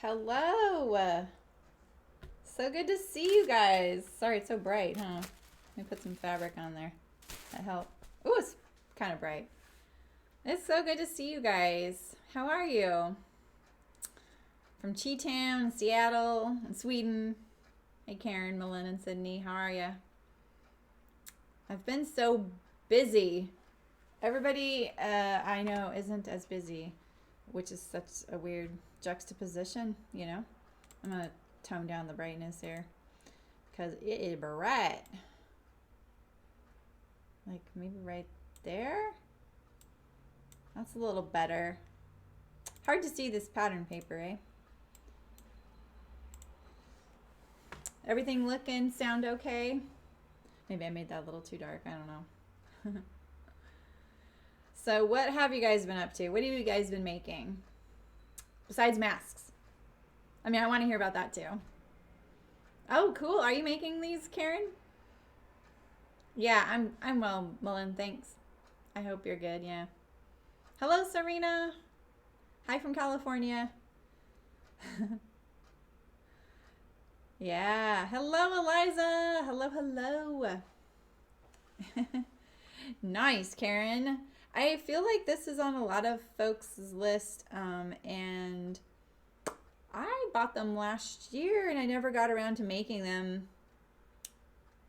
Hello. So good to see you guys. Sorry, it's so bright, huh? Let me put some fabric on there. That helped. Ooh, it's kind of bright. It's so good to see you guys. How are you? From Chi-Town, Seattle, and Sweden. Hey, Karen, Malin, and Sydney. How are you? I've been so busy. Everybody I know isn't as busy, which is such a weird juxtaposition, you know? I'm going to tone down the brightness here because it is bright. Like maybe right there? That's a little better. Hard to see this pattern paper, eh? Everything looking, sound okay? Maybe I made that a little too dark. I don't know. So what have you guys been up to? What have you guys been making? Besides masks. I mean, I want to hear about that too. Oh, cool. Are you making these, Karen? Yeah, I'm well, Mullen, thanks. I hope you're good, yeah. Hello, Serena. Hi from California. Yeah. Hello, Eliza. Hello, hello. Nice, Karen. I feel like this is on a lot of folks' list, and I bought them last year and I never got around to making them.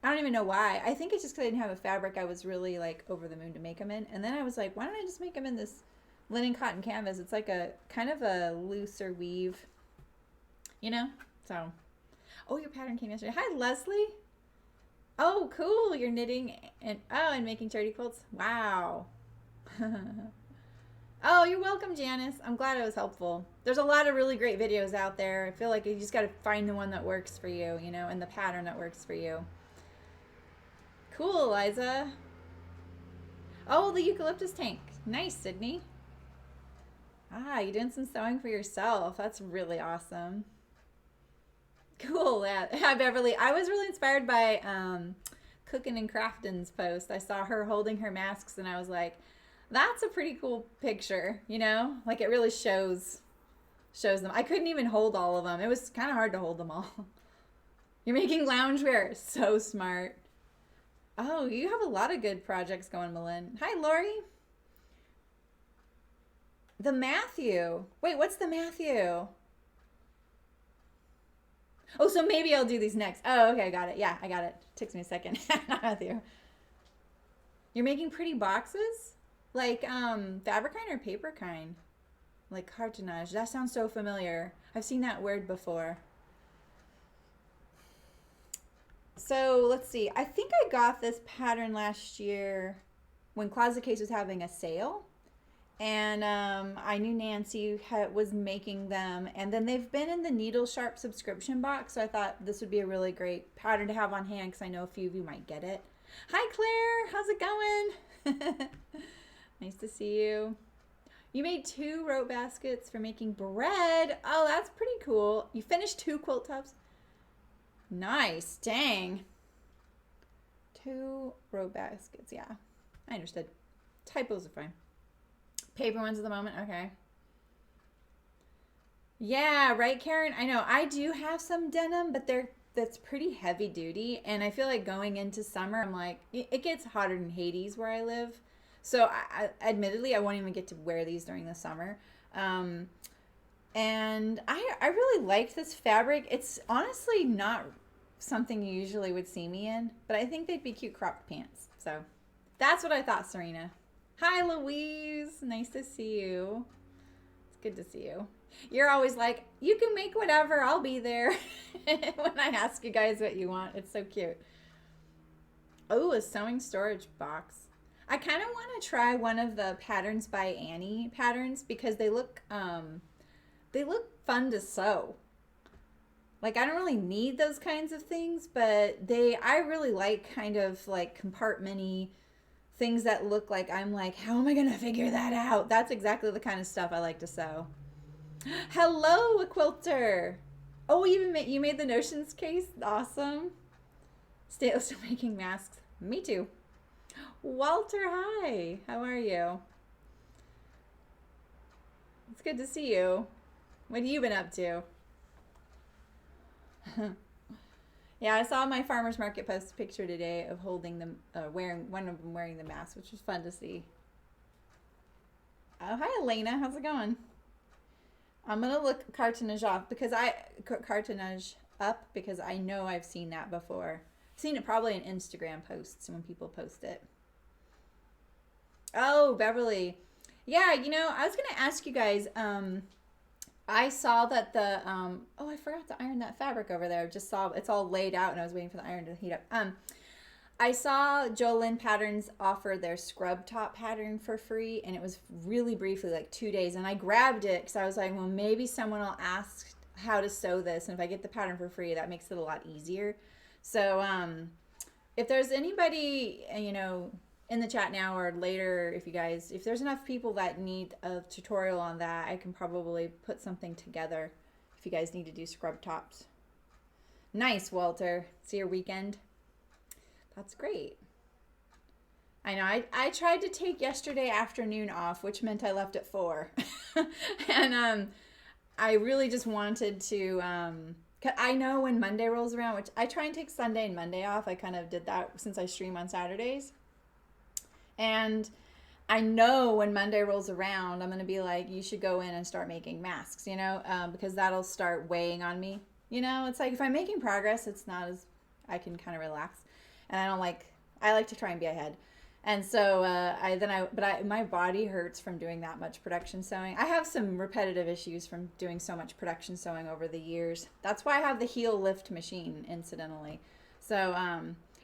I don't even know why. I think it's just because I didn't have a fabric I was really like over the moon to make them in. And then I was like, why don't I just make them in this linen cotton canvas? It's like a kind of a looser weave, you know? So, oh, your pattern came yesterday. Hi, Leslie. Oh, cool. You're knitting and making charity quilts. Wow. Oh, you're welcome, Janice. I'm glad it was helpful. There's a lot of really great videos out there. I feel like you just got to find the one that works for you, you know, and the pattern that works for you. Cool, Eliza. Oh, the eucalyptus tank. Nice, Sydney. Ah, you doing some sewing for yourself. That's really awesome. Cool. Yeah, Beverly. I was really inspired by Cookin' and Craftin's post. I saw her holding her masks and I was like, that's a pretty cool picture, you know? Like it really shows them. I couldn't even hold all of them. It was kind of hard to hold them all. You're making loungewear. So smart. Oh, you have a lot of good projects going, Malin. Hi, Lori. The Matthew. Wait, what's the Matthew? Oh, so maybe I'll do these next. Oh, okay, I got it. Yeah, I got it. Takes me a second. Not Matthew. You're making pretty boxes? Like fabric kind or paper kind? Like cartonnage. That sounds so familiar. I've seen that word before. So let's see. I think I got this pattern last year when Closet Case was having a sale. And I knew Nancy was making them. And then they've been in the Needle Sharp subscription box. So I thought this would be a really great pattern to have on hand because I know a few of you might get it. Hi, Claire. How's it going? Nice to see you. You made 2 rope baskets for making bread. Oh, that's pretty cool. You finished 2 quilt tops? Nice. Dang. 2 rope baskets. Yeah, I understood. Typos are fine. Paper ones at the moment. Okay. Yeah, right, Karen? I know. I do have some denim, but that's pretty heavy duty. And I feel like going into summer, I'm like, it gets hotter than Hades where I live. So admittedly, I won't even get to wear these during the summer. And I really liked this fabric. It's honestly not something you usually would see me in, but I think they'd be cute cropped pants. So that's what I thought, Serena. Hi, Louise. Nice to see you. It's good to see you. You're always like, you can make whatever. I'll be there. When I ask you guys what you want, it's so cute. Oh, a sewing storage box. I kind of want to try one of the Patterns by Annie patterns because they look fun to sew. Like I don't really need those kinds of things, but I really like kind of like compartmenty things that look like I'm like, how am I gonna figure that out? That's exactly the kind of stuff I like to sew. Hello, a quilter. Oh, you made the notions case. Awesome. Still making masks. Me too. Walter, hi. How are you? It's good to see you. What have you been up to? Yeah, I saw my farmer's market post a picture today of holding them, wearing one of them wearing the mask, which was fun to see. Oh, hi Elena, how's it going? I'm gonna look cartonnage off because cartonnage up because I know I've seen that before. I've seen it probably in Instagram posts when people post it. Oh, Beverly. Yeah, I was gonna ask you guys. I saw that the oh, I forgot to iron that fabric over there. Just saw it's all laid out, and I was waiting for the iron to heat up. I saw Jolyn Patterns offer their scrub top pattern for free, and it was really briefly, like 2 days. And I grabbed it because I was like, well, maybe someone will ask how to sew this, and if I get the pattern for free, that makes it a lot easier. So, if there's anybody, in the chat now or later, if there's enough people that need a tutorial on that, I can probably put something together if you guys need to do scrub tops. Nice, Walter. See your weekend? That's great. I know. I tried to take yesterday afternoon off, which meant I left at 4. And I really just wanted to. I know when Monday rolls around, which I try and take Sunday and Monday off. I kind of did that since I stream on Saturdays. And I know when Monday rolls around, I'm going to be like, you should go in and start making masks, because that'll start weighing on me. It's like if I'm making progress, it's not as, I can kind of relax. And I like to try and be ahead. And so my body hurts from doing that much production sewing. I have some repetitive issues from doing so much production sewing over the years. That's why I have the heel lift machine, incidentally. So,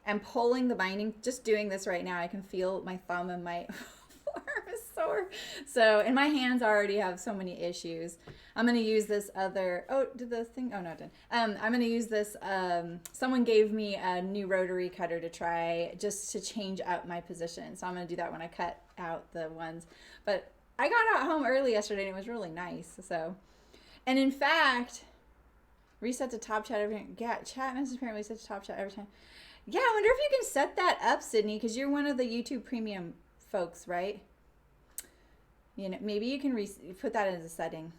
and pulling the binding, just doing this right now, I can feel my thumb and my forearm is sore. So, and my hands already have so many issues. I'm going to use this other, did the thing, oh no, it didn't. I'm going to use this, someone gave me a new rotary cutter to try just to change up my position. So I'm going to do that when I cut out the ones. But I got out home early yesterday and it was really nice. So, and in fact, reset to top chat every time. Yeah, chat message apparently reset to top chat every time. Yeah, I wonder if you can set that up, Sydney, because you're one of the YouTube Premium folks, right? Maybe you can put that as a setting.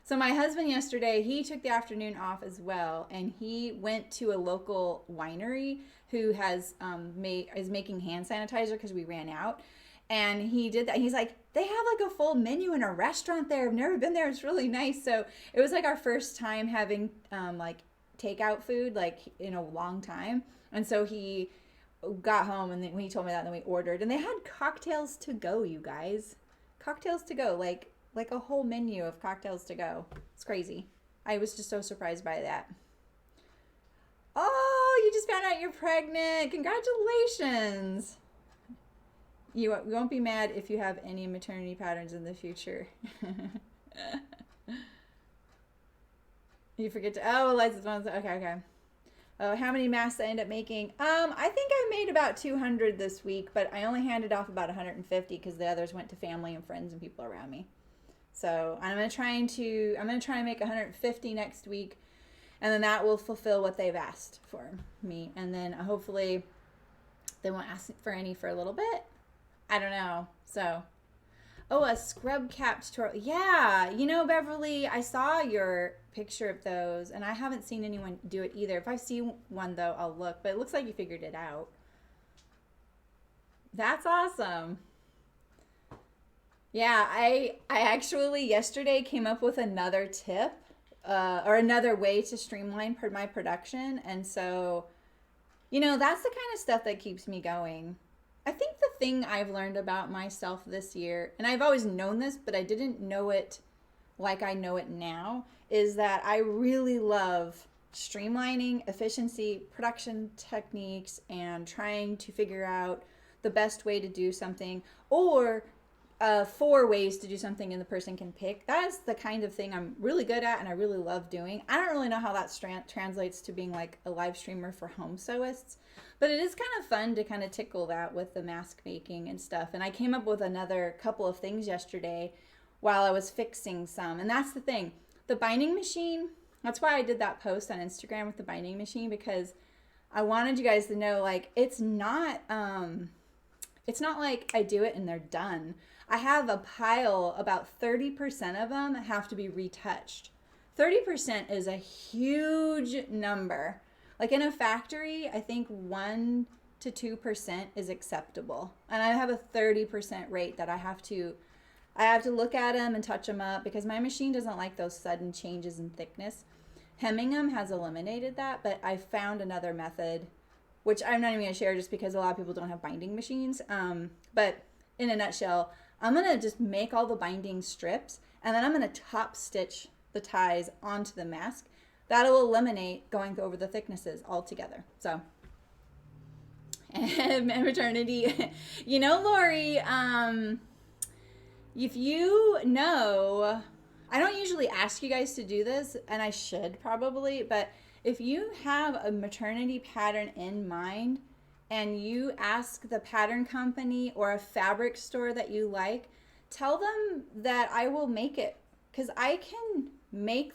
So my husband yesterday, he took the afternoon off as well, and he went to a local winery who is making hand sanitizer because we ran out. And he did that. He's like, they have like a full menu in a restaurant there. I've never been there. It's really nice. So it was like our first time having like takeout food like in a long time. And so he got home and then when he told me that, then we ordered. And they had cocktails to go, you guys. Cocktails to go, like a whole menu of cocktails to go. It's crazy. I was just so surprised by that. Oh, you just found out you're pregnant. Congratulations. You won't be mad if you have any maternity patterns in the future. You forget to, Eliza's ones. Okay. Oh, how many masks I end up making? I think I made about 200 this week, but I only handed off about 150 because the others went to family and friends and people around me. So I'm gonna try and make 150 next week, and then that will fulfill what they've asked for me, and then hopefully they won't ask for any for a little bit. I don't know. So, a scrub cap tutorial. Yeah, Beverly, I saw your picture of those, and I haven't seen anyone do it either. If I see one, though, I'll look. But it looks like you figured it out. That's awesome. Yeah, I actually yesterday came up with another tip or another way to streamline my production. And so, that's the kind of stuff that keeps me going. I think the thing I've learned about myself this year, and I've always known this, but I didn't know it like I know it now, is that I really love streamlining, efficiency, production techniques, and trying to figure out the best way to do something, or 4 ways to do something and the person can pick. That is the kind of thing I'm really good at and I really love doing. I don't really know how that translates to being like a live streamer for home sewists, but it is kind of fun to kind of tickle that with the mask making and stuff. And I came up with another couple of things yesterday while I was fixing some. And that's the thing. The binding machine, that's why I did that post on Instagram with the binding machine, because I wanted you guys to know, like, it's not like I do it and they're done. I have a pile, about 30% of them have to be retouched 30% is a huge number. Like in a factory, I think 1 to 2% is acceptable. And I have a 30% rate that I have to look at them and touch them up because my machine doesn't like those sudden changes in thickness. Hemmingham has eliminated that, but I found another method, which I'm not even going to share just because a lot of people don't have binding machines. But in a nutshell, I'm going to just make all the binding strips, and then I'm going to top stitch the ties onto the mask. That'll eliminate going over the thicknesses altogether. So, and maternity, Lori, if you know, I don't usually ask you guys to do this, and I should probably, but if you have a maternity pattern in mind and you ask the pattern company or a fabric store that you like, tell them that I will make it. Because I can make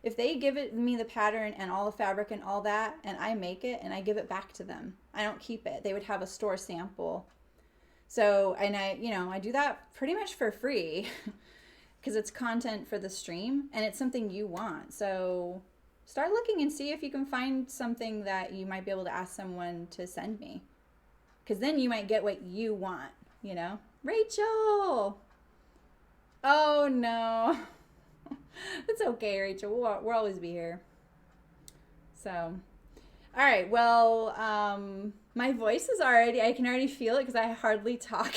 if they give me the pattern and all the fabric and all that, and I make it and I give it back to them. I don't keep it. They would have a store sample. So, and I do that pretty much for free because it's content for the stream and it's something you want. So start looking and see if you can find something that you might be able to ask someone to send me. Because then you might get what you want, Rachel! Oh, no. It's okay, Rachel. We'll always be here. So, all right. Well, my voice is I can already feel it because I hardly talk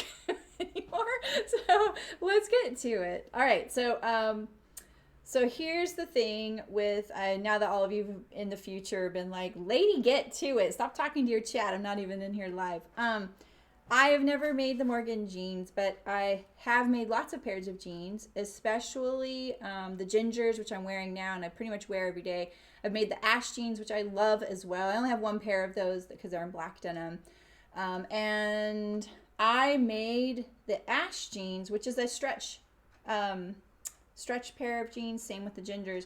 anymore. So let's get to it. All right. So here's the thing with, now that all of you in the future have been like, lady, get to it. Stop talking to your chat. I'm not even in here live. I have never made the Morgan jeans, but I have made lots of pairs of jeans, especially the gingers, which I'm wearing now and I pretty much wear every day. I've made the ash jeans, which I love as well. I only have one pair of those because they're in black denim. And I made the ash jeans, which is a stretch pair of jeans, same with the gingers.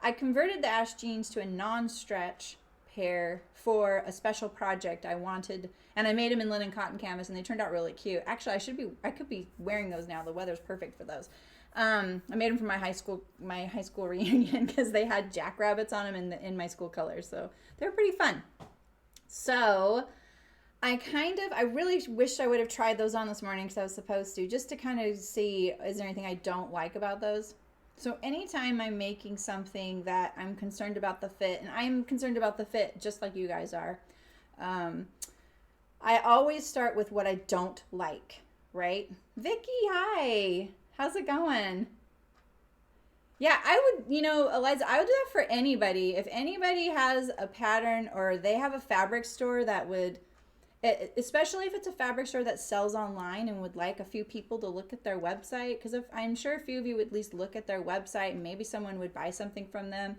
I converted the ash jeans to a non-stretch pair for a special project I wanted, and I made them in linen cotton canvas and they turned out really cute. Actually, I could be wearing those now. The weather's perfect for those. I made them for my high school reunion because they had jackrabbits on them in my school colors, so they're pretty fun. So I really wish I would have tried those on this morning because I was supposed to, just to kind of see, is there anything I don't like about those? So anytime I'm making something that I'm concerned about the fit, and I'm concerned about the fit just like you guys are, I always start with what I don't like, right? Vicky, hi. How's it going? Yeah, I would, Eliza, I would do that for anybody. If anybody has a pattern or they have a fabric store that would, especially if it's a fabric store that sells online and would like a few people to look at their website, because I'm sure a few of you would at least look at their website and maybe someone would buy something from them.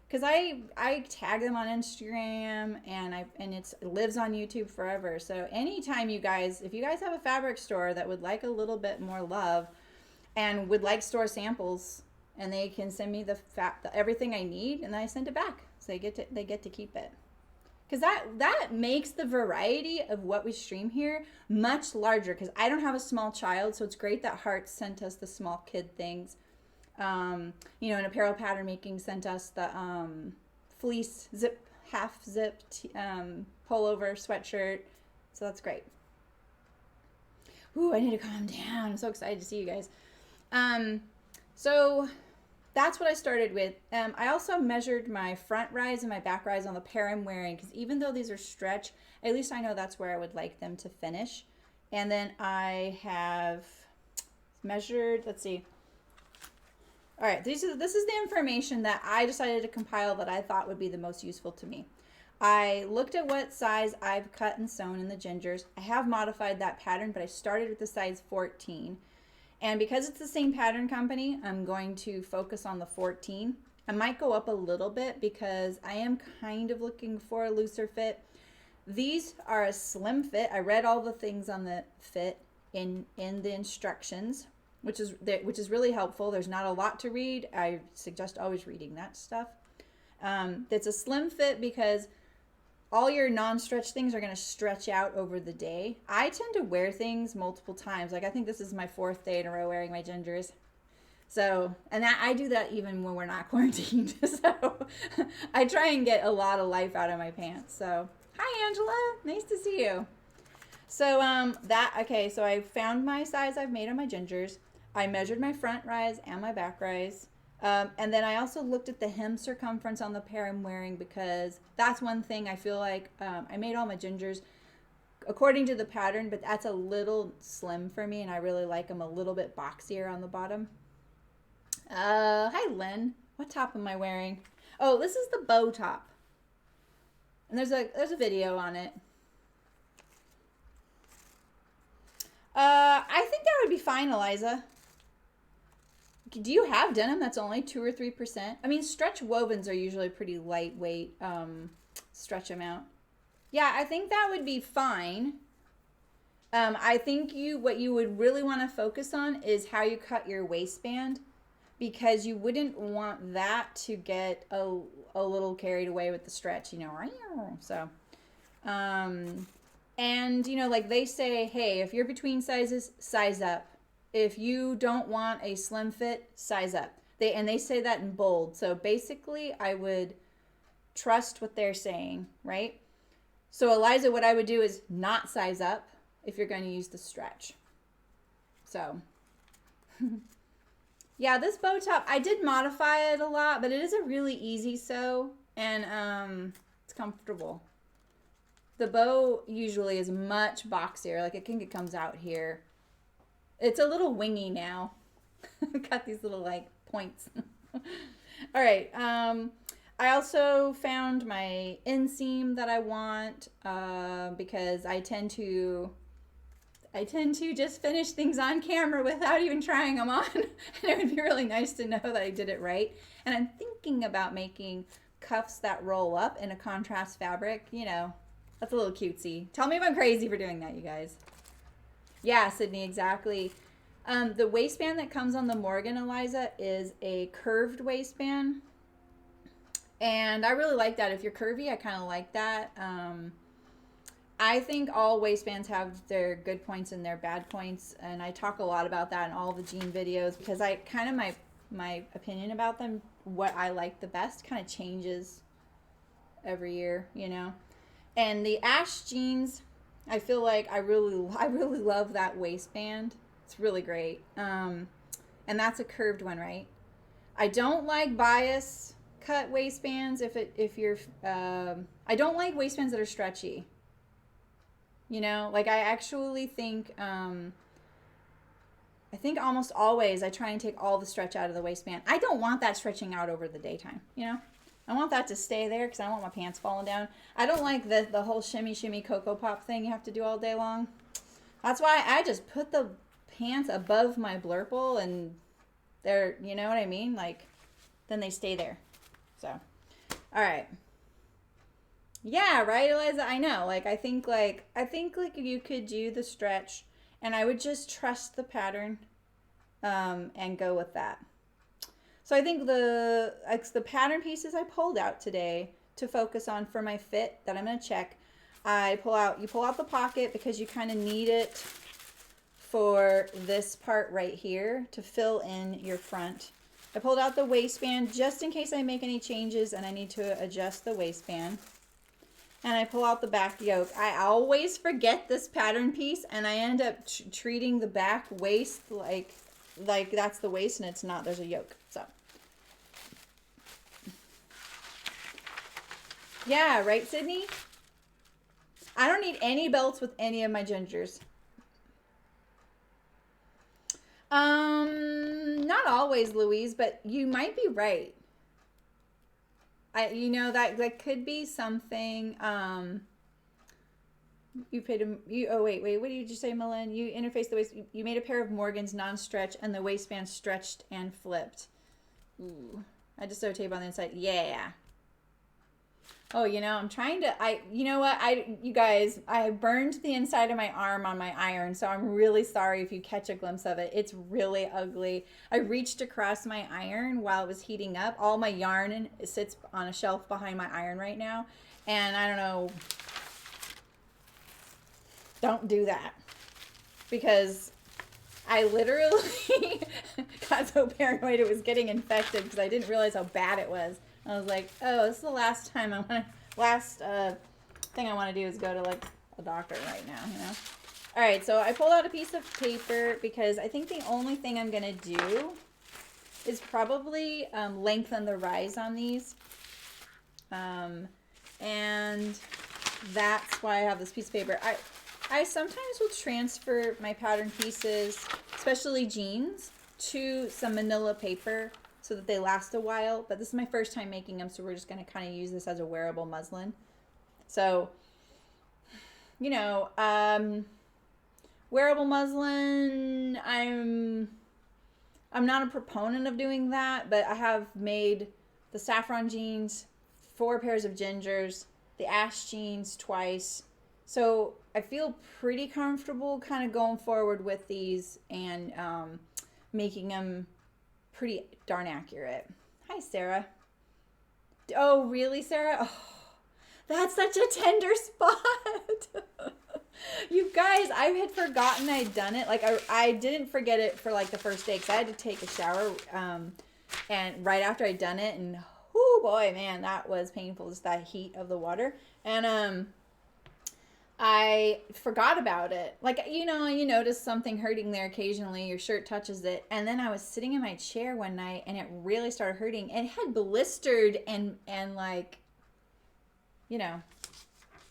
Because I tag them on Instagram and it lives on YouTube forever. So anytime if you guys have a fabric store that would like a little bit more love and would like store samples, and they can send me the everything I need, and then I send it back, so they get to keep it. Because that makes the variety of what we stream here much larger. Because I don't have a small child, so it's great that Hearts sent us the small kid things. And Apparel Pattern Making sent us the fleece half zipped pullover sweatshirt. So that's great. Ooh, I need to calm down. I'm so excited to see you guys. So that's what I started with. I also measured my front rise and my back rise on the pair I'm wearing, because even though these are stretch, at least I know that's where I would like them to finish. And then I have measured, let's see. All right, this is the information that I decided to compile that I thought would be the most useful to me. I looked at what size I've cut and sewn in the gingers. I have modified that pattern, but I started with the size 14. And because it's the same pattern company, I'm going to focus on the 14. I might go up a little bit because I am kind of looking for a looser fit. These are a slim fit. I read all the things on the fit in the instructions, which is really helpful. There's not a lot to read. I suggest always reading that stuff. It's a slim fit because all your non-stretch things are going to stretch out over the day. I tend to wear things multiple times. Like, I think this is my 4th day in a row wearing my gingers. So, and I do that even when we're not quarantined. So I try and get a lot of life out of my pants. So, hi Angela, nice to see you. So okay, so I found my size I've made on my gingers. I measured my front rise and my back rise. And then I also looked at the hem circumference on the pair I'm wearing, because that's one thing I feel like I made all my gingers according to the pattern, but that's a little slim for me, and I really like them a little bit boxier on the bottom. Hi Lynn. What top am I wearing? Oh, this is the bow top. And there's a video on it. I think that would be fine, Eliza. Do you have denim that's only 2 or 3%? I mean, stretch wovens are usually pretty lightweight stretch amount. Yeah, I think that would be fine. I think what you would really want to focus on is how you cut your waistband, because you wouldn't want that to get a little carried away with the stretch, you know. So, and, you know, like they say, hey, if you're between sizes, size up. If you don't want a slim fit, size up. They say that in bold. So basically, I would trust what they're saying, right? So Eliza, what I would do is not size up if you're going to use the stretch. So, yeah, this bow top, I did modify it a lot, but it is a really easy sew, and it's comfortable. The bow usually is much boxier. Like, I think it comes out here. It's a little wingy now. Got these little, like, points. All right. I also found my inseam that I want, because I tend to just finish things on camera without even trying them on. And it would be really nice to know that I did it right. And I'm thinking about making cuffs that roll up in a contrast fabric. You know, that's a little cutesy. Tell me if I'm crazy for doing that, you guys. Yeah, Sydney, exactly. The waistband that comes on the Morgan, Eliza, is a curved waistband. And I really like that. If you're curvy, I kind of like that. I think all waistbands have their good points and their bad points. And I talk a lot about that in all the jean videos, because I kind of, my opinion about them, what I like the best, kind of changes every year, you know. And the Ash jeans, I feel like I really love that waistband. It's really great. And that's a curved one, right? I don't like bias cut waistbands if you're I don't like waistbands that are stretchy. You know, like I actually think I think almost always I try and take all the stretch out of the waistband. I don't want that stretching out over the daytime, you know? I want that to stay there because I don't want my pants falling down. I don't like the whole shimmy Cocoa Pop thing you have to do all day long. That's why I just put the pants above my blurple, and they're, you know what I mean? Like, then they stay there. So, all right. Yeah, right, Eliza? I know. Like, I think you could do the stretch, and I would just trust the pattern and go with that. So I think the pattern pieces I pulled out today to focus on for my fit that I'm going to check. You pull out the pocket because you kind of need it for this part right here to fill in your front. I pulled out the waistband just in case I make any changes and I need to adjust the waistband. And I pull out the back yoke. I always forget this pattern piece, and I end up treating the back waist like that's the waist, and it's not. There's a yoke. So. Yeah, right, Sydney? I don't need any belts with any of my gingers. Not always, Louise, but you might be right. You know, that could be something. You paid oh wait, what did you say, Malin? You interfaced the waist. You made a pair of Morgan's non-stretch, and the waistband stretched and flipped. Ooh, I just sewed tape on the inside. Yeah. Oh, you know, I'm trying to, you know what, you guys, I burned the inside of my arm on my iron, so I'm really sorry if you catch a glimpse of it. It's really ugly. I reached across my iron while it was heating up. All my yarn sits on a shelf behind my iron right now, and I don't know, don't do that, because I literally got so paranoid it was getting infected because I didn't realize how bad it was. I was like, oh, this is the last time I want to, last thing I want to do is go to like a doctor right now, you know? All right, so I pulled out a piece of paper because I think the only thing I'm going to do is probably lengthen the rise on these. And that's why I have this piece of paper. I sometimes will transfer my pattern pieces, especially jeans, to some manila paper so that they last a while. But this is my first time making them, so we're just going to kind of use this as a wearable muslin. So, you know, wearable muslin, I'm not a proponent of doing that, but I have made the saffron jeans, 4 pairs of gingers, the ash jeans twice. So I feel pretty comfortable kind of going forward with these and making them pretty darn accurate. Hi, Sarah. Oh, really, Sarah? Oh, that's such a tender spot. You guys, I had forgotten I'd done it. Like, I didn't forget it for, like, the first day because I had to take a shower and right after I'd done it. And, oh, boy, man, that was painful, just that heat of the water. And I forgot about it. Like, you know, you notice something hurting there occasionally. Your shirt touches it. And then I was sitting in my chair one night, and it really started hurting. It had blistered and like, you know,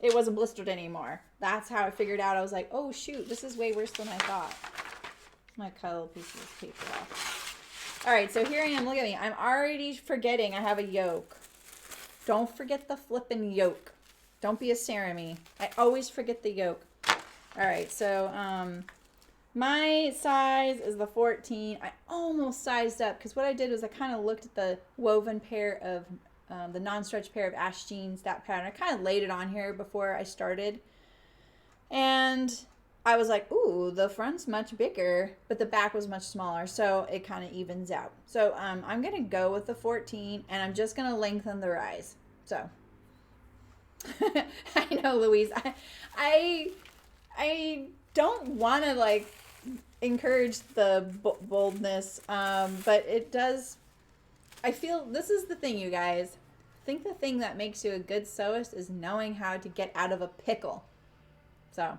it wasn't blistered anymore. That's how I figured out. I was like, oh, shoot, this is way worse than I thought. I'm going to cut a little piece of this paper off. All right, so here I am. Look at me. I'm already forgetting I have a yoke. Don't forget the flippin' yoke. Don't be a Sarah-me. I always forget the yoke. All right, so my size is the 14. I almost sized up because what I did was I kind of looked at the woven pair of the non-stretch pair of ash jeans, that pattern. I kind of laid it on here before I started. And I was like, ooh, the front's much bigger, but the back was much smaller, so it kind of evens out. So I'm going to go with the 14, and I'm just going to lengthen the rise. So I know, Louise. I don't want to like encourage the boldness, but it does. I feel this is the thing, you guys. I think the thing that makes you a good sewist is knowing how to get out of a pickle. So,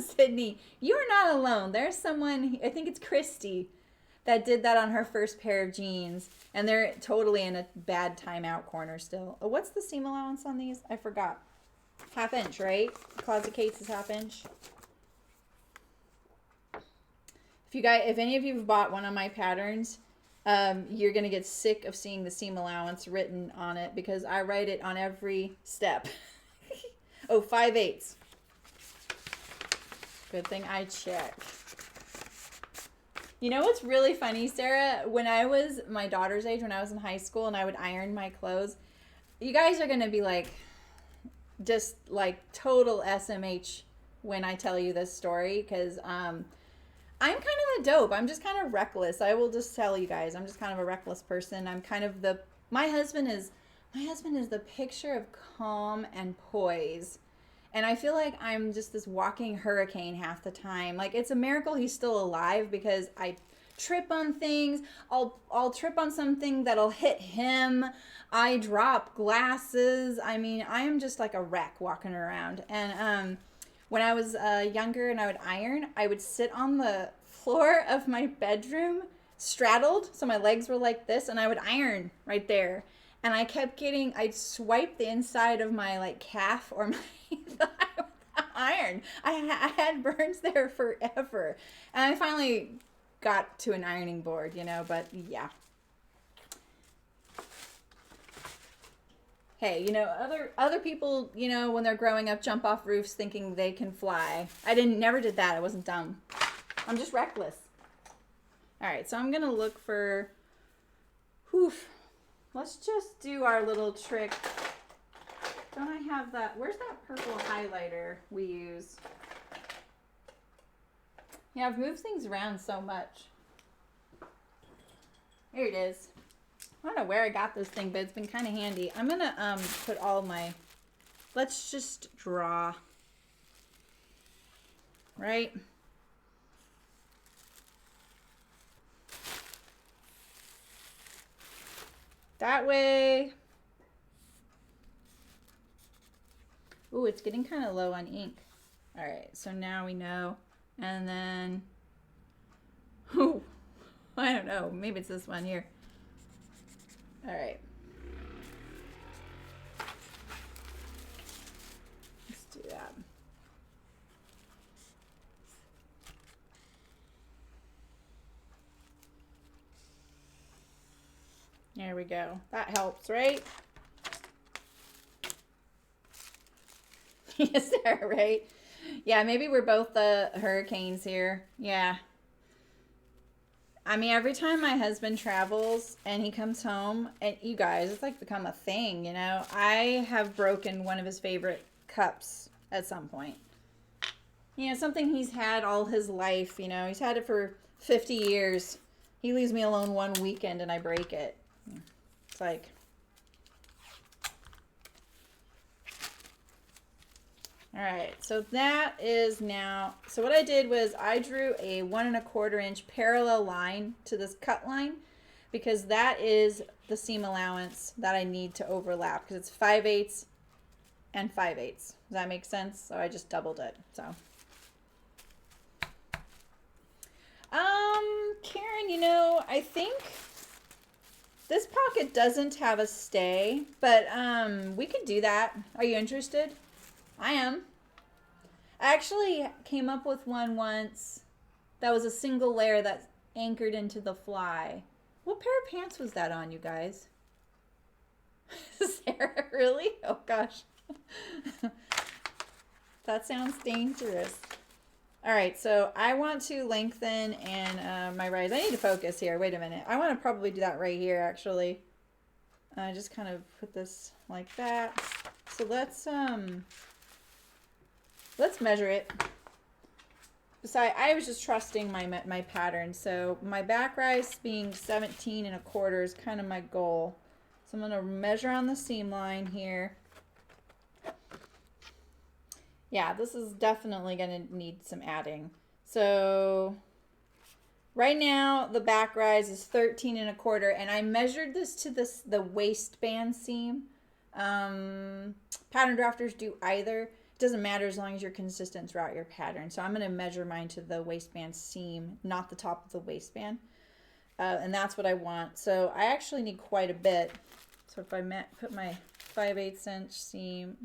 Sydney, you are not alone. There's someone. I think it's Christy that did that on her first pair of jeans, and they're totally in a bad timeout corner still. Oh, what's the seam allowance on these? I forgot. 1/2 inch, right? Closet Kate's is 1/2 inch. If any of you have bought one of my patterns, you're gonna get sick of seeing the seam allowance written on it because I write it on every step. Oh, 5/8. Good thing I checked. You know what's really funny, Sarah? When I was my daughter's age, when I was in high school and I would iron my clothes, you guys are going to be like, just like total SMH when I tell you this story because I'm kind of a dope. I'm just kind of reckless. I will just tell you guys, I'm just kind of a reckless person. I'm kind of my husband is the picture of calm and poise. And I feel like I'm just this walking hurricane half the time. Like, it's a miracle he's still alive because I trip on things. I'll trip on something that'll hit him. I drop glasses. I mean, I am just like a wreck walking around. And when I was younger and I would iron, I would sit on the floor of my bedroom, straddled, so my legs were like this, and I would iron right there. And I kept I'd swipe the inside of my like calf or my thigh with the iron. I had burns there forever. And I finally got to an ironing board, you know, but yeah. Hey, you know, other people, you know, when they're growing up, jump off roofs thinking they can fly. I never did that. I wasn't dumb. I'm just reckless. All right, so I'm going to look for, let's just do our little trick. Don't I have that? Where's that purple highlighter we use? Yeah, I've moved things around so much. Here it is. I don't know where I got this thing, but it's been kind of handy. I'm going to put all my, let's just draw. Right? That way. Ooh, it's getting kind of low on ink. All right, so now we know. And then, ooh, I don't know. Maybe it's this one here. All right. Let's do that. There we go. That helps, right? Yes, sir, right? Yeah, maybe we're both the hurricanes here. Yeah. I mean, every time my husband travels and he comes home, and you guys, it's like become a thing, you know? I have broken one of his favorite cups at some point. You know, something he's had all his life, you know? He's had it for 50 years. He leaves me alone one weekend and I break it. It's like, all right, so that is now, so what I did was I drew a 1 1/4 inch parallel line to this cut line because that is the seam allowance that I need to overlap because it's 5/8 and 5/8. Does that make sense? So I just doubled it, so. Karen, you know, I think this pocket doesn't have a stay, but we could do that. Are you interested? I am. I actually came up with one once that was a single layer that anchored into the fly. What pair of pants was that on, you guys? Sarah, really? Oh gosh. That sounds dangerous. All right, so I want to lengthen and my rise. I need to focus here. Wait a minute. I want to probably do that right here, actually. I just kind of put this like that. So let's measure it. Besides, I was just trusting my pattern. So my back rise being 17 1/4 is kind of my goal. So I'm going to measure on the seam line here. Yeah, this is definitely going to need some adding. So right now the back rise is 13 1/4 and I measured this to the waistband seam. Pattern drafters do either. It doesn't matter as long as you're consistent throughout your pattern. So I'm going to measure mine to the waistband seam, not the top of the waistband. And that's what I want. So I actually need quite a bit. So if I put my 5/8 inch seam,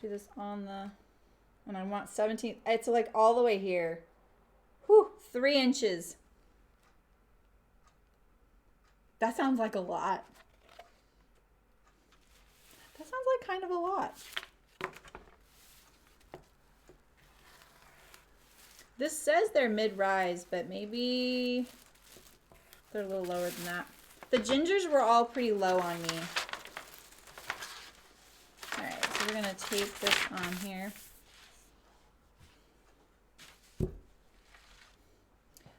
do this on the, and I want 17, it's like all the way here. Whew, 3 inches. That sounds like a lot. That sounds like kind of a lot. This says they're mid-rise, but maybe they're a little lower than that. The gingers were all pretty low on me. All right, so we're gonna tape this on here.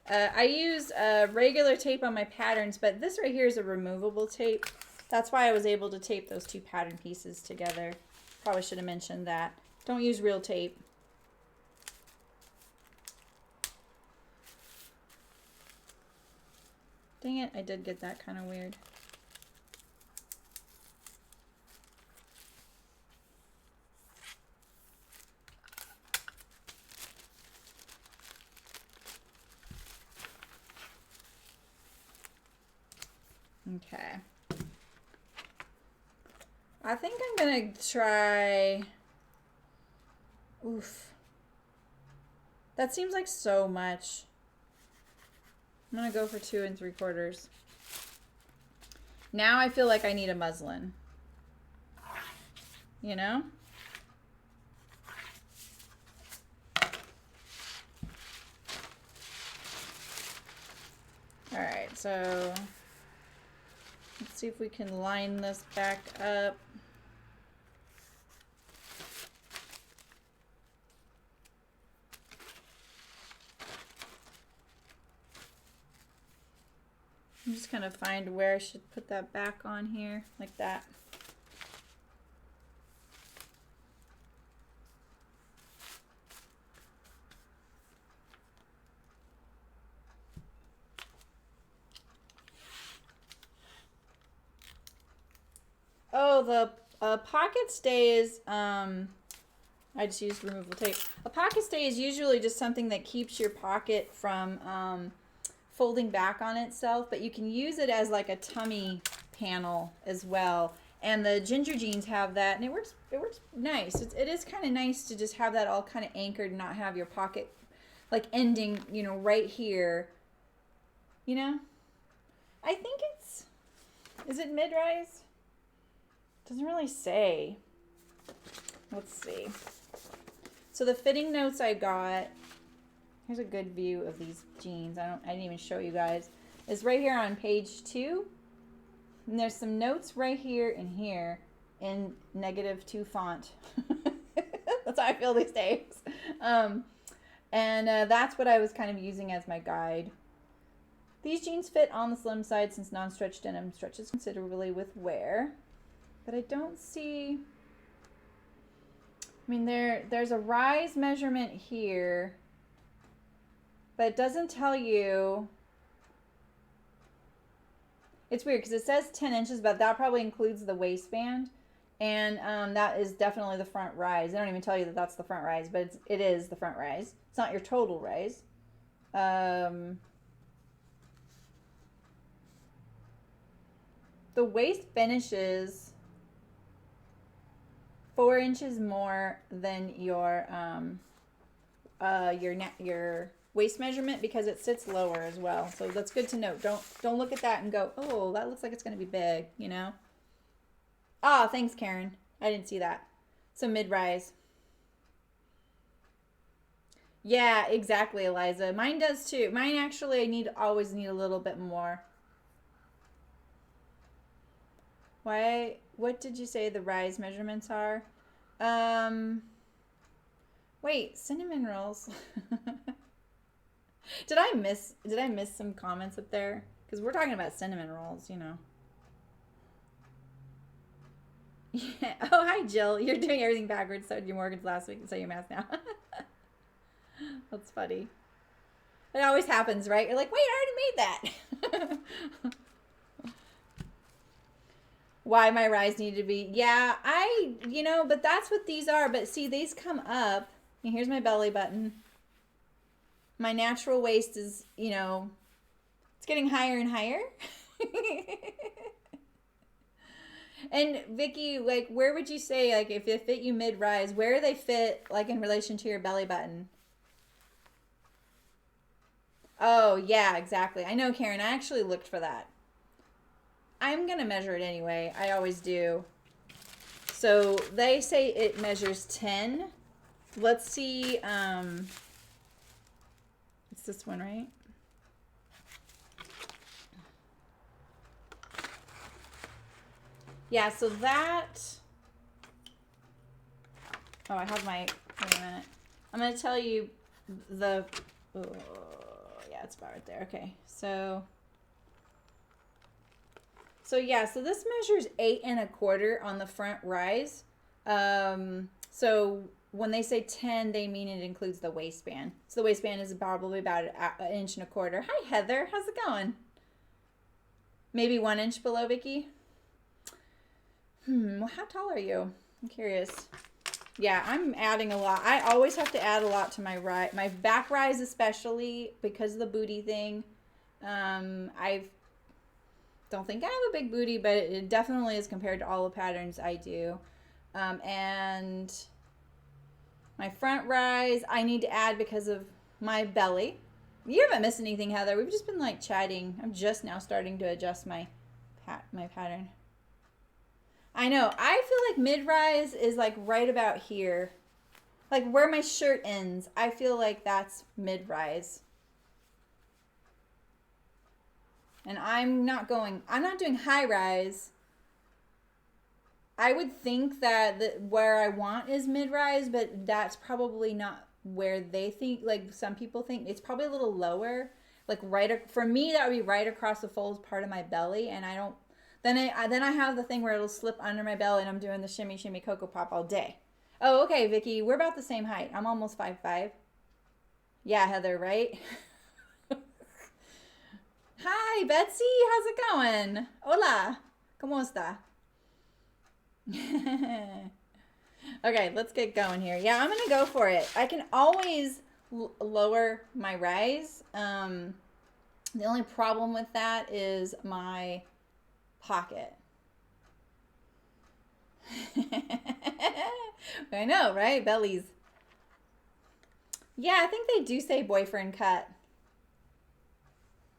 I use regular tape on my patterns, but this right here is a removable tape. That's why I was able to tape those two pattern pieces together. Probably should have mentioned that. Don't use real tape. Dang it, I did get that kind of weird. Okay. I think I'm gonna try, oof. That seems like so much. I'm gonna go for 2 3/4. Now I feel like I need a muslin. You know? All right, so let's see if we can line this back up. I'm just gonna find where I should put that back on here, like that. So the pocket stays, I just used removable tape. A pocket stay is usually just something that keeps your pocket from folding back on itself, but you can use it as like a tummy panel as well. And the ginger jeans have that, and it works nice. It is kind of nice to just have that all kind of anchored and not have your pocket like ending, you know, right here. You know? I think is it mid-rise? Doesn't really say. Let's see. So the fitting notes I got, here's a good view of these jeans. I didn't even show you guys. It's right here on page 2. And there's some notes right here and here in -2 font. That's how I feel these days. That's what I was kind of using as my guide. These jeans fit on the slim side since non-stretch denim stretches considerably with wear. But I don't see... I mean, there's a rise measurement here, but it doesn't tell you. It's weird because it says 10 inches, but that probably includes the waistband, and that is definitely the front rise. They don't even tell you that that's the front rise, but it is the front rise. It's not your total rise. The waist finishes 4 inches more than your waist measurement because it sits lower as well. So that's good to note. Don't look at that and go, oh, that looks like it's going to be big, you know? Ah, thanks, Karen. I didn't see that. So mid-rise. Yeah, exactly, Eliza. Mine does too. Mine actually always need a little bit more. Why? What did you say the rise measurements are? Wait, cinnamon rolls. Did I miss some comments up there? Because we're talking about cinnamon rolls, you know. Yeah. Oh, hi, Jill. You're doing everything backwards. So did your Morgans last week, and so your math now. That's funny. It always happens, right? You're like, wait, I already made that. Why my rise needed to be. Yeah, but that's what these are. But see, these come up. And here's my belly button. My natural waist is, it's getting higher and higher. And Vicky, like, where would you say, like, if it fit you mid-rise, where do they fit, like, in relation to your belly button? Oh, yeah, exactly. I know, Karen. I actually looked for that. I'm going to measure it anyway. I always do. So they say it measures 10. Let's see. It's this one, right? Yeah, so that. Oh, I have my. Wait a minute. I'm going to tell you the. Oh, yeah, it's about right there. Okay, so yeah, so this measures 8 1/4 on the front rise. So when they say 10, they mean it includes the waistband. So the waistband is probably about an 1 1/4. Hi, Heather. How's it going? Maybe 1 inch below, Vicky? Well, how tall are you? I'm curious. Yeah, I'm adding a lot. I always have to add a lot to my back rise, especially because of the booty thing. I don't think I have a big booty, but it definitely is compared to all the patterns I do. And my front rise, I need to add because of my belly. You haven't missed anything, Heather. We've just been like chatting. I'm just now starting to adjust my pattern. I know. I feel like mid-rise is like right about here. Like where my shirt ends. I feel like that's mid-rise. And I'm not doing high rise. I would think that where I want is mid-rise, but that's probably not where they think, like some people think. It's probably a little lower. Like for me, that would be right across the folds part of my belly, and I don't. Then I have the thing where it'll slip under my belly, and I'm doing the shimmy, shimmy, Cocoa Pop all day. Oh, okay, Vicky, we're about the same height. I'm almost 5'5". Yeah, Heather, right? Hi, Betsy. How's it going? Hola. ¿Cómo está? Okay, let's get going here. Yeah, I'm gonna go for it. I can always lower my rise. The only problem with that is my pocket. I know, right? Bellies. Yeah, I think they do say boyfriend cut.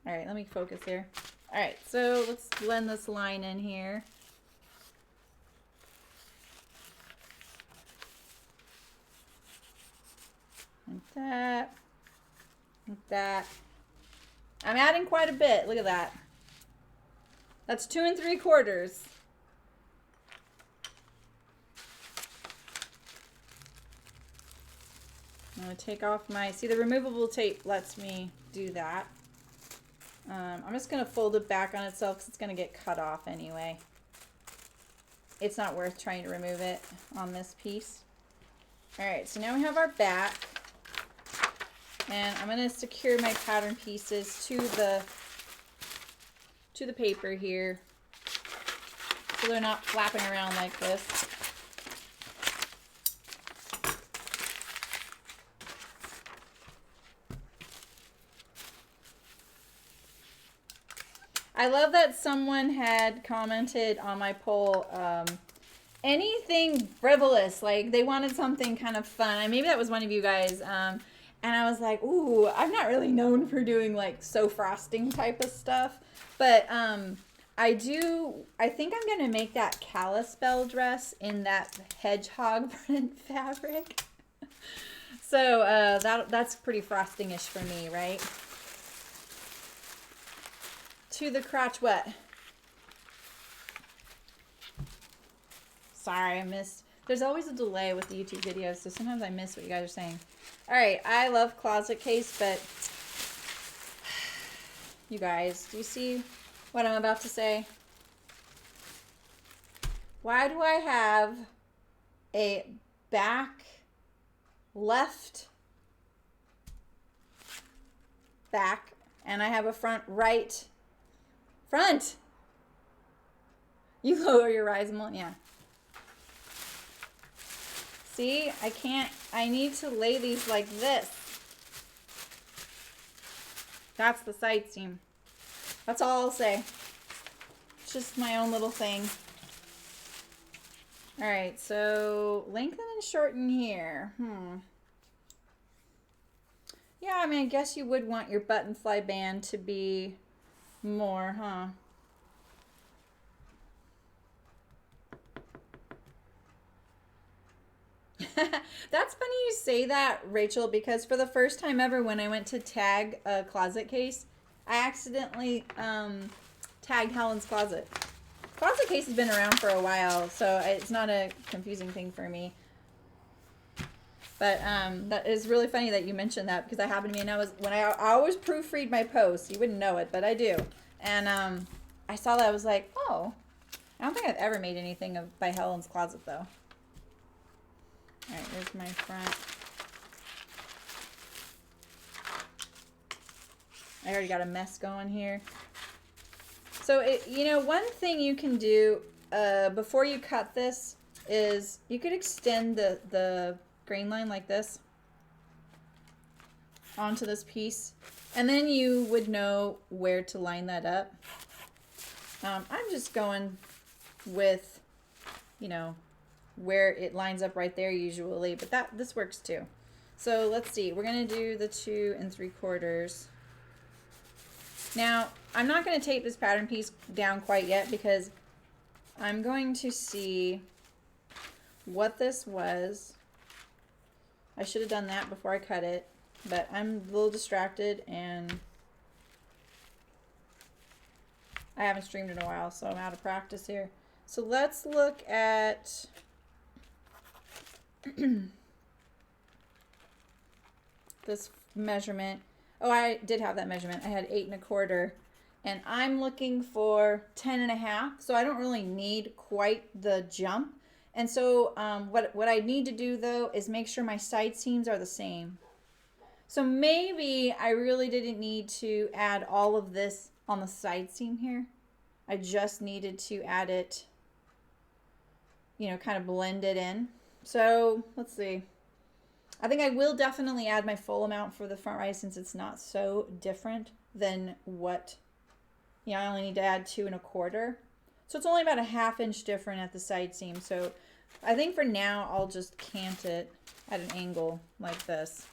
All right, let me focus here. All right, so let's blend this line in here. Like that. Like that. I'm adding quite a bit. Look at that. That's 2 3/4. I'm going to take off my... See, the removable tape lets me do that. I'm just going to fold it back on itself because it's going to get cut off anyway. It's not worth trying to remove it on this piece. Alright, so now we have our back. And I'm going to secure my pattern pieces to the paper here so they're not flapping around like this. I love that someone had commented on my poll, anything frivolous, like they wanted something kind of fun. Maybe that was one of you guys. And I was like, ooh, I'm not really known for doing like so frosting type of stuff. But I think I'm going to make that Kalispell dress in that hedgehog print fabric. So that's pretty frosting-ish for me, right? To the crotch what? Sorry, I missed. There's always a delay with the YouTube videos, so sometimes I miss what you guys are saying. All right, I love closet case, but you guys, do you see what I'm about to say? Why do I have a back left back and I have a front right front? You lower your rise more, yeah. See, I need to lay these like this. That's the side seam. That's all I'll say. It's just my own little thing. All right, so lengthen and shorten here. Yeah, I mean, I guess you would want your button fly band to be more, huh? That's funny you say that, Rachel, because for the first time ever when I went to tag a closet case, I accidentally tagged Helen's Closet. Closet case has been around for a while, so it's not a confusing thing for me. But that is really funny that you mentioned that, because that happened to me, and I always proofread my posts. You wouldn't know it, but I do. And I saw that, I was like, oh, I don't think I've ever made anything by Helen's Closet though. All right, here's my front. I already got a mess going here. So, one thing you can do before you cut this is you could extend the grain line like this onto this piece, and then you would know where to line that up. I'm just going with, where it lines up right there usually, but this works too. So let's see, we're gonna do the 2 3/4. Now, I'm not gonna tape this pattern piece down quite yet because I'm going to see what this was. I should have done that before I cut it, but I'm a little distracted and I haven't streamed in a while, so I'm out of practice here. So let's look at this measurement. Oh, I did have that measurement. I had 8 1/4, and I'm looking for 10 1/2. So I don't really need quite the jump. And so what I need to do though is make sure my side seams are the same. So maybe I really didn't need to add all of this on the side seam here. I just needed to add it, kind of blend it in. So let's see. I think I will definitely add my full amount for the front rise since it's not so different than what, I only need to add 2 1/4. So it's only about a 1/2 inch different at the side seam. So I think for now I'll just cant it at an angle like this.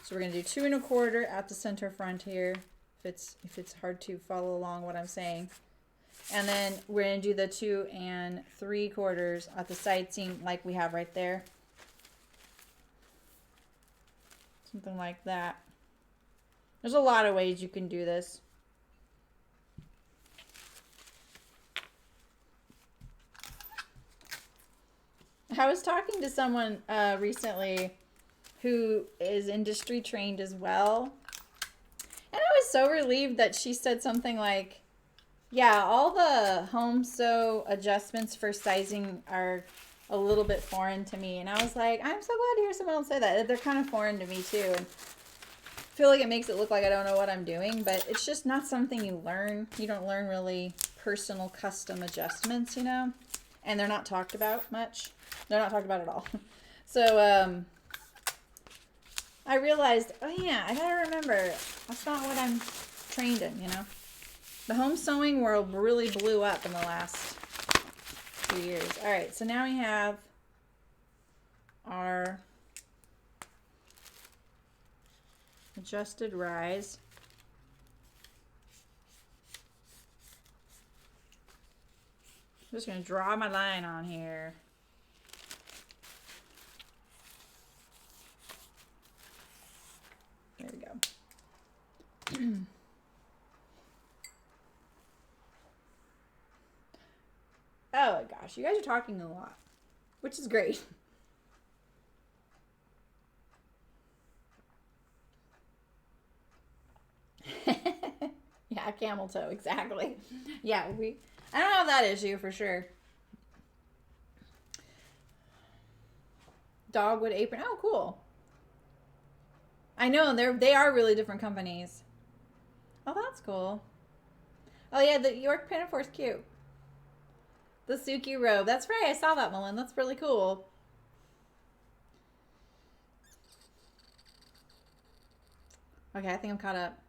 So we're gonna do 2 1/4 at the center front here, if it's hard to follow along what I'm saying. And then we're gonna do the 2 3/4 at the side seam like we have right there. Something like that. There's a lot of ways you can do this. I was talking to someone recently who is industry trained as well. And I was so relieved that she said something like, yeah, all the home sew adjustments for sizing are a little bit foreign to me. And I was like, I'm so glad to hear someone else say that. They're kind of foreign to me too. And I feel like it makes it look like I don't know what I'm doing, but it's just not something you learn. You don't learn really personal custom adjustments, and they're not talked about much. They're not talked about at all. So I realized, oh yeah, I gotta remember, that's not what I'm trained in, The home sewing world really blew up in the last few years. All right, so now we have our adjusted rise. I'm just going to draw my line on here. There we go. Oh my gosh, you guys are talking a lot, which is great. Yeah, camel toe, exactly. Yeah, I don't have that issue for sure. Dogwood apron. Oh, cool. I know they are really different companies. Oh, that's cool. Oh yeah, the York Pinafore's cute. The Suki robe. That's right. I saw that, Melon. That's really cool. Okay, I think I'm caught up.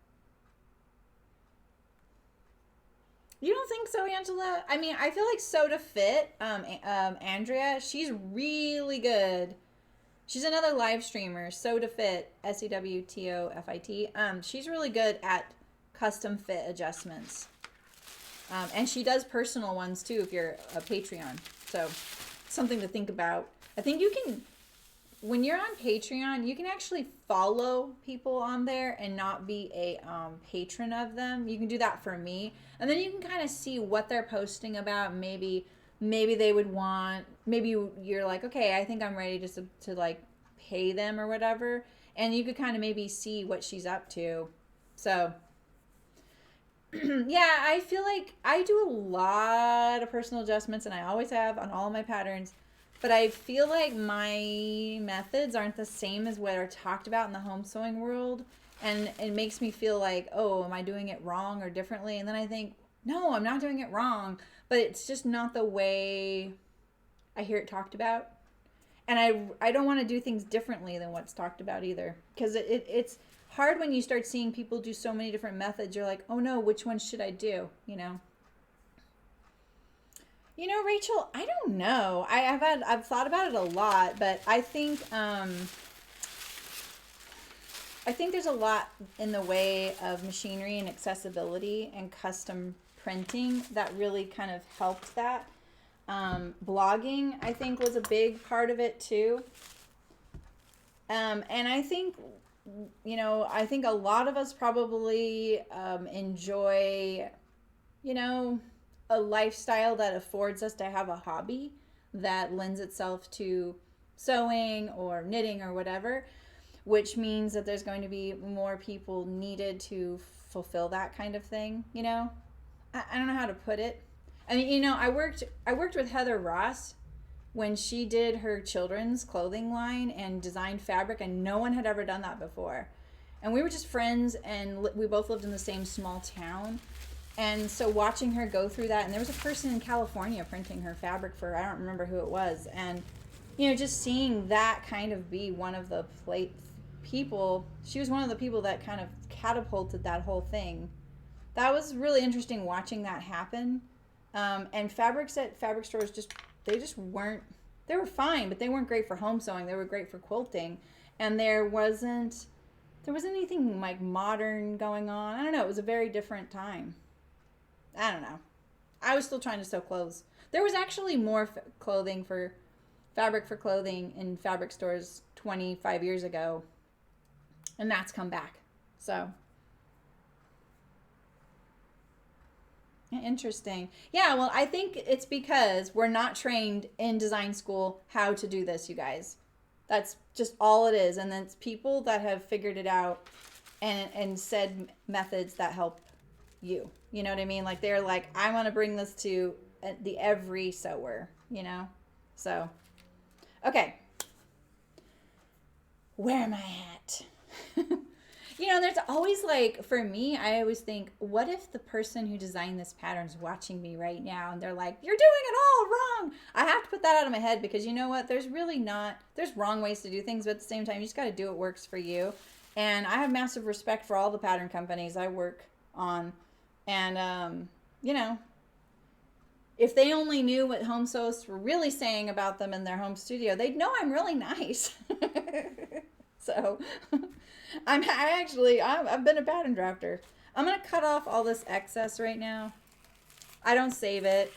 You don't think so, Angela? I mean, I feel like Sew to Fit, Andrea, she's really good. She's another live streamer, Sew to Fit, SEWTOFIT. She's really good at custom fit adjustments. And she does personal ones too if you're a Patreon. So something to think about. I think you can, when you're on Patreon, you can actually follow people on there and not be a patron of them. You can do that for me. And then you can kind of see what they're posting about. Maybe they would want, maybe you're like, okay, I think I'm ready to like pay them or whatever. And you could kind of maybe see what she's up to. So yeah, I feel like I do a lot of personal adjustments, and I always have on all of my patterns, but I feel like my methods aren't the same as what are talked about in the home sewing world, and it makes me feel like, oh, am I doing it wrong or differently? And then I think, no, I'm not doing it wrong, but it's just not the way I hear it talked about. And I don't want to do things differently than what's talked about either, because it's hard when you start seeing people do so many different methods. You're like, oh no, which one should I do? Rachel, I don't know. I've thought about it a lot, but I think there's a lot in the way of machinery and accessibility and custom printing that really kind of helped that. Blogging, I think, was a big part of it too. And I think, I think a lot of us probably enjoy, a lifestyle that affords us to have a hobby that lends itself to sewing or knitting or whatever, which means that there's going to be more people needed to fulfill that kind of thing, I don't know how to put it. I mean, I worked with Heather Ross when she did her children's clothing line and designed fabric, and no one had ever done that before. And we were just friends, and we both lived in the same small town. And so watching her go through that, and there was a person in California printing her fabric for, I don't remember who it was, and just seeing that kind of be one of the people, she was one of the people that kind of catapulted that whole thing. That was really interesting watching that happen. And fabrics at fabric stores they just weren't, they were fine, but they weren't great for home sewing. They were great for quilting. And there wasn't anything like modern going on. I don't know. It was a very different time. I don't know. I was still trying to sew clothes. There was actually more fabric for clothing in fabric stores 25 years ago, and that's come back. So interesting. Yeah, well, I think it's because we're not trained in design school how to do this, you guys. That's just all it is. And then it's people that have figured it out and said methods that help you. You know what I mean? Like they're like, I want to bring this to the every sewer, So, okay. Where am I at? There's always like, for me, I always think, what if the person who designed this pattern is watching me right now and they're like, you're doing it all wrong. I have to put that out of my head because you know what? There's wrong ways to do things, but at the same time, you just got to do what works for you. And I have massive respect for all the pattern companies I work on. And, if they only knew what home sews were really saying about them in their home studio, they'd know I'm really nice. So I've been a pattern drafter. I'm going to cut off all this excess right now. I don't save it.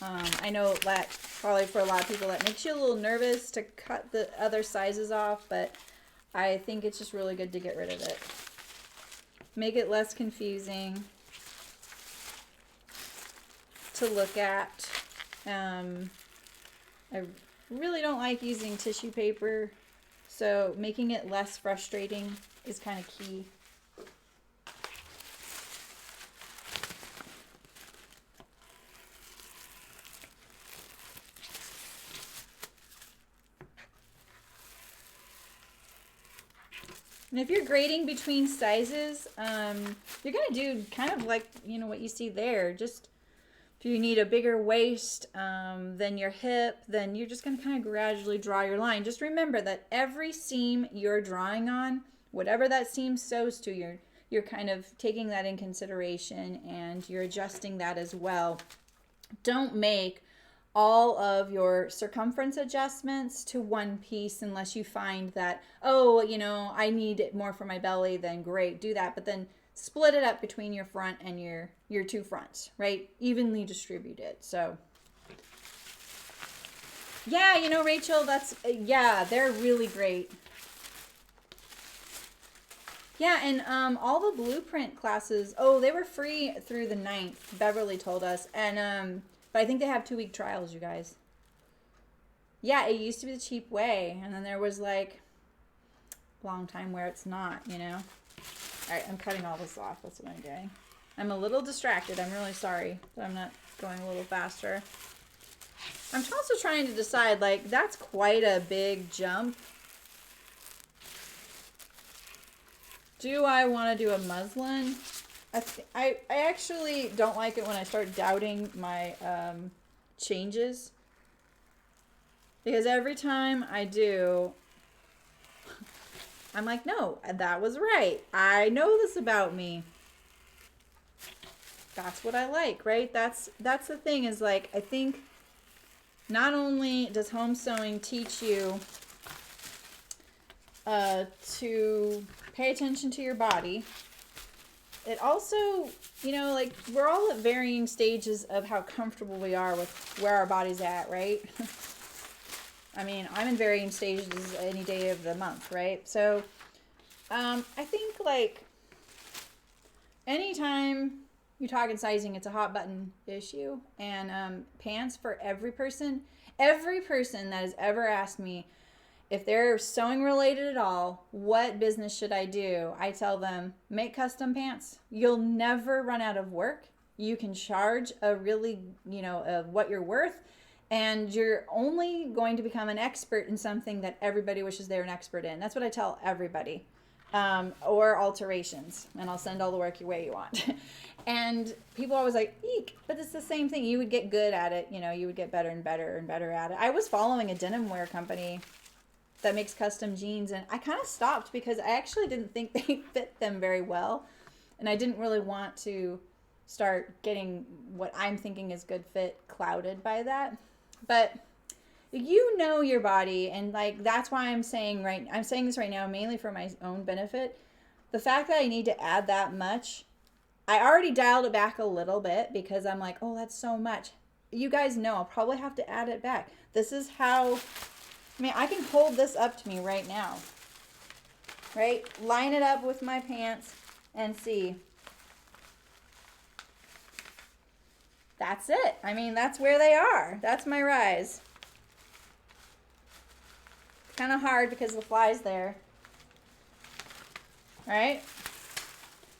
I know that probably for a lot of people that makes you a little nervous to cut the other sizes off, but I think it's just really good to get rid of it. Make it less confusing to look at. I really don't like using tissue paper, so making it less frustrating is kind of key. And if you're grading between sizes, you're going to do kind of like, what you see there. Just if you need a bigger waist than your hip, then you're just going to kind of gradually draw your line. Just remember that every seam you're drawing on, whatever that seam sews to, you're kind of taking that in consideration and you're adjusting that as well. Don't make all of your circumference adjustments to one piece unless you find that, I need it more for my belly, then great, do that. But then split it up between your front and your two fronts, right? Evenly distribute it. So yeah, Rachel, they're really great. Yeah, and all the blueprint classes, they were free through the 9th, Beverly told us. And but I think they have 2-week trials, you guys. Yeah, it used to be the cheap way. And then there was like a long time where it's not, All right, I'm cutting all this off. That's what I'm doing. I'm a little distracted. I'm really sorry that I'm not going a little faster. I'm also trying to decide, like, that's quite a big jump. Do I want to do a muslin? I actually don't like it when I start doubting my changes, because every time I do, I'm like, no, that was right. I know this about me. That's what I like, right? That's the thing, is like, I think not only does home sewing teach you to pay attention to your body, it also, like, we're all at varying stages of how comfortable we are with where our body's at, right? I mean, I'm in varying stages any day of the month, right? So, I think, like, anytime you're talking sizing, it's a hot button issue. And pants, for every person that has ever asked me if they're sewing related at all, what business should I do? I tell them, make custom pants. You'll never run out of work. You can charge a really, what you're worth, and you're only going to become an expert in something that everybody wishes they were an expert in. That's what I tell everybody. or alterations, and I'll send all the work your way you want. And people always like, eek, but it's the same thing. You would get good at it. You know, you would get better and better and better at it. I was following a denim wear company that makes custom jeans, and I kind of stopped because I actually didn't think they fit them very well. And I didn't really want to start getting what I'm thinking is good fit clouded by that. But you know your body, and like that's why I'm saying this right now mainly for my own benefit. The fact that I need to add that much, I already dialed it back a little bit because I'm like, oh, that's so much. You guys know I'll probably have to add it back. This is how, I mean, I can hold this up to me right now, right? Line it up with my pants and see. That's it. I mean, that's where they are. That's my rise. Kind of hard because the fly's there. Right?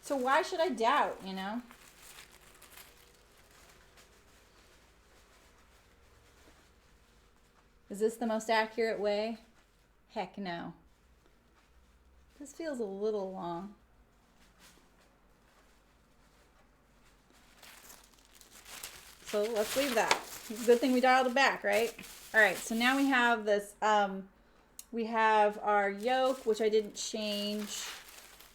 So why should I doubt, you know? Is this the most accurate way? Heck no. This feels a little long. So let's leave that. Good thing we dialed it back, right? All right, so now we have this, we have our yoke, which I didn't change.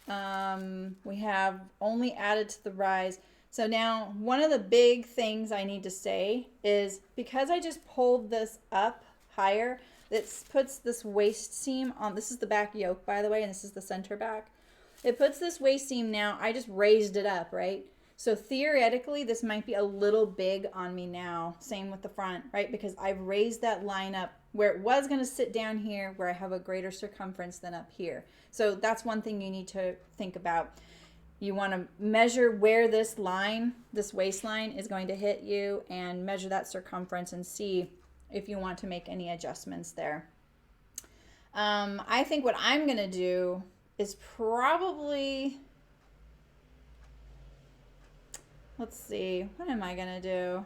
We have only added to the rise. So now one of the big things I need to say is because I just pulled this up higher, this puts this waist seam on. This is the back yoke, by the way, and this is the center back. It puts this waist seam now. I just raised it up, right? So theoretically, this might be a little big on me now. Same with the front, right? Because I've raised that line up where it was going to sit down here, where I have a greater circumference than up here. So that's one thing you need to think about. You want to measure where this line, this waistline is going to hit you, and measure that circumference and see if you want to make any adjustments there. I think what I'm going to do is probably... Let's see, what am I gonna do?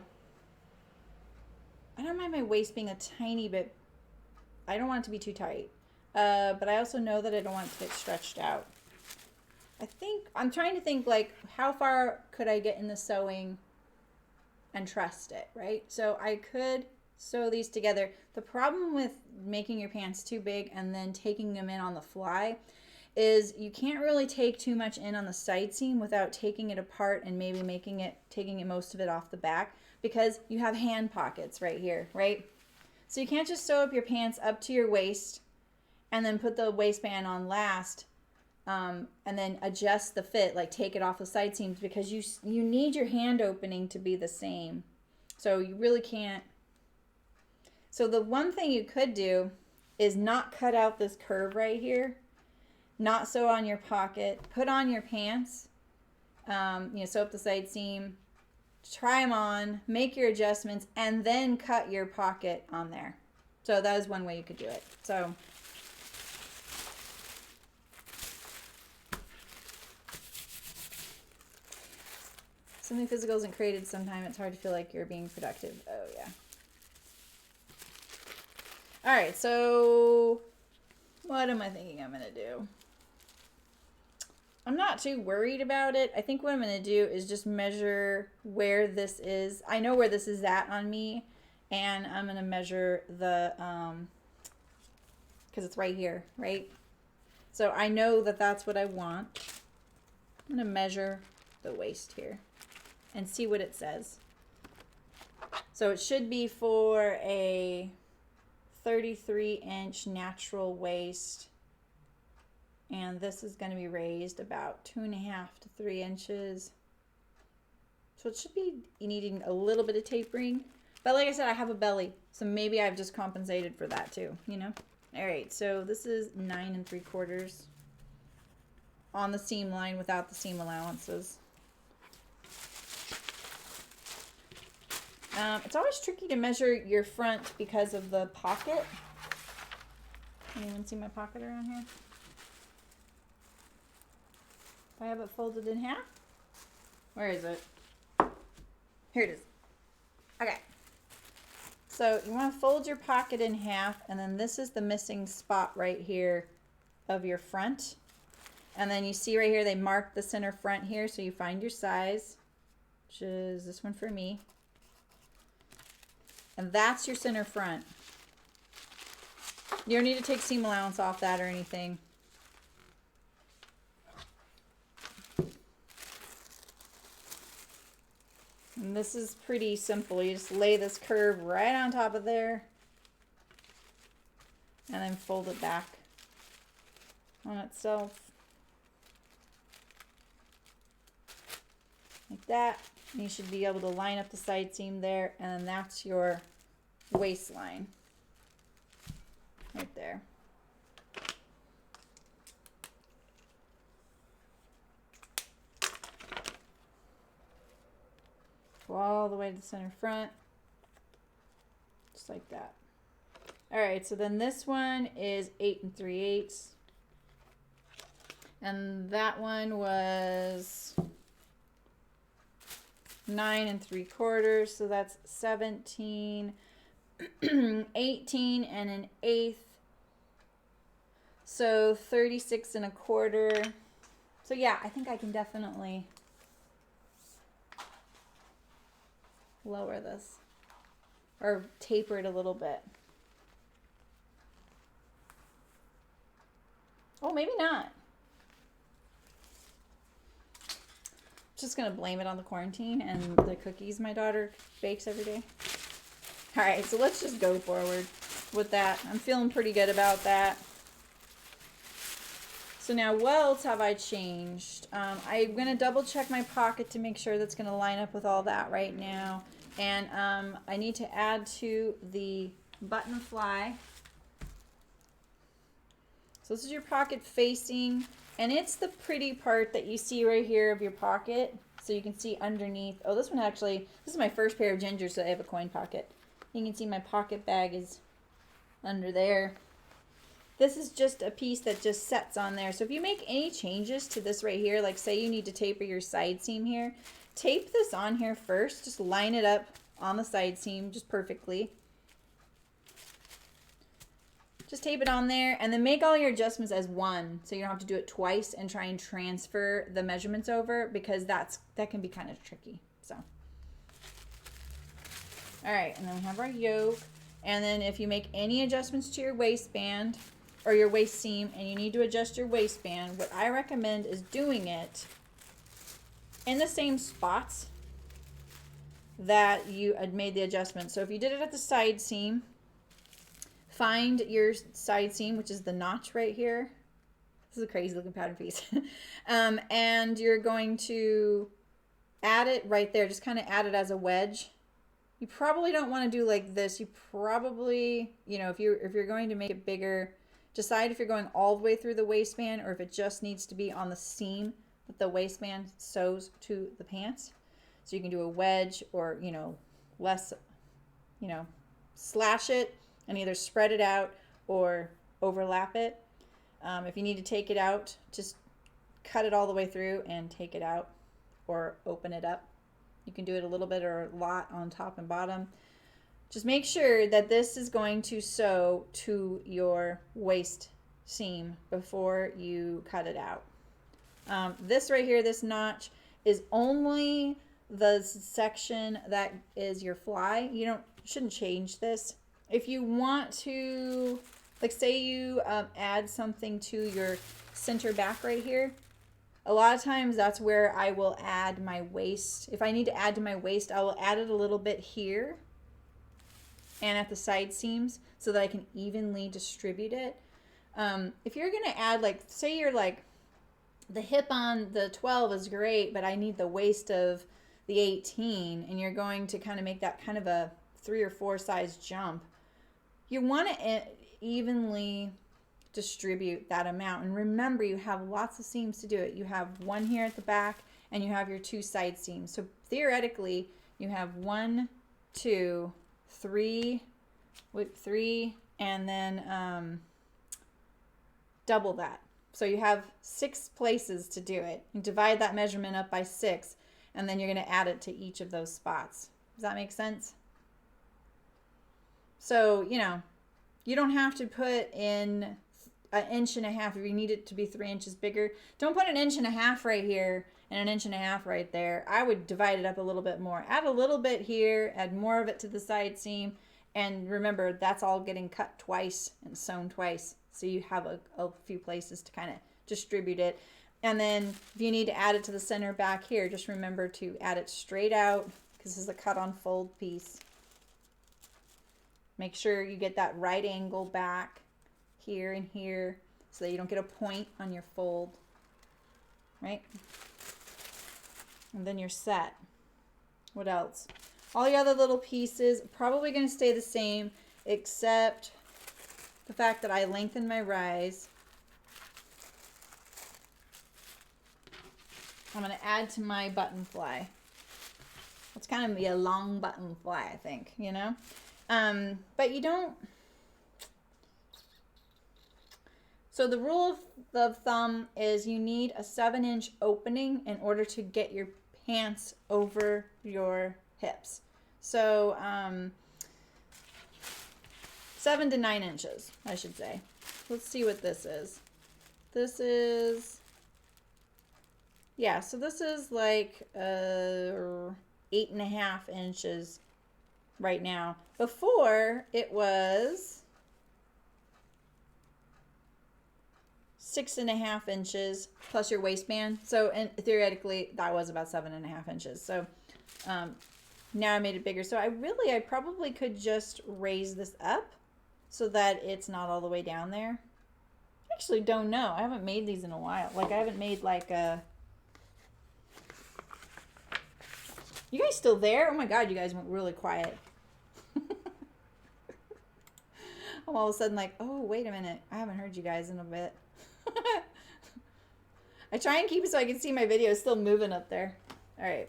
I don't mind my waist being a tiny bit, I don't want it to be too tight. But I also know that I don't want it to get stretched out. I'm trying to think like, how far could I get in the sewing and trust it, right? So I could sew these together. The problem with making your pants too big and then taking them in on the fly is you can't really take too much in on the side seam without taking it apart and maybe taking most of it off the back, because you have hand pockets right here, right? So you can't just sew up your pants up to your waist and then put the waistband on last and then adjust the fit, like take it off the side seams, because you need your hand opening to be the same. So you really can't. So the one thing you could do is not cut out this curve right here. Not sew on your pocket, put on your pants, sew up the side seam, try them on, make your adjustments, and then cut your pocket on there. So that is one way you could do it. So something physical isn't created sometime. It's hard to feel like you're being productive. Oh, yeah. All right, so what am I thinking I'm going to do? I'm not too worried about it. I think what I'm going to do is just measure where this is. I know where this is at on me, and I'm going to measure the, because it's right here, right? So I know that that's what I want. I'm going to measure the waist here and see what it says. So it should be for a 33-inch natural waist. And this is going to be raised about 2.5 to 3 inches. So it should be needing a little bit of tapering. But like I said, I have a belly, so maybe I've just compensated for that too, you know? All right, so this is 9 3/4 on the seam line without the seam allowances. It's always tricky to measure your front because of the pocket. Anyone see my pocket around here? I have it folded in half. Where is it? Here it is. Okay. So you want to fold your pocket in half, and then this is the missing spot right here of your front. And then you see right here, they mark the center front here. So you find your size, which is this one for me. And that's your center front. You don't need to take seam allowance off that or anything. And this is pretty simple. You just lay this curve right on top of there and then fold it back on itself. Like that. And you should be able to line up the side seam there, and then that's your waistline right there. Go all the way to the center front, just like that. All right, so then this one is 8 3/8, and that one was 9 3/4, so that's 17, 18 and 1/8, so 36 1/4. So yeah, I think I can definitely lower this or taper it a little bit. Oh, maybe not. Just gonna blame it on the quarantine and the cookies my daughter bakes every day. All right, so let's just go forward with that. I'm feeling pretty good about that. So now what else have I changed? I'm gonna double check my pocket to make sure that's gonna line up with all that right now. And I need to add to the button fly. So this is your pocket facing, and it's the pretty part that you see right here of your pocket. So you can see underneath. Oh, this one actually, this is my first pair of gingers, so I have a coin pocket. You can see my pocket bag is under there. This is just a piece that just sets on there. So if you make any changes to this right here, like say you need to taper your side seam here, tape this on here first. Just line it up on the side seam just perfectly. Just tape it on there and then make all your adjustments as one, so you don't have to do it twice and try and transfer the measurements over, because that can be kind of tricky. So, all right, and then we have our yoke. And then if you make any adjustments to your waistband or your waist seam and you need to adjust your waistband, what I recommend is doing it in the same spots that you had made the adjustment. So if you did it at the side seam, find your side seam, which is the notch right here. This is a crazy looking pattern piece. And you're going to add it right there. Just kind of add it as a wedge. You probably don't want to do like this. You probably, if you're going to make it bigger, decide if you're going all the way through the waistband or if it just needs to be on the seam that the waistband sews to the pants. So you can do a wedge or, less, slash it and either spread it out or overlap it. If you need to take it out, just cut it all the way through and take it out or open it up. You can do it a little bit or a lot on top and bottom. Just make sure that this is going to sew to your waist seam before you cut it out. This right here, this notch, is only the section that is your fly. You shouldn't change this. If you want to, like say you add something to your center back right here, a lot of times that's where I will add my waist. If I need to add to my waist, I will add it a little bit here and at the side seams so that I can evenly distribute it. If you're going to add, like, say you're like, the hip on the 12 is great, but I need the waist of the 18, and you're going to kind of make that kind of a 3 or 4 size jump. You want to evenly distribute that amount. And remember, you have lots of seams to do it. You have one here at the back and you have your 2 side seams. So theoretically, you have 1, 2, 3 with 3, and then double that. So you have 6 places to do it. You divide that measurement up by 6, and then you're going to add it to each of those spots. Does that make sense? So, you don't have to put in an inch and a half, if you need it to be 3 inches bigger, don't put an inch and a half right here and an inch and a half right there. I would divide it up a little bit more. Add a little bit here, add more of it to the side seam, and remember that's all getting cut twice and sewn twice. So you have a few places to kind of distribute it. And then if you need to add it to the center back here, just remember to add it straight out because this is a cut on fold piece. Make sure you get that right angle back here and here so that you don't get a point on your fold, right? And then you're set. What else? All the other little pieces probably going to stay the same except the fact that I lengthened my rise. I'm going to add to my button fly. It's kind of be a long button fly, I think, you know? But you don't. So the rule of thumb is you need a 7-inch opening in order to get your pants over your hips. So 7 to 9 inches, I should say. Let's see what this is. This is, yeah, so this is like 8.5 inches right now. Before it was 6.5 inches plus your waistband. So, and theoretically that was about 7.5 inches. So now I made it bigger. So I probably could just raise this up so that it's not all the way down there. I actually don't know. I haven't made these in a while. Like I haven't made like a, you guys still there? Oh my God, you guys went really quiet. I'm all of a sudden like, oh, wait a minute. I haven't heard you guys in a bit. I try and keep it so I can see my video still moving up there. All right.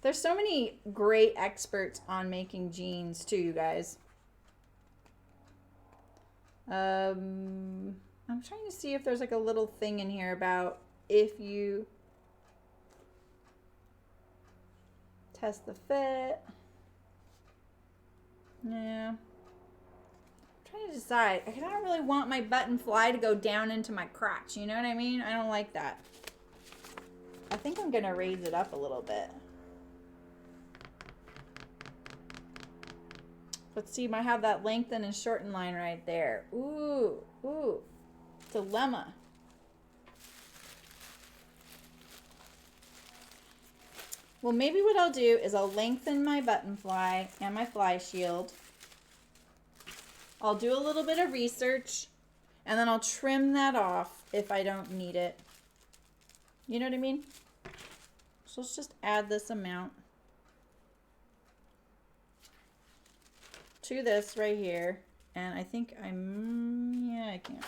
There's so many great experts on making jeans too, you guys. I'm trying to see if there's like a little thing in here about if you test the fit. Yeah. I'm trying to decide. I don't really want my button fly to go down into my crotch. You know what I mean? I don't like that. I think I'm going to raise it up a little bit. Let's see. I have that lengthen and shorten line right there. Ooh. Ooh. Dilemma. Well, maybe what I'll do is I'll lengthen my button fly and my fly shield. I'll do a little bit of research and then I'll trim that off if I don't need it. You know what I mean? So let's just add this amount to this right here. And I think yeah, I can't.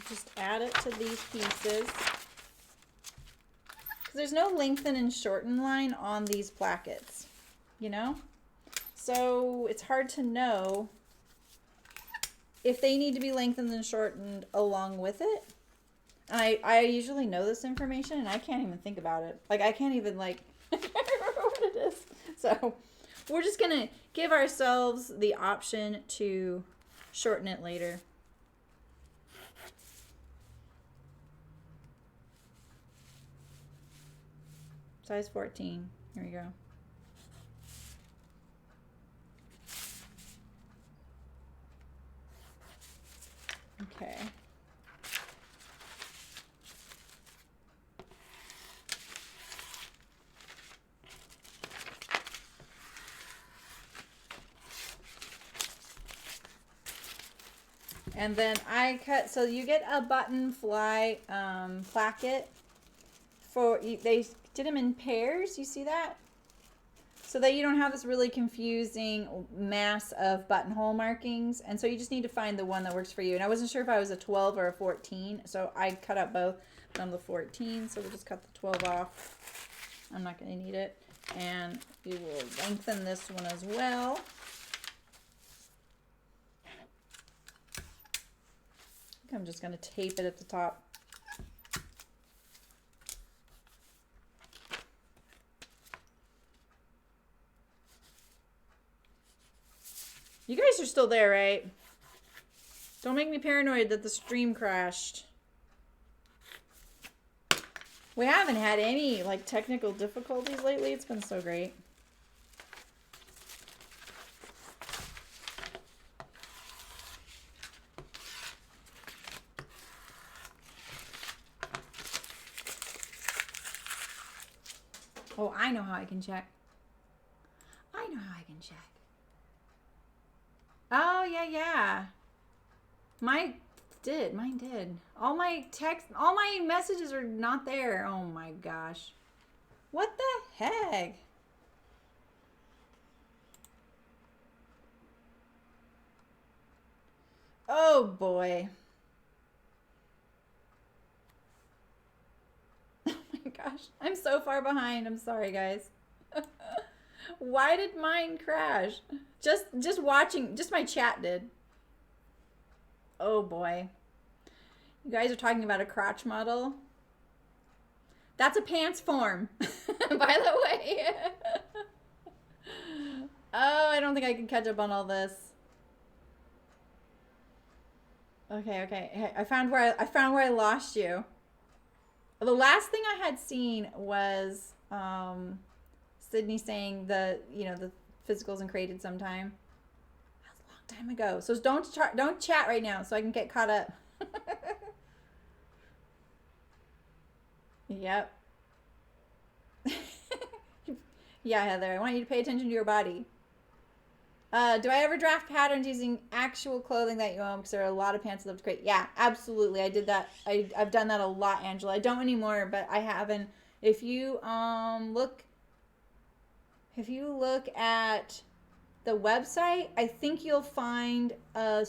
Just add it to these pieces. There's no lengthen and shorten line on these plackets, you know? So it's hard to know if they need to be lengthened and shortened along with it. And I usually know this information and I can't even think about it. Like I can't even I can't remember what it is. So we're just gonna give ourselves the option to shorten it later. Size 14. Here we go. Okay. And then I cut, so you get a button fly placket for, they did them in pairs, you see that? So that you don't have this really confusing mass of buttonhole markings. And so you just need to find the one that works for you. And I wasn't sure if I was a 12 or a 14, so I cut out both. But I'm the 14, so we'll just cut the 12 off. I'm not going to need it. And we will lengthen this one as well. I think I'm just going to tape it at the top. You guys are still there, right? Don't make me paranoid that the stream crashed. We haven't had any like technical difficulties lately. It's been so great. Oh, I know how I can check. I know how I can check. Oh, yeah, yeah. Mine did. All my messages are not there. Oh my gosh. What the heck? Oh boy. Oh my gosh. I'm so far behind. I'm sorry, guys. Why did mine crash? Just watching, just my chat did. Oh boy. You guys are talking about a crotch model. That's a pants form, by the way. Oh, I don't think I can catch up on all this. Okay. Hey, I found where I lost you. The last thing I had seen was Sydney saying the physicals and created sometime. That was a long time ago. So don't chat right now so I can get caught up. Yep. Yeah, Heather, I want you to pay attention to your body. Do I ever draft patterns using actual clothing that you own? Because there are a lot of pants that look great. Yeah, absolutely. I did that. I've done that a lot, Angela. I don't anymore, but I haven't. If you look at the website, I think you'll find a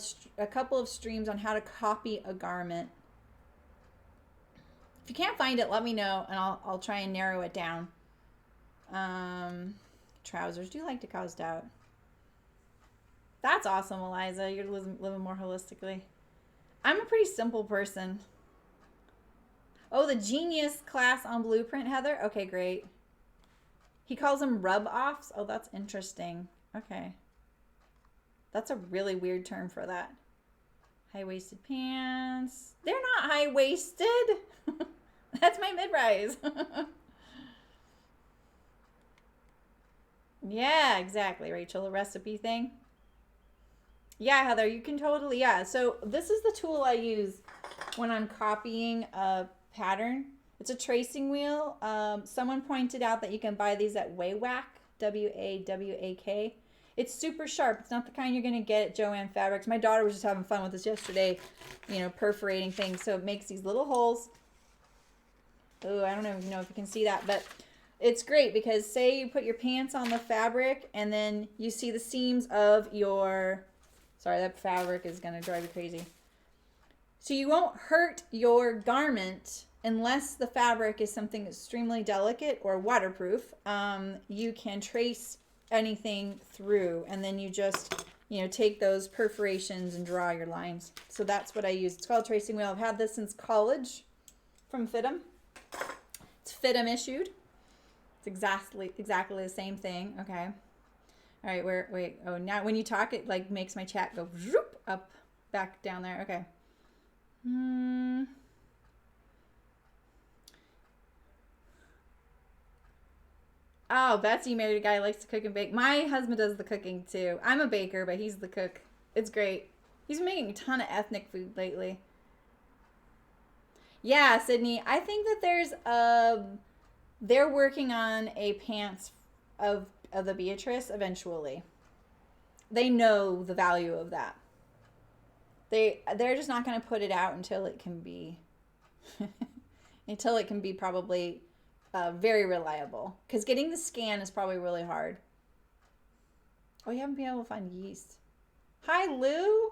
couple of streams on how to copy a garment. If you can't find it, let me know, and I'll try and narrow it down. Trousers do like to cause doubt. That's awesome, Eliza. You're living more holistically. I'm a pretty simple person. Oh, the genius class on Blueprint, Heather? Okay, great. He calls them rub-offs? Oh, that's interesting. Okay. That's a really weird term for that. High-waisted pants. They're not high-waisted. That's my mid-rise. Yeah, exactly, Rachel. A recipe thing. Yeah, Heather, you can totally, yeah. So this is the tool I use when I'm copying a pattern. It's a tracing wheel. Someone pointed out that you can buy these at Wawak, W-A-W-A-K. It's super sharp. It's not the kind you're going to get at Joann Fabrics. My daughter was just having fun with this yesterday, perforating things. So it makes these little holes. Oh, I don't even know if you can see that, but it's great because say you put your pants on the fabric and then you see the seams of your... Sorry, that fabric is going to drive you crazy. So you won't hurt your garment unless the fabric is something extremely delicate or waterproof. You can trace anything through and then you just, take those perforations and draw your lines. So that's what I use. It's called tracing wheel. I've had this since college from FITM. It's FITM issued. It's exactly the same thing. Okay. All right, wait. Oh, now when you talk, it like makes my chat go zoop, up, back, down there. Okay. Oh, Betsy married a guy who likes to cook and bake. My husband does the cooking too. I'm a baker, but he's the cook. It's great. He's been making a ton of ethnic food lately. Yeah, Sydney. I think that they're working on a pants of the Beatrice eventually. They know the value of that. They're just not going to put it out until it can be probably very reliable. Because getting the scan is probably really hard. Oh, you haven't been able to find yeast. Hi, Lou.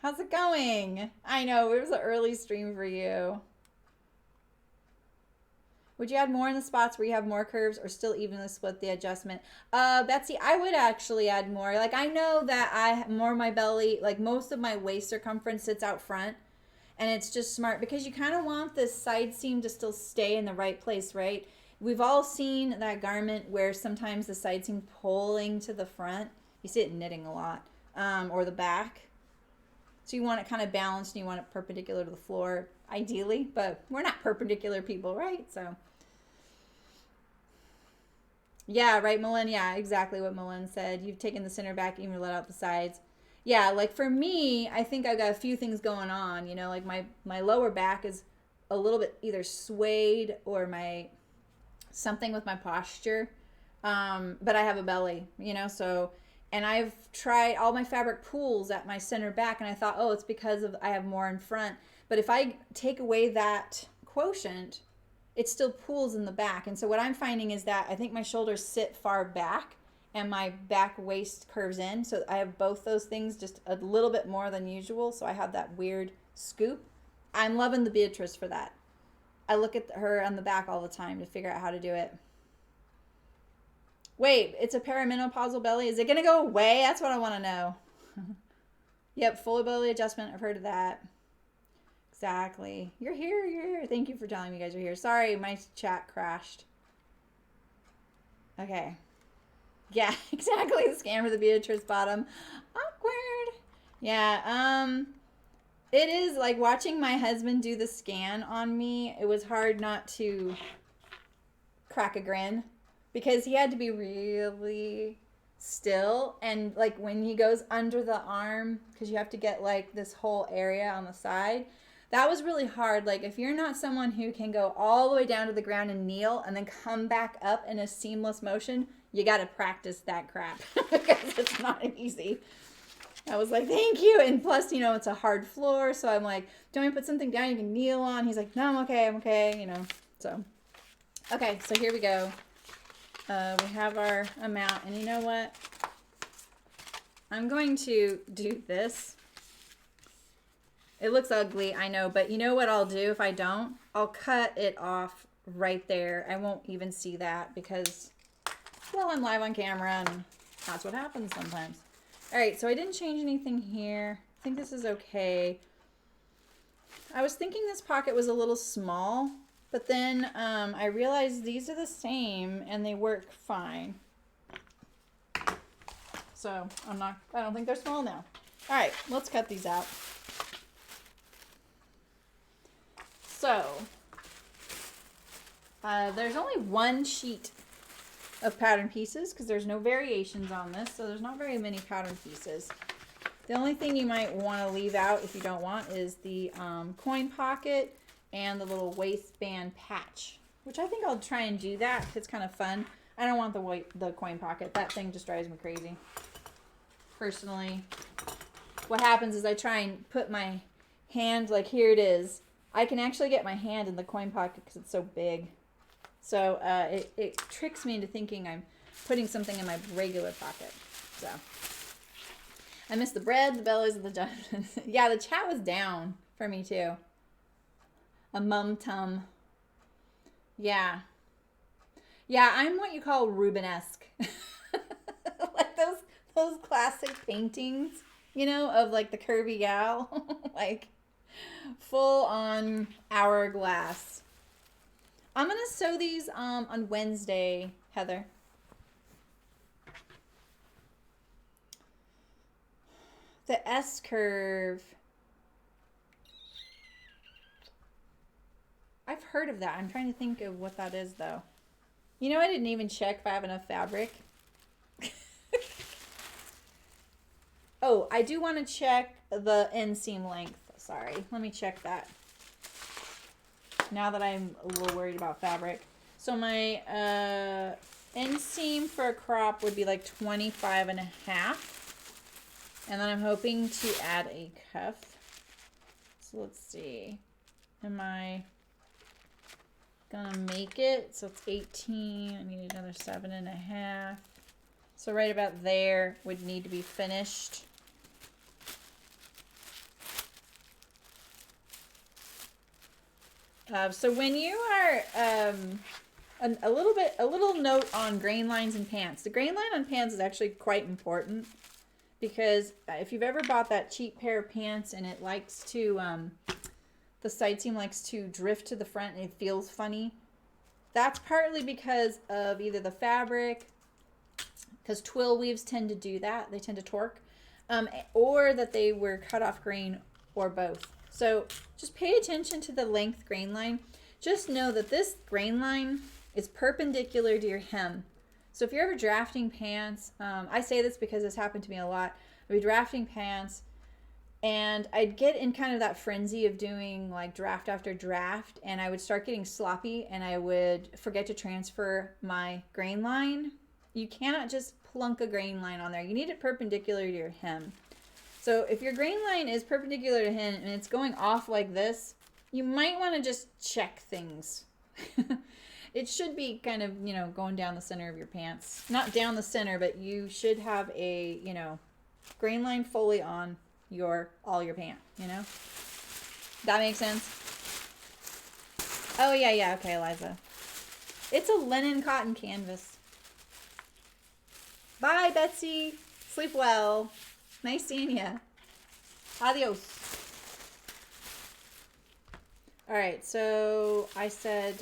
How's it going? I know, it was an early stream for you. Would you add more in the spots where you have more curves or still evenly split the adjustment? Betsy, I would actually add more. Like, I know that more of my belly, like most of my waist circumference sits out front. And it's just smart because you kind of want this side seam to still stay in the right place, right? We've all seen that garment where sometimes the side seam pulling to the front. You see it knitting a lot. Or the back. So you want it kind of balanced and you want it perpendicular to the floor, ideally. But we're not perpendicular people, right? So, yeah, right, Malin? Yeah, exactly what Malin said. You've taken the center back and you let out the sides. Yeah, like for me, I think I've got a few things going on. You know, like my lower back is a little bit either swayed or my something with my posture. But I have a belly, you know, so, and I've tried all my fabric pools at my center back, and I thought, oh, it's because of I have more in front. But if I take away that quotient, it still pools in the back. And so what I'm finding is that I think my shoulders sit far back and my back waist curves in. So I have both those things just a little bit more than usual. So I have that weird scoop. I'm loving the Beatrice for that. I look at her on the back all the time to figure out how to do it. Wait, it's a perimenopausal belly. Is it going to go away? That's what I want to know. Yep, full belly adjustment. I've heard of that. Exactly. You're here. You're here. Thank you for telling me you guys are here. Sorry, my chat crashed. Okay. Yeah, exactly. The scan for the Beatrice bottom. Awkward. Yeah, it is like watching my husband do the scan on me. It was hard not to crack a grin because he had to be really still. And like when he goes under the arm, because you have to get like this whole area on the side, that was really hard. Like if you're not someone who can go all the way down to the ground and kneel and then come back up in a seamless motion, you got to practice that crap because it's not easy. I was like, thank you. And plus, you know, it's a hard floor. So I'm like, do you want me to put something down you can kneel on? He's like, no, I'm okay, you know. So, okay, so here we go. We have our amount. And you know what? I'm going to do this. It looks ugly, I know. But you know what I'll do if I don't? I'll cut it off right there. I won't even see that because, well, I'm live on camera and that's what happens sometimes. All right, so I didn't change anything here. I think this is okay. I was thinking this pocket was a little small, but then I realized these are the same and they work fine. So I don't think they're small now. All right, let's cut these out. So there's only one sheet of pattern pieces because there's no variations on this, so there's not very many pattern pieces. The only thing you might want to leave out if you don't want is the coin pocket and the little waistband patch, which I think I'll try and do that. It's kind of fun. I don't want the coin pocket. That thing just drives me crazy. Personally, what happens is I try and put my hand, like here it is. I can actually get my hand in the coin pocket because it's so big. So it tricks me into thinking I'm putting something in my regular pocket. So I missed the bread, the bellies, and the judgments. Yeah, the chat was down for me too. A mum-tum. Yeah. Yeah, I'm what you call Rubenesque. Like those classic paintings, you know, of like the curvy gal. Like full on hourglass. I'm going to sew these on Wednesday, Heather. The S curve. I've heard of that. I'm trying to think of what that is, though. You know, I didn't even check if I have enough fabric. Oh, I do want to check the inseam length. Sorry. Let me check that. Now that I'm a little worried about fabric. So my inseam for a crop would be like 25 and a half. And then I'm hoping to add a cuff. So let's see. Am I gonna make it? So it's 18. I need another 7 and a half. So right about there would need to be finished. So when you are a little note on grain lines and pants. The grain line on pants is actually quite important because if you've ever bought that cheap pair of pants and it likes to the side seam likes to drift to the front and it feels funny, that's partly because of either the fabric, because twill weaves tend to do that. They tend to torque, or that they were cut off grain, or both. So just pay attention to the length grain line. Just know that this grain line is perpendicular to your hem. So if you're ever drafting pants, I say this because this happened to me a lot. I'd be drafting pants and I'd get in kind of that frenzy of doing like draft after draft, and I would start getting sloppy and I would forget to transfer my grain line. You cannot just plunk a grain line on there. You need it perpendicular to your hem. So if your grain line is perpendicular to hem and it's going off like this, you might want to just check things. It should be kind of, you know, going down the center of your pants. Not down the center, but you should have a, you know, grain line fully on all your pant, you know? That makes sense? Oh, yeah, okay, Eliza. It's a linen cotton canvas. Bye, Betsy. Sleep well. Nice seeing ya. Adios. All right, so I said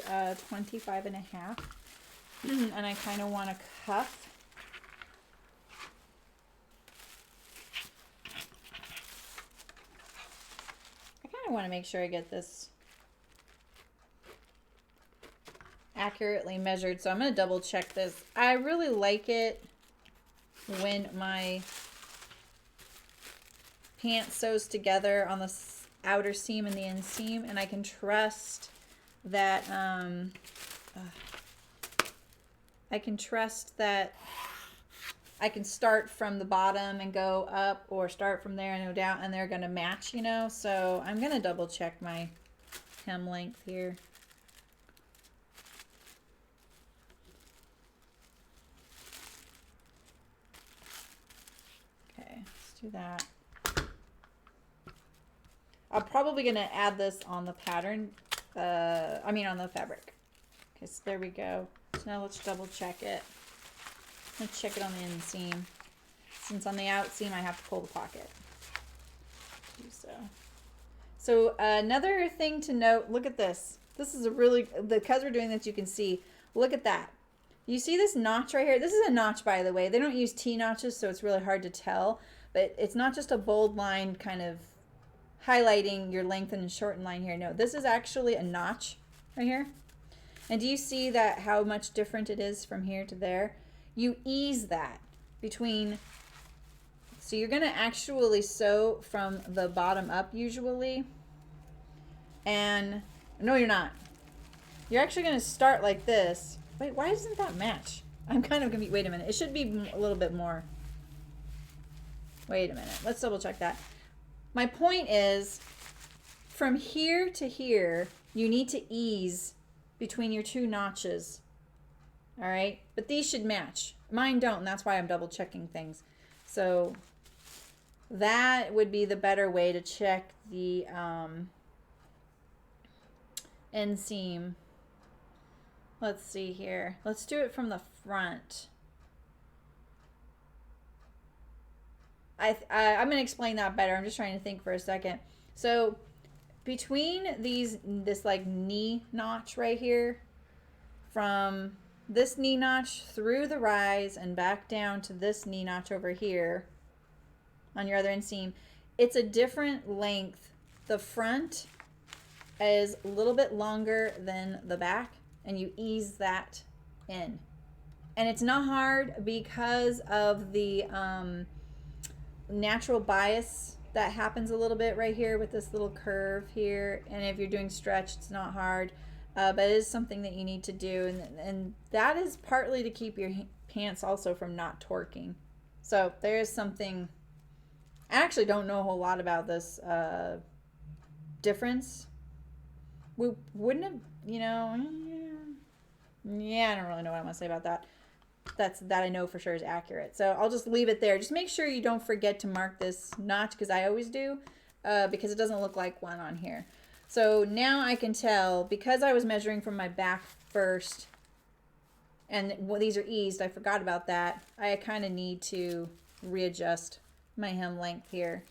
25 and a half, and I kind of want to cuff. I kind of want to make sure I get this accurately measured, so I'm going to double check this. I really like it when my pant sews together on the outer seam and the inseam, and I can trust that I can start from the bottom and go up, or start from there and go down, and they're gonna match, you know. So I'm gonna double check my hem length here. Okay, let's do that. I'm probably going to add this on the pattern, on the fabric. Okay, so there we go. So now let's double check it. Let's check it on the inseam. Since on the outseam I have to pull the pocket. Do so. So another thing to note, look at this. This is a really, because we're doing this, you can see, look at that. You see this notch right here? This is a notch, by the way. They don't use T-notches, so it's really hard to tell. But it's not just a bold line kind of highlighting your lengthen and shorten line here. No, this is actually a notch right here. And do you see that how much different it is from here to there? You ease that between, so you're gonna actually sew from the bottom up usually. And no, you're not. You're actually gonna start like this. Wait, why doesn't that match? I'm kind of gonna be, wait a minute. It should be a little bit more. Wait a minute, let's double check that. My point is, from here to here, you need to ease between your two notches. All right, but these should match. Mine don't, and that's why I'm double checking things. So that would be the better way to check the inseam. Let's see here. Let's do it from the front. I'm going to explain that better. I'm just trying to think for a second. So between this like knee notch right here, from this knee notch through the rise and back down to this knee notch over here on your other inseam, it's a different length. The front is a little bit longer than the back, and you ease that in. And it's not hard because of the natural bias that happens a little bit right here with this little curve here. And if you're doing stretch, it's not hard, but it is something that you need to do, and that is partly to keep your pants also from not torquing. So there is something, I actually don't know a whole lot about this difference. We wouldn't have, you know, yeah, I don't really know what I'm gonna say about that. That I know for sure is accurate. So I'll just leave it there. Just make sure you don't forget to mark this notch, because I always do, because it doesn't look like one on here. So now I can tell, because I was measuring from my back first, and these are eased, I forgot about that. I kind of need to readjust my hem length here.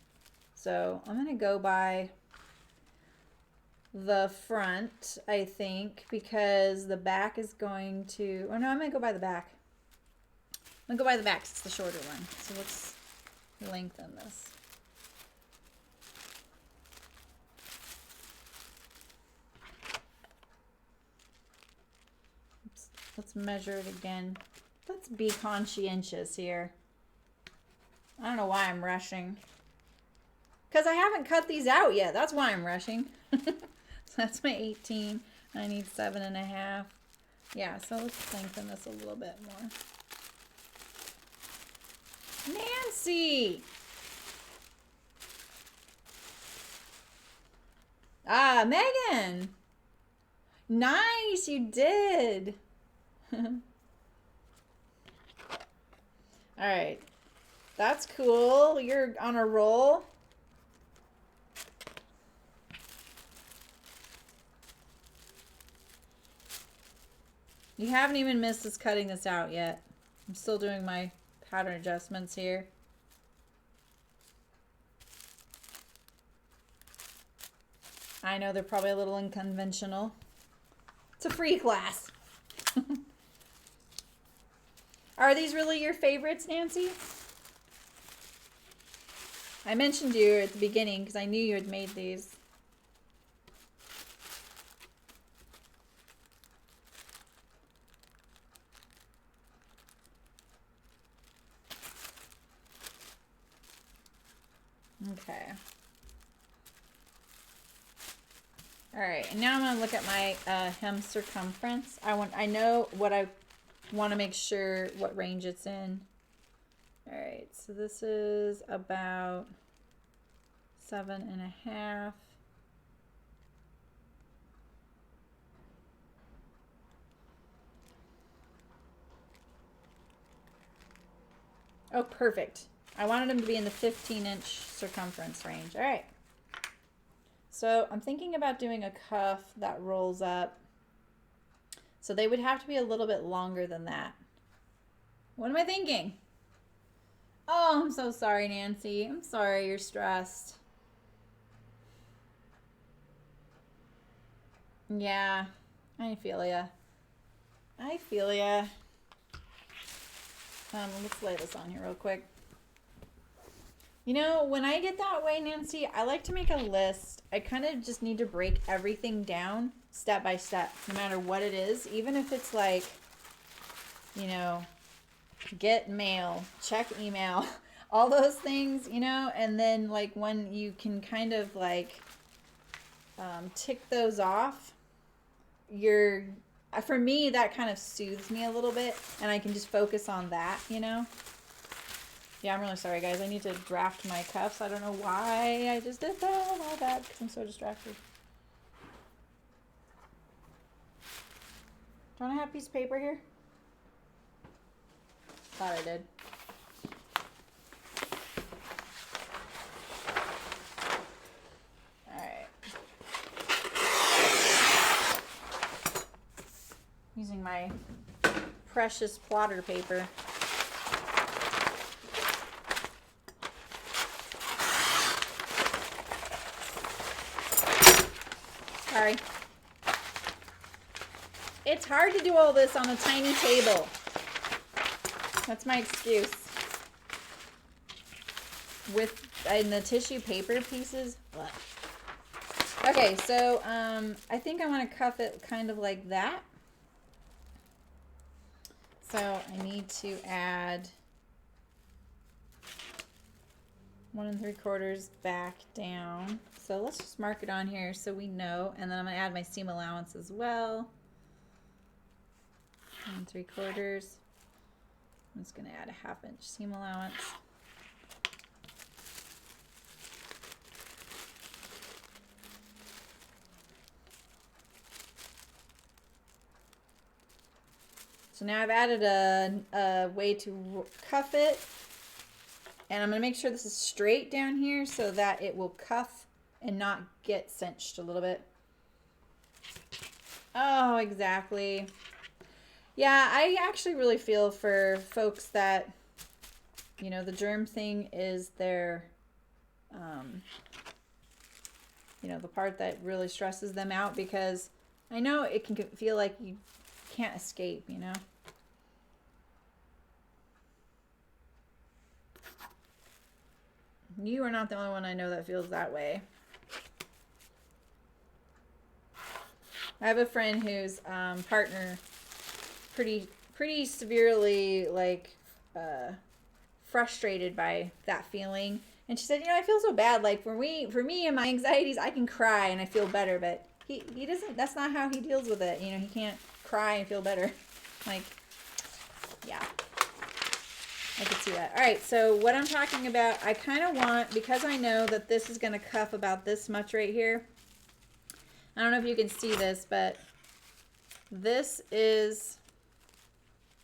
So I'm going to go by the front, I think, because the back is going to, oh no, I'm going to go by the back. I'm gonna go by the back 'cause it's the shorter one. So let's lengthen this. Let's measure it again. Let's be conscientious here. I don't know why I'm rushing. Because I haven't cut these out yet. That's why I'm rushing. So that's my 18. I need 7.5. Yeah, so let's lengthen this a little bit more. Nancy! Ah, Megan! Nice, you did. All right. That's cool. You're on a roll. You haven't even missed us cutting this out yet. I'm still doing my pattern adjustments here. I know they're probably a little unconventional. It's a free class. Are these really your favorites, Nancy? I mentioned you at the beginning because I knew you had made these. Okay. All right, and now I'm gonna look at my hem circumference. I know what I want to make sure what range it's in. All right, so this is about 7.5. Oh, perfect. I wanted them to be in the 15-inch circumference range. All right. So I'm thinking about doing a cuff that rolls up. So they would have to be a little bit longer than that. What am I thinking? Oh, I'm so sorry, Nancy. I'm sorry you're stressed. Yeah, I feel ya. I feel ya. Let's lay this on here real quick. You know, when I get that way, Nancy, I like to make a list. I kind of just need to break everything down step by step, no matter what it is. Even if it's like, you know, get mail, check email, all those things, you know, and then like when you can kind of like tick those off, for me, that kind of soothes me a little bit, and I can just focus on that, you know. Yeah, I'm really sorry, guys. I need to draft my cuffs. I don't know why I just did that. My bad, because I'm so distracted. Don't I have a piece of paper here? Thought I did. All right. Using my precious plotter paper. Sorry. It's hard to do all this on a tiny table. That's my excuse. With the tissue paper pieces. Ugh. Okay, so I think I want to cuff it kind of like that. So I need to add 1 3/4 back down. So let's just mark it on here so we know. And then I'm going to add my seam allowance as well. 1 3/4. I'm just going to add a 1/2 inch seam allowance. So now I've added a way to cuff it. And I'm going to make sure this is straight down here so that it will cuff and not get cinched a little bit. Oh, exactly. Yeah, I actually really feel for folks that, you know, the germ thing is their, you know, the part that really stresses them out, because I know it can feel like you can't escape, you know. You are not the only one I know that feels that way. I have a friend whose partner pretty severely like frustrated by that feeling, and she said, you know, I feel so bad. Like for me and my anxieties, I can cry and I feel better, but he doesn't. That's not how he deals with it. You know, he can't cry and feel better. Like, yeah. I could see that. All right, so what I'm talking about, I kind of want, because I know that this is going to cuff about this much right here. I don't know if you can see this, but this is,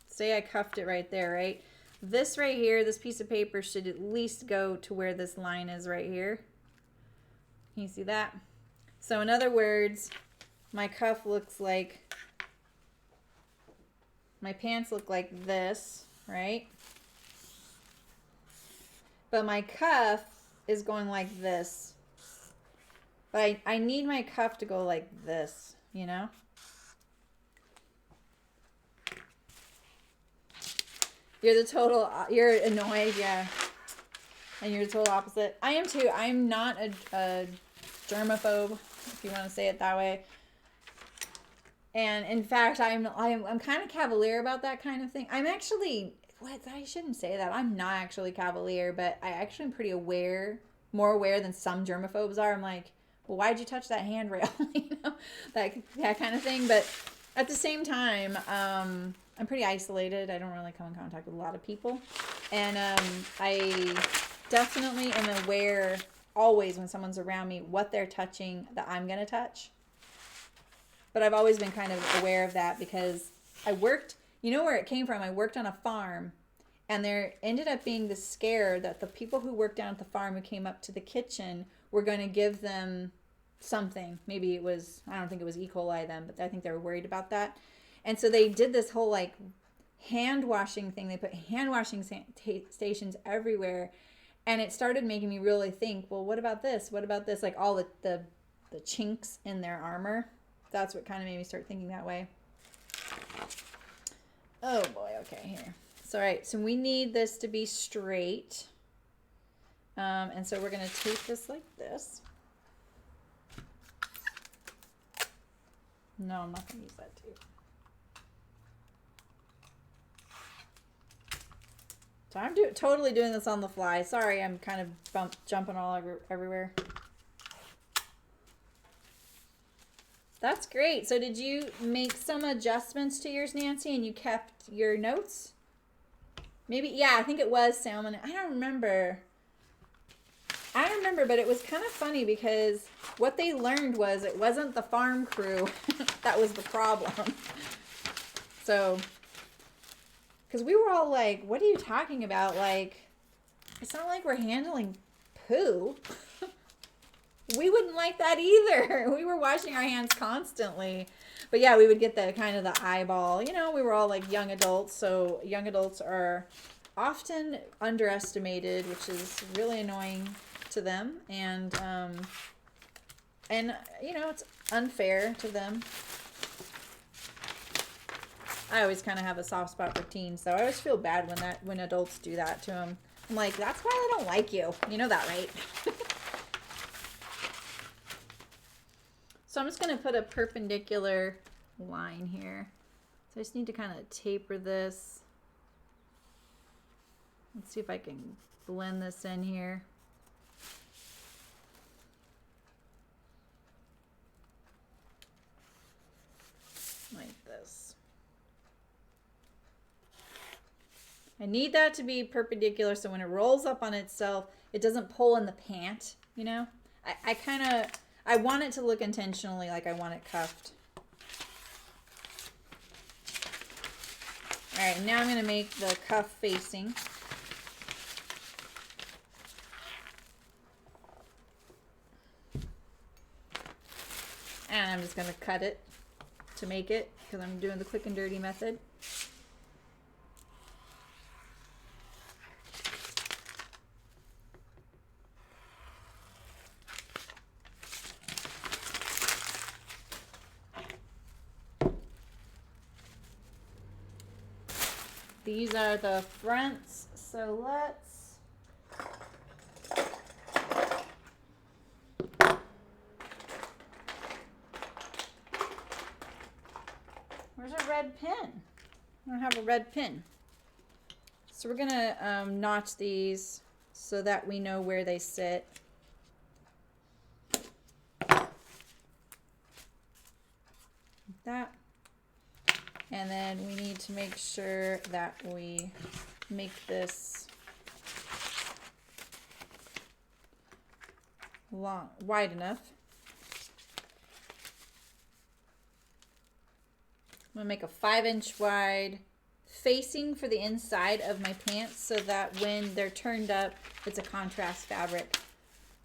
say I cuffed it right there, right? This right here, this piece of paper should at least go to where this line is right here. Can you see that? So in other words, my cuff looks like, my pants look like this, right? But my cuff is going like this. But I need my cuff to go like this, you know? You're the total, you're annoyed, yeah. And you're the total opposite. I am too. I'm not a germaphobe, if you want to say it that way. And in fact, I'm kind of cavalier about that kind of thing. I'm actually, I shouldn't say that. I'm not actually cavalier, but I actually am pretty aware, more aware than some germaphobes are. I'm like, well, why'd you touch that handrail? You know, that kind of thing. But at the same time, I'm pretty isolated. I don't really come in contact with a lot of people. And I definitely am aware always when someone's around me what they're touching that I'm going to touch. But I've always been kind of aware of that because I worked, you know where it came from? I worked on a farm, and there ended up being this scare that the people who worked down at the farm who came up to the kitchen were going to give them something. Maybe it was, I don't think it was E. coli then, but I think they were worried about that. And so they did this whole like hand washing thing. They put hand washing stations everywhere. And it started making me really think, well, what about this? What about this? Like all the chinks in their armor. That's what kind of made me start thinking that way. Oh boy, okay, here. So, all right, so we need this to be straight. And so we're going to tape this like this. No, I'm not going to use that tape. So I'm totally doing this on the fly. Sorry, I'm kind of jumping all everywhere. That's great. So did you make some adjustments to yours, Nancy, and you kept your notes? Maybe, yeah, I think it was salmon. I don't remember. But it was kind of funny because what they learned was it wasn't the farm crew that was the problem. So, because we were all like, what are you talking about? Like, it's not like we're handling poo. We wouldn't like that either. We were washing our hands constantly. But yeah, we would get the kind of the eyeball. You know, we were all like young adults. So young adults are often underestimated, which is really annoying to them. And you know, it's unfair to them. I always kind of have a soft spot for teens. So I always feel bad when adults do that to them. I'm like, that's why I don't like you. You know that, right? So I'm just going to put a perpendicular line here. So I just need to kind of taper this. Let's see if I can blend this in here. Like this. I need that to be perpendicular so when it rolls up on itself, it doesn't pull in the pant, you know? I want it to look intentionally like I want it cuffed. All right, now I'm going to make the cuff facing. And I'm just going to cut it to make it because I'm doing the quick and dirty method. These are the fronts, so let's red pin. I don't have a red pin. So we're gonna notch these so that we know where they sit. Like that. And then we need to make sure that we make this wide enough. I'm gonna make a 5-inch wide facing for the inside of my pants so that when they're turned up, it's a contrast fabric.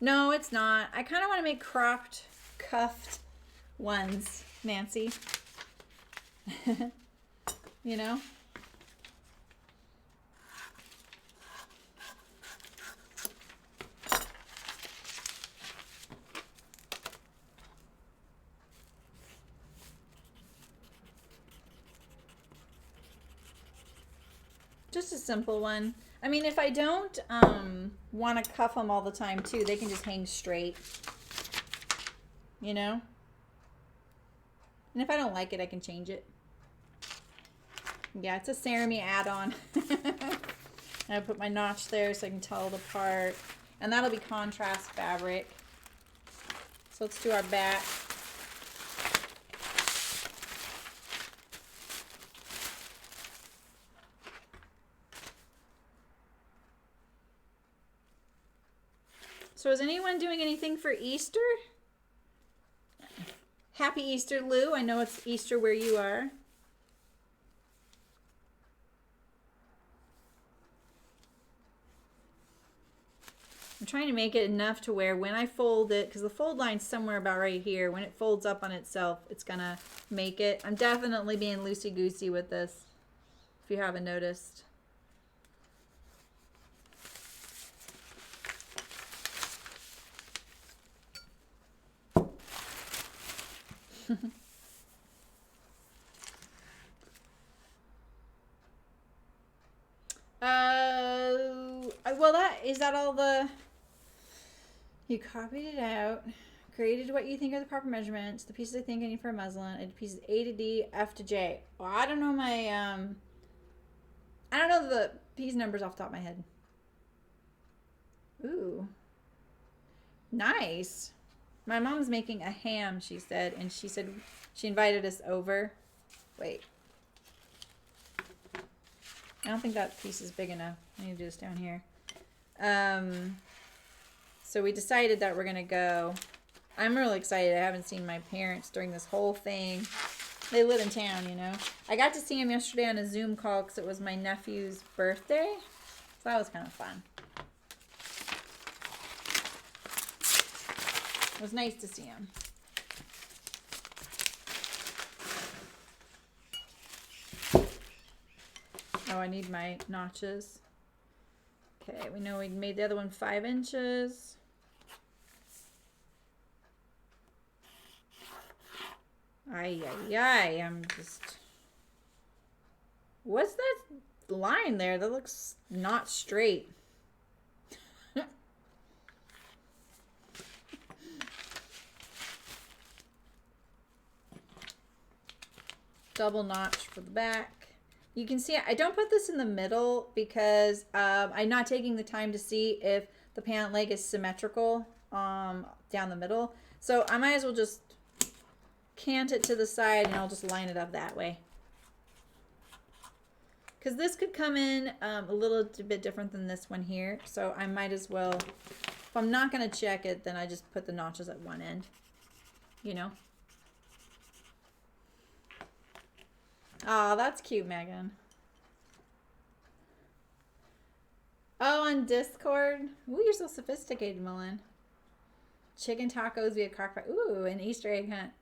No, it's not. I kind of want to make cropped, cuffed ones, Nancy. You know? Just a simple one. I mean, if I don't want to cuff them all the time too, they can just hang straight. You know? And if I don't like it, I can change it. Yeah, it's a Cerame add-on. I put my notch there so I can tell it apart. And that'll be contrast fabric. So let's do our back. So is anyone doing anything for Easter? Happy Easter, Lou. I know it's Easter where you are. I'm trying to make it enough to where when I fold it, because the fold line's somewhere about right here, when it folds up on itself, it's going to make it. I'm definitely being loosey-goosey with this, if you haven't noticed. Well, is that all the... You copied it out, created what you think are the proper measurements, the pieces I think I need for a muslin, and pieces A to D, F to J. Well, I don't know my, I don't know the piece numbers off the top of my head. Ooh. Nice. My mom's making a ham, she said, and she said she invited us over. Wait. I don't think that piece is big enough. I need to do this down here. So we decided that we're going to go. I'm really excited. I haven't seen my parents during this whole thing. They live in town, you know. I got to see him yesterday on a Zoom call because it was my nephew's birthday. So that was kind of fun. It was nice to see him. Oh, I need my notches. Okay, we know we made the other one 5 inches. Ay, ay, ay, I'm just... What's that line there? That looks not straight. Double notch for the back. You can see I don't put this in the middle because I'm not taking the time to see if the pant leg is symmetrical down the middle. So I might as well just cant it to the side and I'll just line it up that way. Because this could come in a little bit different than this one here. So I might as well, if I'm not going to check it, then I just put the notches at one end, you know. Oh, that's cute, Megan. Oh, on Discord? Ooh, you're so sophisticated, Mullen. Chicken tacos via crockpot. Ooh, an Easter egg hunt.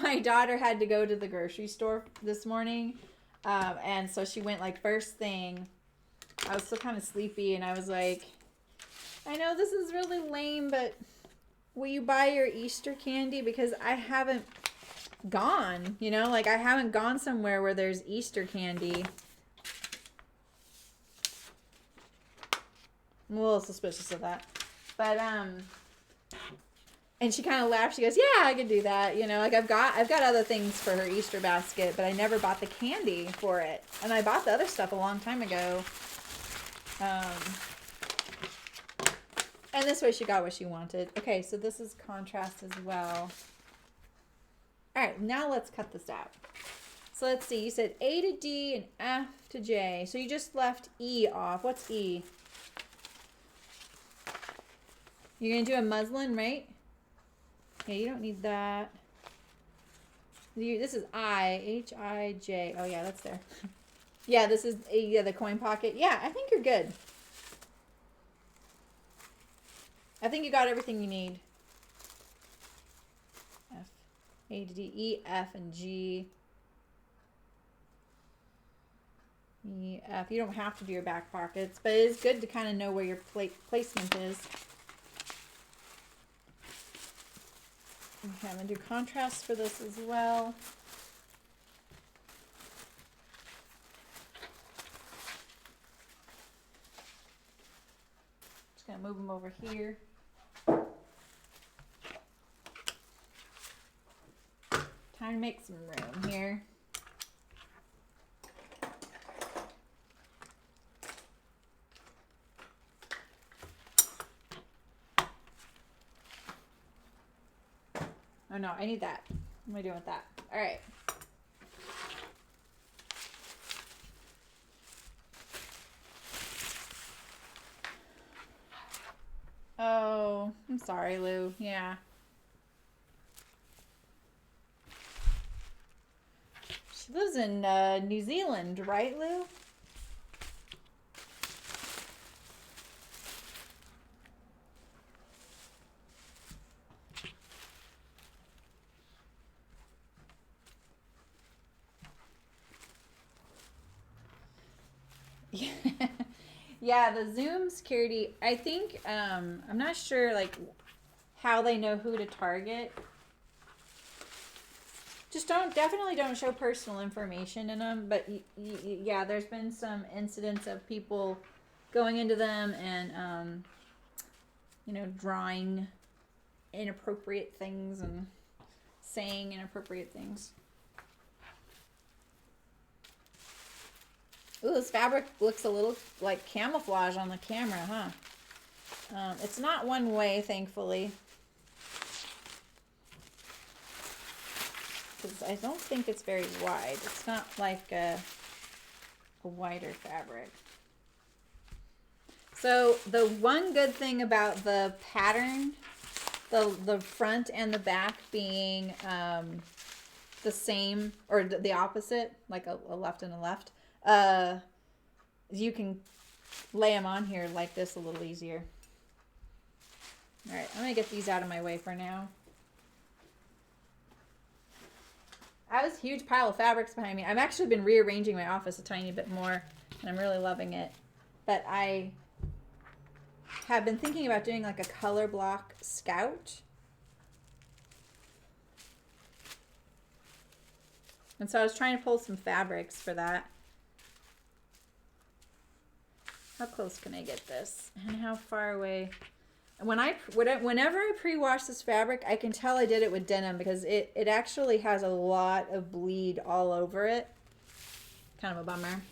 My daughter had to go to the grocery store this morning. And so she went like first thing. I was still kind of sleepy and I was like, I know this is really lame, but will you buy your Easter candy? Because I haven't gone, you know, like I haven't gone somewhere where there's Easter candy. I'm a little suspicious of that, but And she kind of laughed. She goes, "Yeah, I could do that. You know, like I've got other things for her Easter basket, but I never bought the candy for it. And I bought the other stuff a long time ago. And this way she got what she wanted. Okay, so this is contrast as well. All right, now let's cut this out. So let's see. You said A to D and F to J. So you just left E off. What's E? You're going to do a muslin, right? Yeah, you don't need that. This is I, H-I-J. Oh, yeah, that's there. Yeah, this is the coin pocket. Yeah, I think you're good. I think you got everything you need. F, A to D, E, F, and G. E, F. You don't have to do your back pockets, but it is good to kind of know where your placement is. Okay, I'm going to do contrast for this as well. Just going to move them over here. Time to make some room here. Oh no, I need that. What am I doing with that? All right. Oh, I'm sorry, Lou. Yeah. She lives in New Zealand, right, Lou? Yeah, the Zoom security, I think, I'm not sure, like, how they know who to target. Just definitely don't show personal information in them, but yeah, there's been some incidents of people going into them and, you know, drawing inappropriate things and saying inappropriate things. Ooh, this fabric looks a little like camouflage on the camera, huh? It's not one way, thankfully. Because I don't think it's very wide. It's not like a wider fabric. So the one good thing about the pattern, the front and the back being the same or the opposite, like a left and a left, you can lay them on here like this a little easier. All right, I'm gonna get these out of my way for now. I have this huge pile of fabrics behind me. I've actually been rearranging my office a tiny bit more, and I'm really loving it. But I have been thinking about doing like a color block scout. And so I was trying to pull some fabrics for that. How close can I get this? And how far away? Whenever I pre-wash this fabric, I can tell I did it with denim because it actually has a lot of bleed all over it. Kind of a bummer.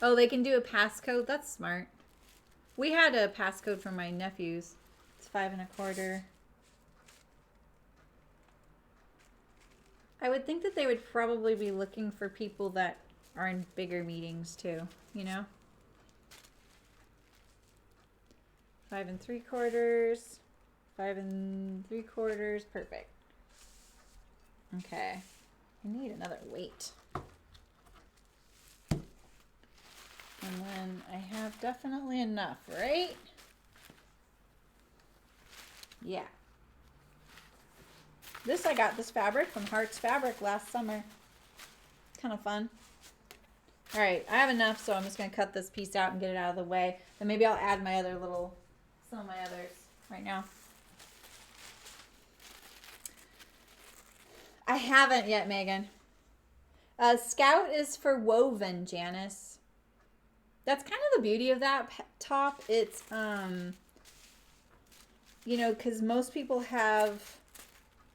Oh, they can do a passcode? That's smart. We had a passcode for my nephews. It's 5 1/4. I would think that they would probably be looking for people that are in bigger meetings too, you know? 5 3/4, 5 3/4, perfect. Okay, I need another weight. And then I have definitely enough, right? Yeah. I got this fabric from Hearts Fabric last summer. It's kind of fun. All right, I have enough, so I'm just gonna cut this piece out and get it out of the way. Then maybe I'll add my other some of my others right now. I haven't yet, Megan. Scout is for woven, Janice. That's kind of the beauty of that top. It's you know, because most people have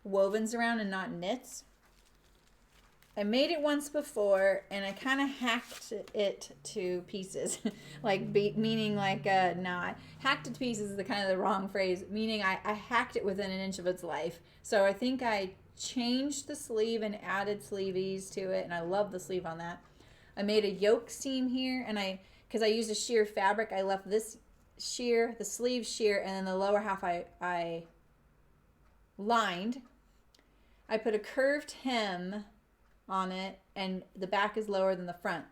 wovens around and not knits. I made it once before, and I kind of hacked it to pieces, like meaning like nah, hacked it to pieces is the kind of the wrong phrase. Meaning I hacked it within an inch of its life. So I think I changed the sleeve and added sleeveys to it, and I love the sleeve on that. I made a yoke seam here, and because I used a sheer fabric, I left this sheer, the sleeve sheer, and then the lower half I lined. I put a curved hem on it, and the back is lower than the front.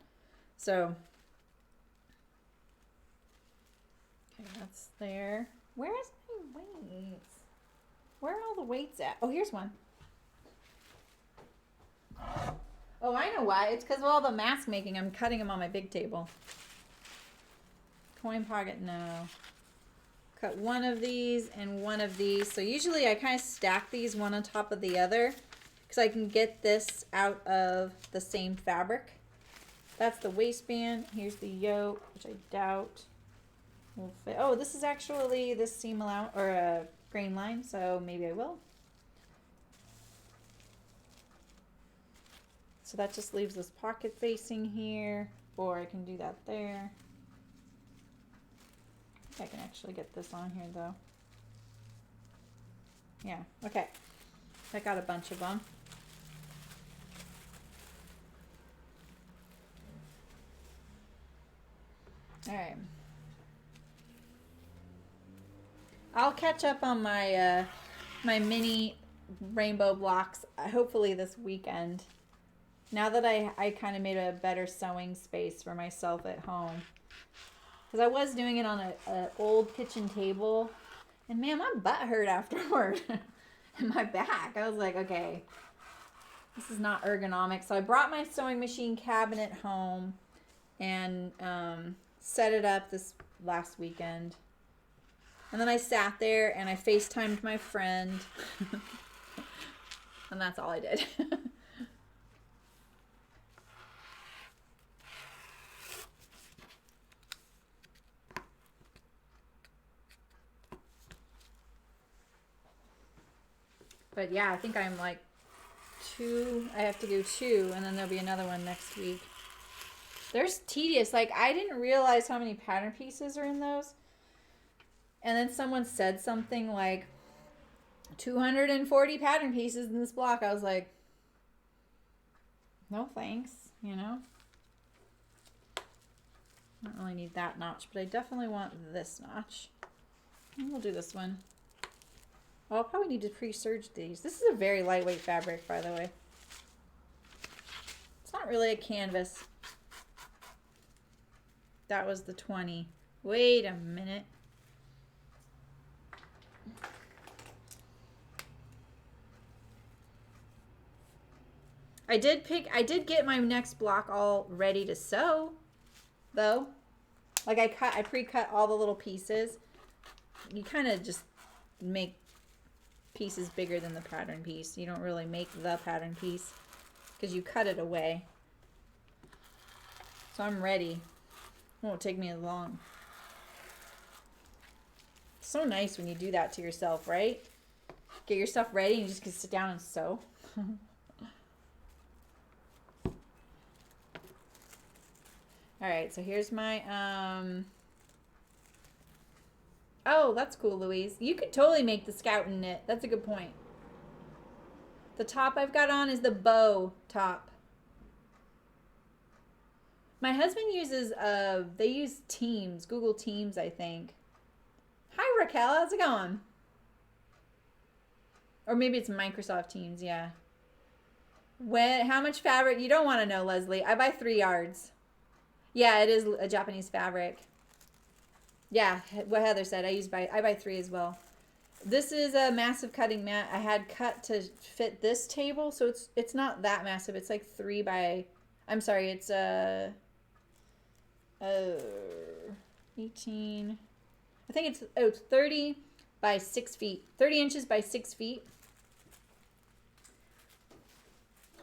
So, okay, that's there. Where is my weights? Where are all the weights at? Oh, here's one. Oh, I know why. It's because of all the mask making. I'm cutting them on my big table. Coin pocket, no. Cut one of these and one of these. So usually I kind of stack these one on top of the other because I can get this out of the same fabric. That's the waistband. Here's the yoke, which I doubt will fit. Oh, this is actually this seam allowance or a grain line, so maybe I will. So that just leaves this pocket facing here, or I can do that there. I can actually get this on here though. Yeah, okay. I got a bunch of them. All right. I'll catch up on my my mini rainbow blocks hopefully this weekend. Now that I kind of made a better sewing space for myself at home. Because I was doing it on an old kitchen table. And man, my butt hurt afterward. And my back. I was like, okay, this is not ergonomic. So I brought my sewing machine cabinet home and set it up this last weekend. And then I sat there and I FaceTimed my friend. And that's all I did. But yeah, I think I'm like I have to do 2, and then there'll be another one next week. There's tedious. Like, I didn't realize how many pattern pieces are in those. And then someone said something like 240 pattern pieces in this block. I was like, no thanks, you know? I don't really need that notch, but I definitely want this notch. And we'll do this one. Well, I'll probably need to pre-serge these. This is a very lightweight fabric, by the way. It's not really a canvas. That was the 20. Wait a minute. I did get my next block all ready to sew, though. Like I pre-cut all the little pieces. You kind of just make pieces bigger than the pattern piece. You don't really make the pattern piece because you cut it away. So I'm ready. It won't take me as long. It's so nice when you do that to yourself, right? Get yourself ready and you just can sit down and sew. All right, so here's my oh, that's cool, Louise. You could totally make the Scout knit. That's a good point. The top I've got on is the bow top. My husband uses, they use Teams, Google Teams, I think. Hi, Raquel. How's it going? Or maybe it's Microsoft Teams, yeah. How much fabric? You don't want to know, Leslie. I buy 3 yards. Yeah, it is a Japanese fabric. Yeah, what Heather said. I buy 3 as well. This is a massive cutting mat. I had cut to fit this table, so it's not that massive. It's like 3 by. I'm sorry. It's 18. I think it's 30 by 6 feet. 30 inches by 6 feet.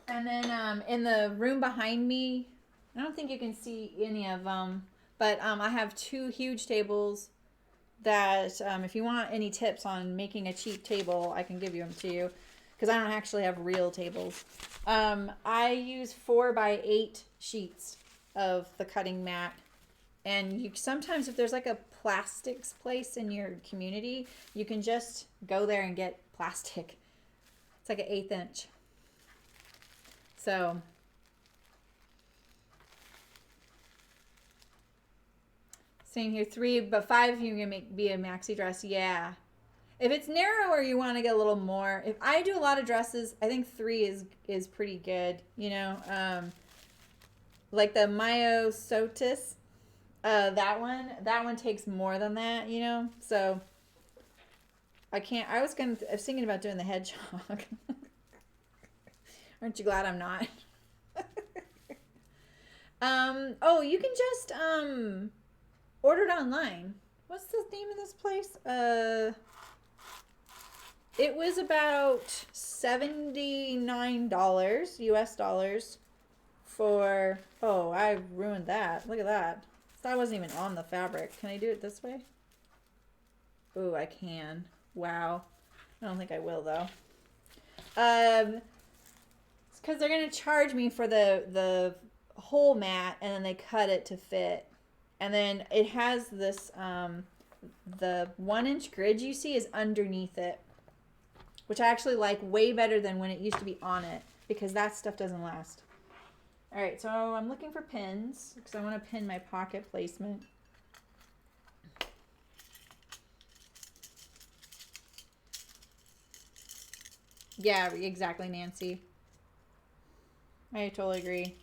And then in the room behind me, I don't think you can see any of them, but I have 2 huge tables that if you want any tips on making a cheap table, I can give you them to you because I don't actually have real tables. I use 4x8 sheets of the cutting mat, and you sometimes, if there's like a plastics place in your community, you can just go there and get plastic. It's like an 1/8 inch. So same here, 3, but 5 you can make be a maxi dress. Yeah. If it's narrower, you want to get a little more. If I do a lot of dresses, I think 3 is pretty good. You know, like the Mayo Sotis, that one takes more than that. You know, so I can't. I was thinking about doing the hedgehog. Aren't you glad I'm not? Oh, you can just order it online. What's the name of this place? It was about $79 US dollars for, oh, I ruined that. Look at that. That wasn't even on the fabric. Can I do it this way? Oh, I can. Wow. I don't think I will though. It's because they're gonna charge me for the whole mat, and then they cut it to fit. And then it has this the 1-inch grid you see is underneath it, which I actually like way better than when it used to be on it, because that stuff doesn't last. All right, so I'm looking for pins because I want to pin my pocket placement. Yeah, exactly, Nancy. I totally agree.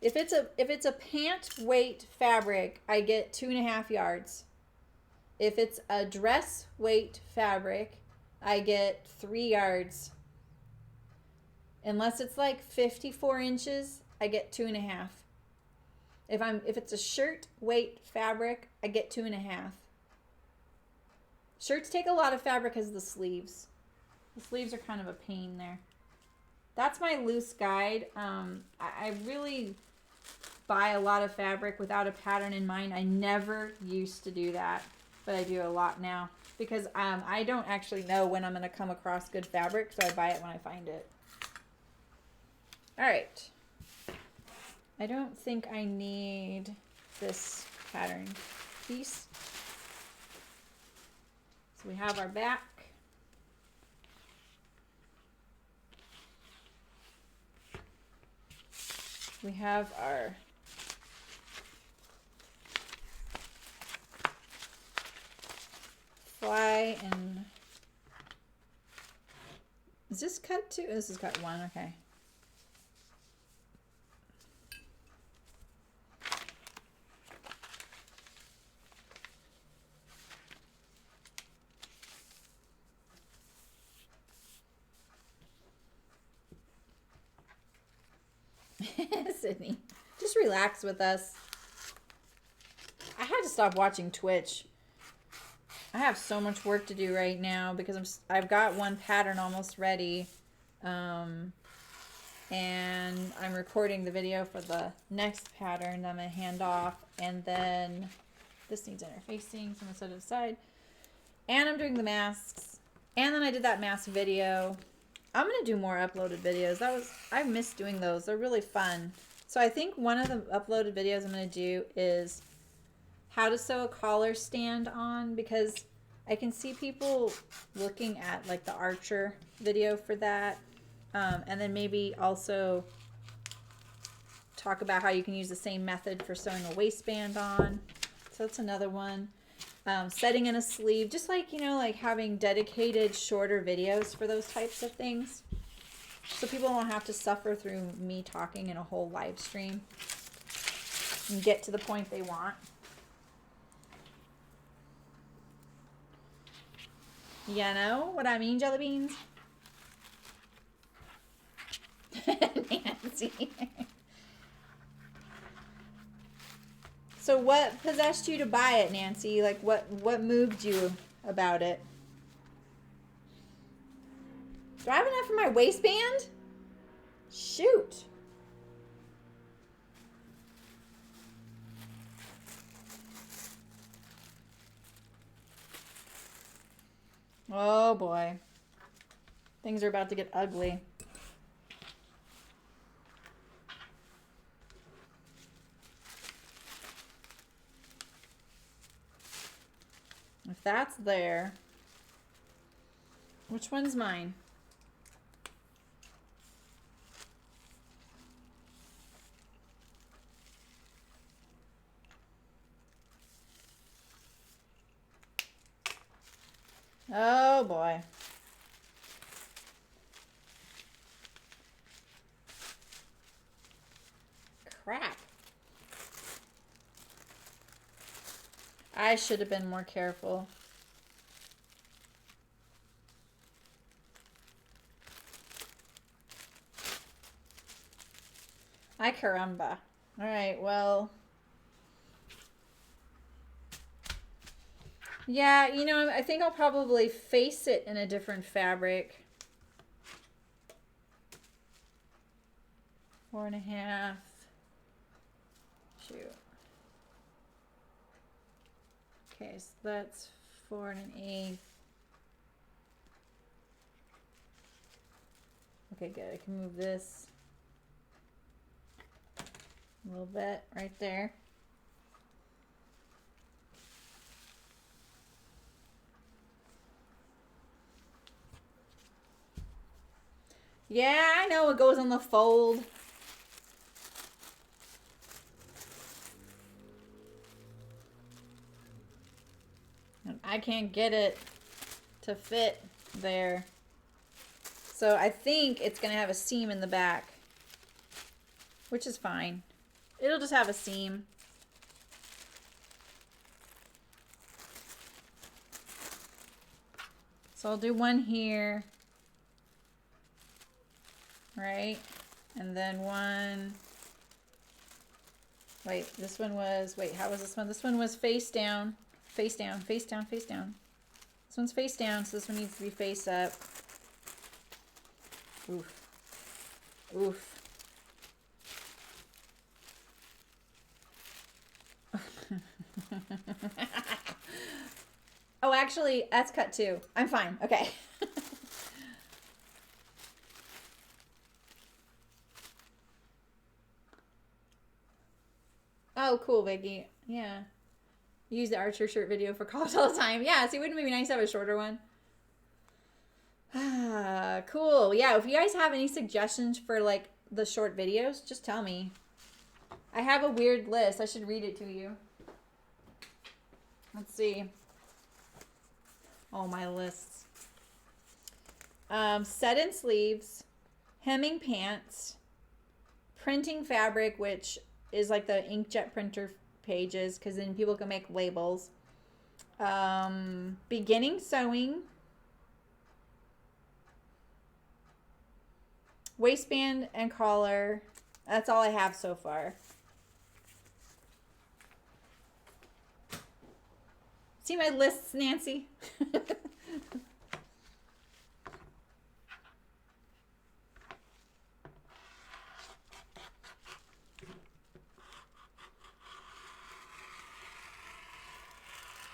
If it's a pant weight fabric, I get 2.5 yards. If it's a dress weight fabric, I get 3 yards. Unless it's like 54 inches, I get 2.5. If it's a shirt weight fabric, I get 2.5. Shirts take a lot of fabric because of the sleeves. The sleeves are kind of a pain there. That's my loose guide. I really buy a lot of fabric without a pattern in mind. I never used to do that, but I do a lot now because I don't actually know when I'm going to come across good fabric, so I buy it when I find it. All right. I don't think I need this pattern piece. So we have our back. We have our fly, and is this cut 2? This is cut 1, okay. Sydney, just relax with us. I had to stop watching Twitch. I have so much work to do right now because I've got one pattern almost ready, and I'm recording the video for the next pattern that I'm gonna hand off, and then this needs interfacing, so I'm gonna set it aside. And I'm doing the masks, and then I did that mask video. I'm gonna do more uploaded videos. I missed doing those. They're really fun. So I think one of the uploaded videos I'm gonna do is how to sew a collar stand on, because I can see people looking at like the Archer video for that, and then maybe also talk about how you can use the same method for sewing a waistband on. So that's another one. Setting in a sleeve, just like, you know, like having dedicated shorter videos for those types of things, so people don't have to suffer through me talking in a whole live stream and get to the point they want. You know what I mean, jelly beans? Nancy. So what possessed you to buy it, Nancy? Like what moved you about it? Do I have enough for my waistband? Shoot. Oh boy. Things are about to get ugly. If that's there, which one's mine? Oh boy. Crap. I should have been more careful. Ay caramba. All right, well. Yeah, you know, I think I'll probably face it in a different fabric. 4.5. Shoot. Okay, so that's 4 1/8. Okay, good. I can move this a little bit right there. Yeah, I know it goes on the fold. And I can't get it to fit there. So I think it's going to have a seam in the back, which is fine. It'll just have a seam. So I'll do one here. Right? And then one. Wait, this one was, wait, how was this one? This one was face down, face down, face down, face down. This one's face down, so this one needs to be face up. Oof. Oof. Oh, actually, that's cut too. I'm fine. Okay. Oh, cool, Vicky. Yeah. Use the Archer shirt video for college all the time. Yeah, see, wouldn't it be nice to have a shorter one? Ah, cool. Yeah, if you guys have any suggestions for, like, the short videos, just tell me. I have a weird list. I should read it to you. Let's see. Oh, my lists. Set-in sleeves, hemming pants, printing fabric, which is like the inkjet printer pages, because then people can make labels. Beginning sewing, waistband and collar. That's all I have so far. See my lists, Nancy?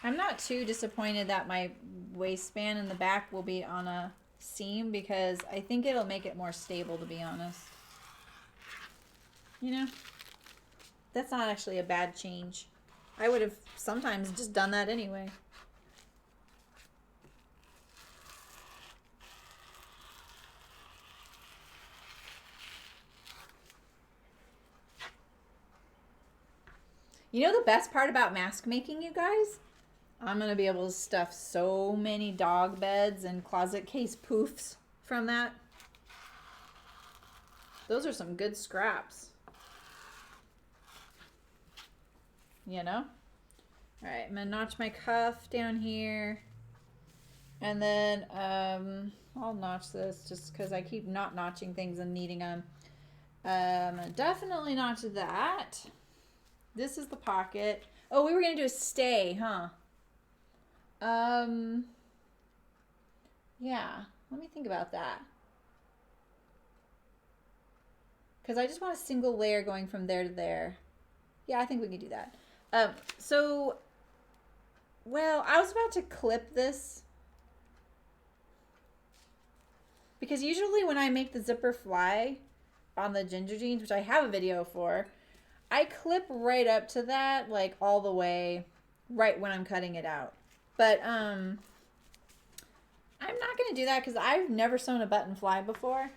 I'm not too disappointed that my waistband in the back will be on a seam, because I think it'll make it more stable, to be honest. You know? That's not actually a bad change. I would have sometimes just done that anyway. You know the best part about mask making, you guys? I'm going to be able to stuff so many dog beds and closet case poofs from that. Those are some good scraps. You know? All right, I'm going to notch my cuff down here. And then I'll notch this just because I keep not notching things and needing them. Definitely notch that. This is the pocket. Oh, we were going to do a stay, huh? Yeah, let me think about that. Because I just want a single layer going from there to there. Yeah, I think we can do that. So, well, I was about to clip this. Because usually when I make the zipper fly on the ginger jeans, which I have a video for, I clip right up to that, like all the way, right when I'm cutting it out. But I'm not going to do that because I've never sewn a button fly before.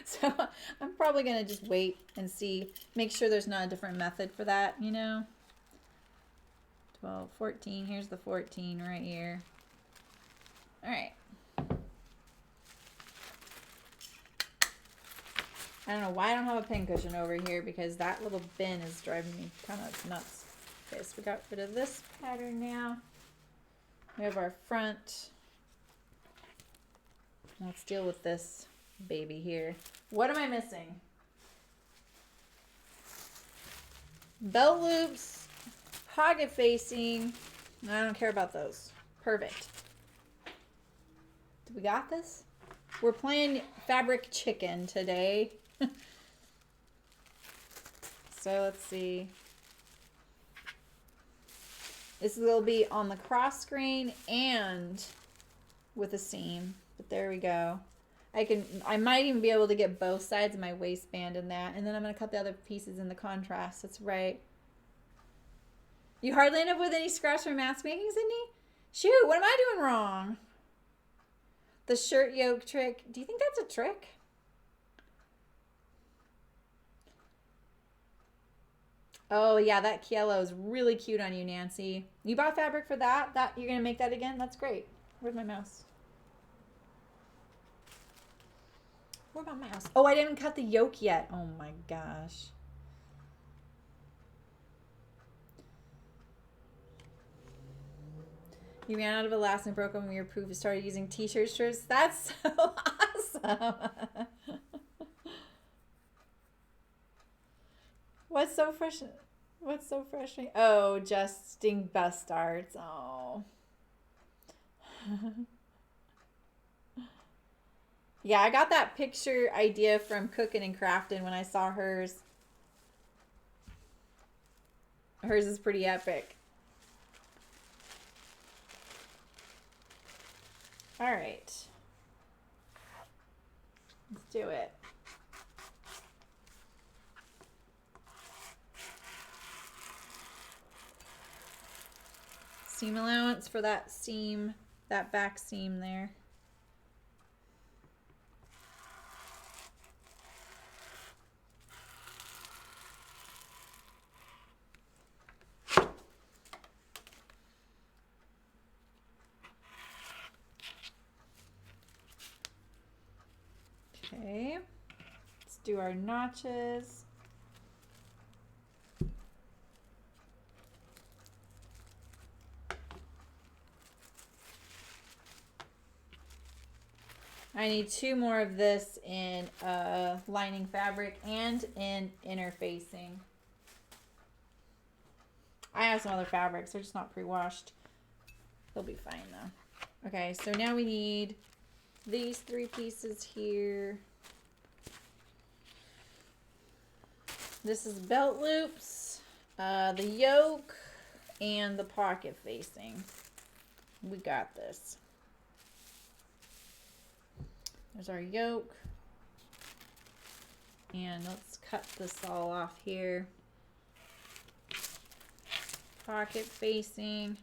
So I'm probably going to just wait and see, make sure there's not a different method for that, you know. 12, 14, here's the 14 right here. All right. I don't know why I don't have a pincushion over here because that little bin is driving me kind of nuts. Okay, so we got rid of this pattern now. We have our front. Let's deal with this baby here. What am I missing? Belt loops, pocket facing. I don't care about those. Perfect. We got this? We're playing fabric chicken today. So let's see. This will be on the cross grain and with a seam. But there we go. I might even be able to get both sides of my waistband in that. And then I'm going to cut the other pieces in the contrast. That's right. You hardly end up with any scraps from mask making, Sydney? Shoot, what am I doing wrong? The shirt yoke trick. Do you think that's a trick? Oh, yeah, that Kielo is really cute on you, Nancy. You bought fabric for that? You're going to make that again? That's great. Where's my mouse? Where's my mouse? Oh, I didn't cut the yoke yet. Oh, my gosh. You ran out of elastic and broke them when your proof started using t-shirt strips. That's so awesome. What's so frustrating? Oh, Justin bust starts. Oh. Yeah, I got that picture idea from Cookin' and Craftin' when I saw hers. Hers is pretty epic. All right. Let's do it. Seam allowance for that seam, that back seam there. Okay, let's do our notches. I need 2 more of this in lining fabric and in interfacing. I have some other fabrics, they're just not pre-washed. They'll be fine though. Okay, so now we need these 3 pieces here. This is belt loops, the yoke, and the pocket facing. We got this. There's our yoke. And let's cut this all off here. Pocket facing.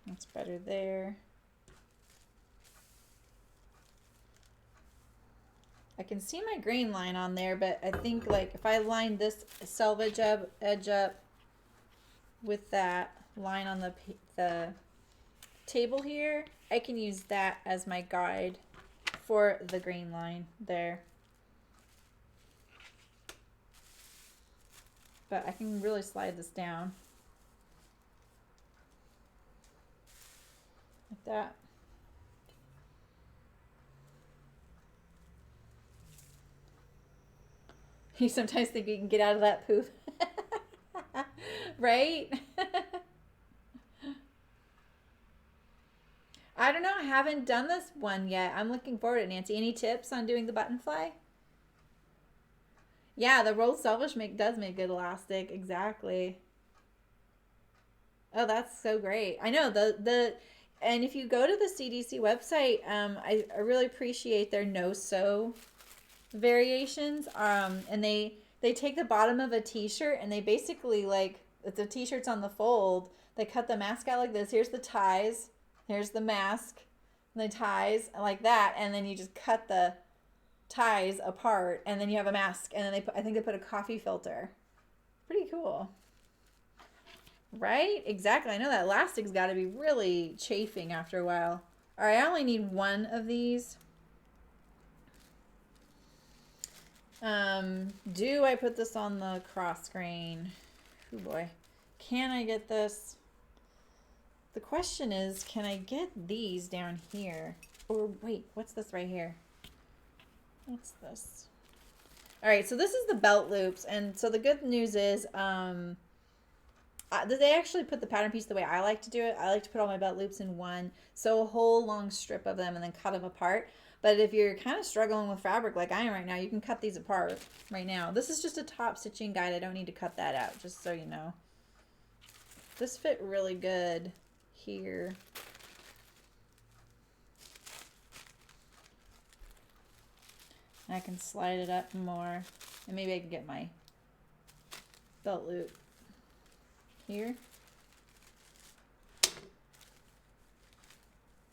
That's better there. I can see my grain line on there, but I think like if I line this selvage edge up with that line on the table here, I can use that as my guide for the grain line there. But I can really slide this down like that. You sometimes think you can get out of that poop. Right? I don't know. I haven't done this one yet. I'm looking forward to it, Nancy. Any tips on doing the button fly? Yeah, the rolled selfish make does make good elastic. Exactly. Oh, that's so great. I know and if you go to the CDC website, I really appreciate their no sew variations. And they take the bottom of a t-shirt and they basically like if the t-shirt's on the fold, they cut the mask out like this. Here's the ties, here's the mask, and the ties like that, and then you just cut the ties apart, and then you have a mask, and then I think they put a coffee filter. Pretty cool. Right? Exactly. I know that elastic's got to be really chafing after a while. All right, I only need one of these. Do I put this on the cross grain? Oh boy. Can I get this? The question is, can I get these down here? Or wait, what's this right here? What's this? All right, so this is the belt loops. And so the good news is, they actually put the pattern piece the way I like to do it. I like to put all my belt loops in one, sew a whole long strip of them, and then cut them apart. But if you're kind of struggling with fabric like I am right now, you can cut these apart right now. This is just a top stitching guide. I don't need to cut that out, just so you know. This fit really good here. I can slide it up more, and maybe I can get my belt loop here.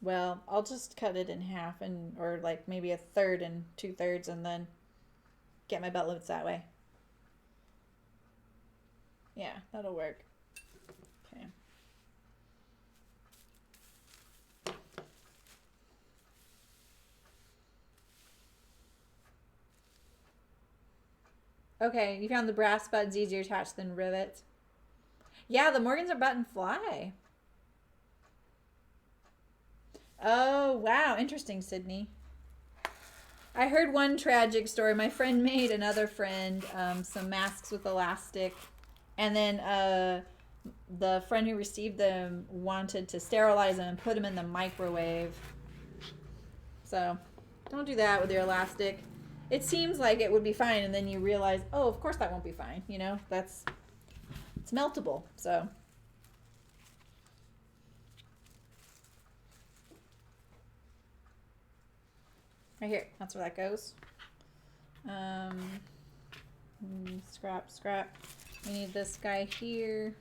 Well, I'll just cut it in half or like maybe a third and 2/3 and then get my belt loops that way. Yeah, that'll work. Okay. Okay, you found the brass buttons easier attached than rivets. Yeah, the Morgans are button fly. Oh, wow. Interesting, Sydney. I heard one tragic story. My friend made another friend some masks with elastic. And then the friend who received them wanted to sterilize them and put them in the microwave. So don't do that with your elastic. It seems like it would be fine. And then you realize, oh, of course that won't be fine. You know, it's meltable. So. Right here. That's where that goes. Scrap, scrap. We need this guy here.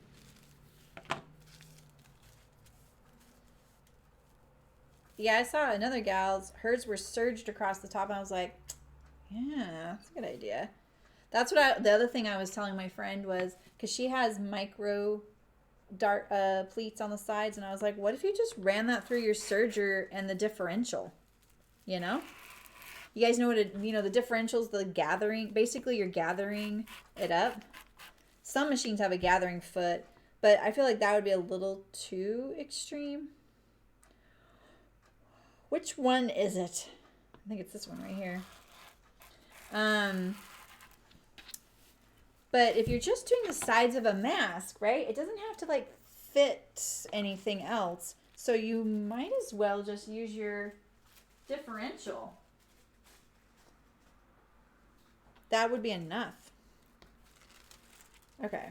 Yeah, I saw another gal's. Hers were serged across the top, and I was like, yeah, that's a good idea. That's what the other thing I was telling my friend was, because she has micro dart pleats on the sides, and I was like, what if you just ran that through your serger and the differential? You know? You guys know what the differentials, the gathering, basically you're gathering it up. Some machines have a gathering foot, but I feel like that would be a little too extreme. Which one is it? I think it's this one right here. But if you're just doing the sides of a mask, right, it doesn't have to like fit anything else. So you might as well just use your differential. That would be enough. Okay.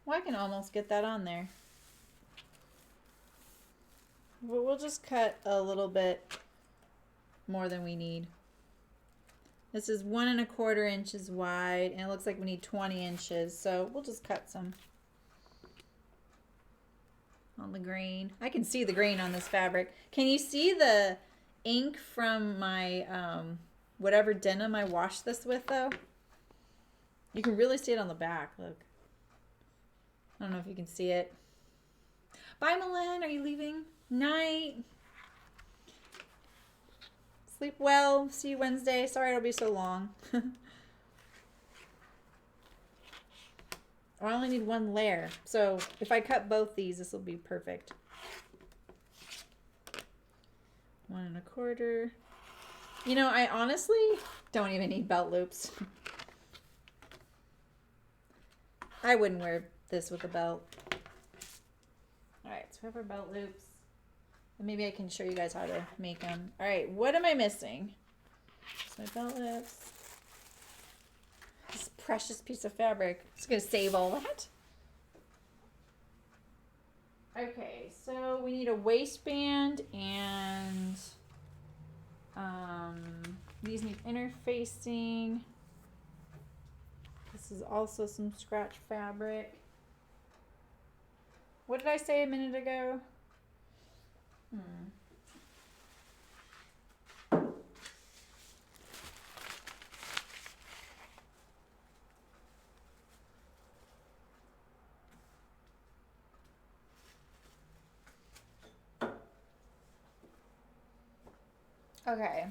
Well, I can almost get that on there. We'll just cut a little bit more than we need. This is 1 1/4 inches wide, and it looks like we need 20 inches. So we'll just cut some on the grain. I can see the grain on this fabric. Can you see the ink from my whatever denim I washed this with though? You can really see it on the back. Look. I don't know if you can see it. Bye, Malin. Are you leaving? Night. Sleep well. See you Wednesday. Sorry it'll be so long. I only need one layer. So if I cut both these, this will be perfect. 1 1/4. You know, I honestly don't even need belt loops. I wouldn't wear this with a belt. All right, so we have our belt loops. Maybe I can show you guys how to make them. All right, what am I missing? So my belt loops. This precious piece of fabric. I'm just gonna save all that. Okay, so we need a waistband and these need interfacing. This is also some scratch fabric. What did I say a minute ago? Okay.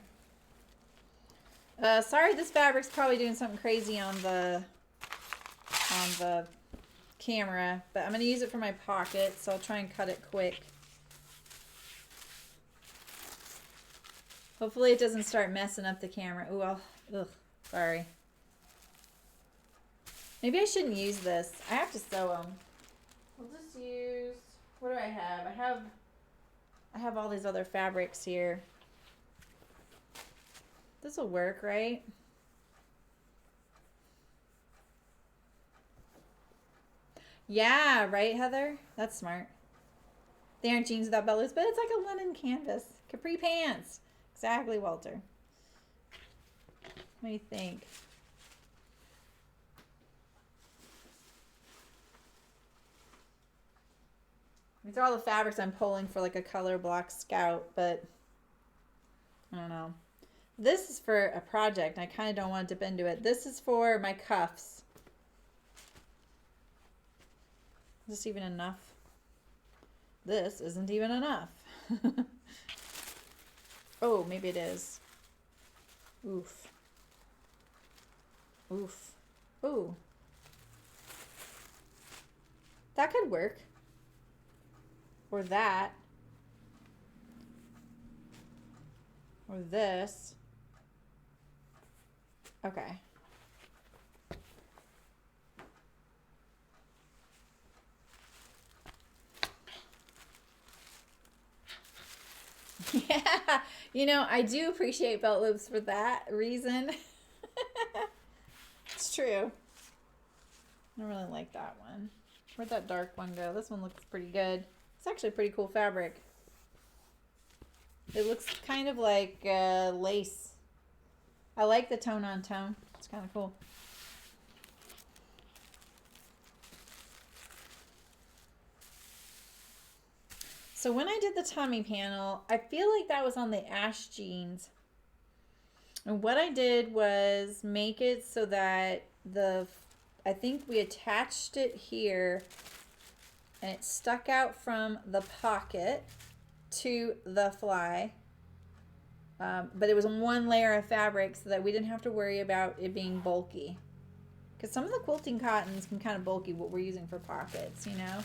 Sorry, this fabric's probably doing something crazy on the camera, but I'm gonna use it for my pocket, so I'll try and cut it quick. Hopefully it doesn't start messing up the camera. Ooh, ugh, sorry. Maybe I shouldn't use this. I have to sew them. I'll just use, what do I have? I have all these other fabrics here. This will work, right? Yeah, right, Heather? That's smart. They aren't jeans without belt loops, but it's like a linen canvas. Capri pants. Exactly, Walter. What do you think? These are all the fabrics I'm pulling for like a color block scout, but I don't know. This is for a project. I kind of don't want to dip into it. This is for my cuffs. Is this even enough? This isn't even enough. Oh, maybe it is. Oof. Oof. Ooh. That could work. Or that. Or this. Okay. Yeah, you know, I do appreciate belt loops for that reason. It's true. I don't really like that one. Where'd that dark one go? This one looks pretty good. It's actually pretty cool fabric. It looks kind of like lace. I like the tone on tone. It's kind of cool. So when I did the tummy panel, I feel like that was on the Ash jeans. And what I did was make it so that I think we attached it here and it stuck out from the pocket to the fly. But it was one layer of fabric so that we didn't have to worry about it being bulky. Because some of the quilting cottons can kind of bulky what we're using for pockets, you know?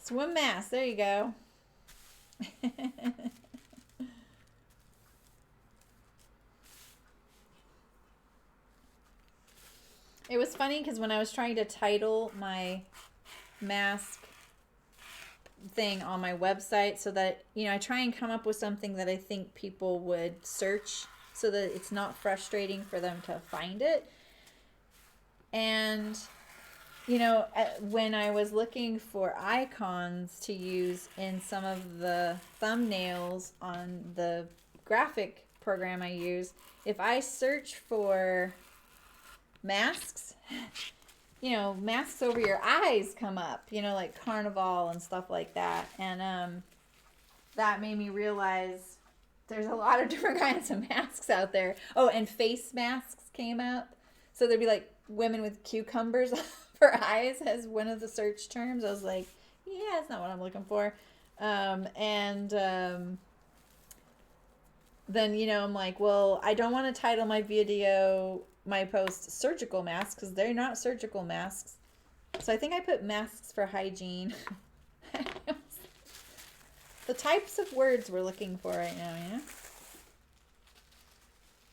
Swim mask, there you go. It was funny because when I was trying to title my mask thing on my website so that, you know, I try and come up with something that I think people would search so that it's not frustrating for them to find it. And, you know, when I was looking for icons to use in some of the thumbnails on the graphic program I use, if I search for masks, you know, masks over your eyes come up, you know, like carnival and stuff like that. And that made me realize there's a lot of different kinds of masks out there. Oh, and face masks came up. So there'd be like women with cucumbers for eyes as one of the search terms. I was like, yeah, that's not what I'm looking for. Then, you know, I'm like, well, I don't want to title my video, my post, surgical masks, because they're not surgical masks. So I think I put masks for hygiene. The types of words we're looking for right now, yeah?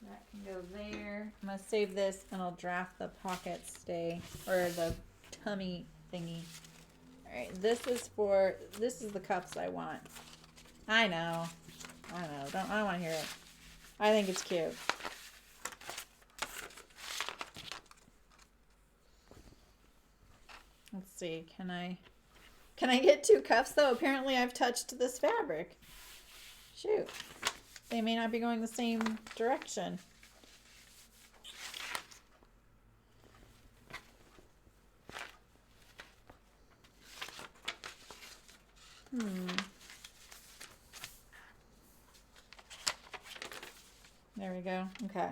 That can go there. I'm going to save this and I'll draft the pocket stay, or the tummy thingy. All right, this is the cuffs I want. I know. I don't want to hear it. I think it's cute. Let's see. Can I get 2 cuffs though? Apparently I've touched this fabric. Shoot. They may not be going the same direction. There we go. Okay.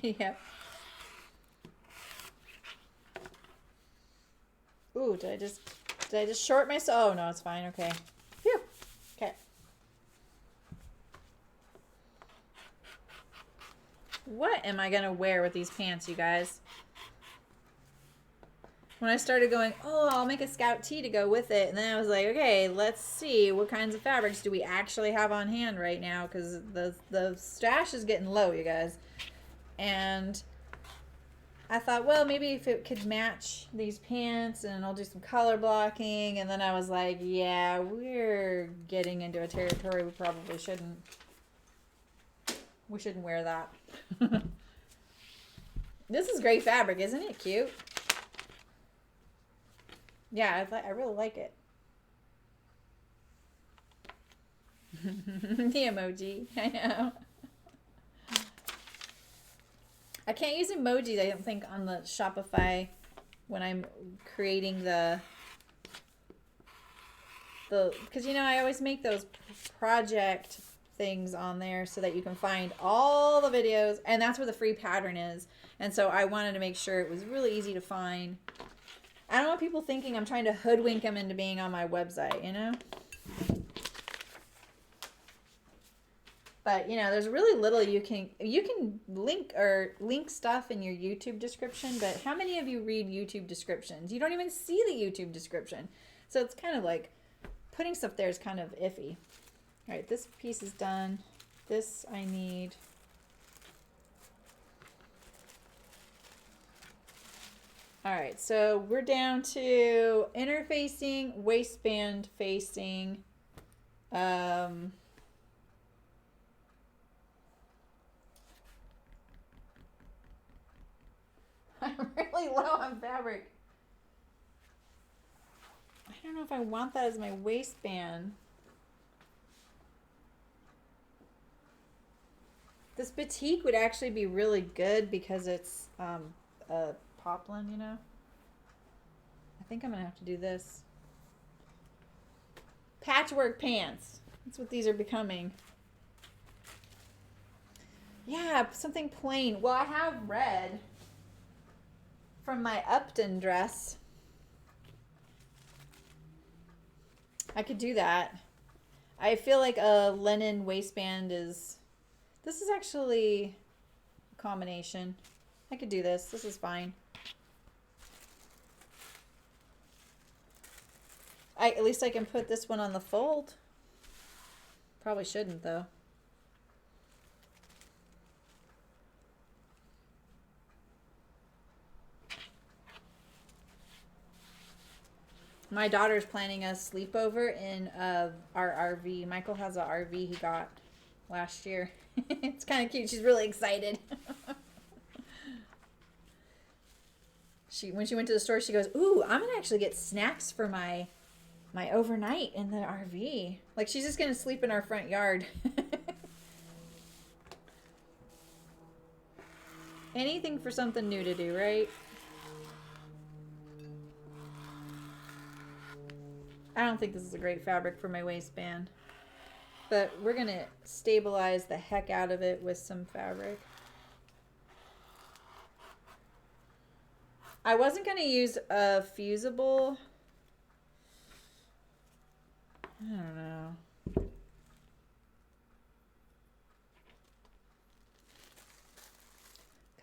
Yeah. Ooh, did I just short myself? Oh no, it's fine. Okay. Phew. Okay. What am I gonna wear with these pants, you guys? When I started going, oh, I'll make a scout tee to go with it, and then I was like, okay, let's see what kinds of fabrics do we actually have on hand right now, because the stash is getting low, you guys. And I thought, well, maybe if it could match these pants, and I'll do some color blocking. And then I was like, yeah, we're getting into a territory we probably shouldn't. We shouldn't wear that. This is great fabric, isn't it? Cute. Yeah, I really like it. The emoji. I know. I can't use emojis, I don't think, on the Shopify when I'm creating the because you know I always make those project things on there so that you can find all the videos, and that's where the free pattern is. And so I wanted to make sure it was really easy to find. I don't want people thinking I'm trying to hoodwink them into being on my website, you know? But you know, there's really little you can link stuff in your YouTube description, but how many of you read YouTube descriptions? You don't even see the YouTube description. So it's kind of like putting stuff there is kind of iffy. All right, this piece is done. This I need. All right, so we're down to inner facing, waistband facing. I'm really low on fabric. I don't know if I want that as my waistband. This batik would actually be really good because it's a poplin, you know. I think I'm gonna have to do this. Patchwork pants. That's what these are becoming. Yeah, something plain. Well, I have red from my Upton dress. I could do that. I feel like a linen waistband is... This is actually a combination. I could do this. This is fine. At least I can put this one on the fold. Probably shouldn't, though. My daughter's planning a sleepover in our RV. Michael has an RV he got last year. It's kind of cute. She's really excited. When she went to the store, she goes, "Ooh, I'm gonna actually get snacks for my overnight in the RV." Like, she's just gonna sleep in our front yard. Anything for something new to do, right? I don't think this is a great fabric for my waistband. But we're going to stabilize the heck out of it with some fabric. I wasn't going to use a fusible. I don't know.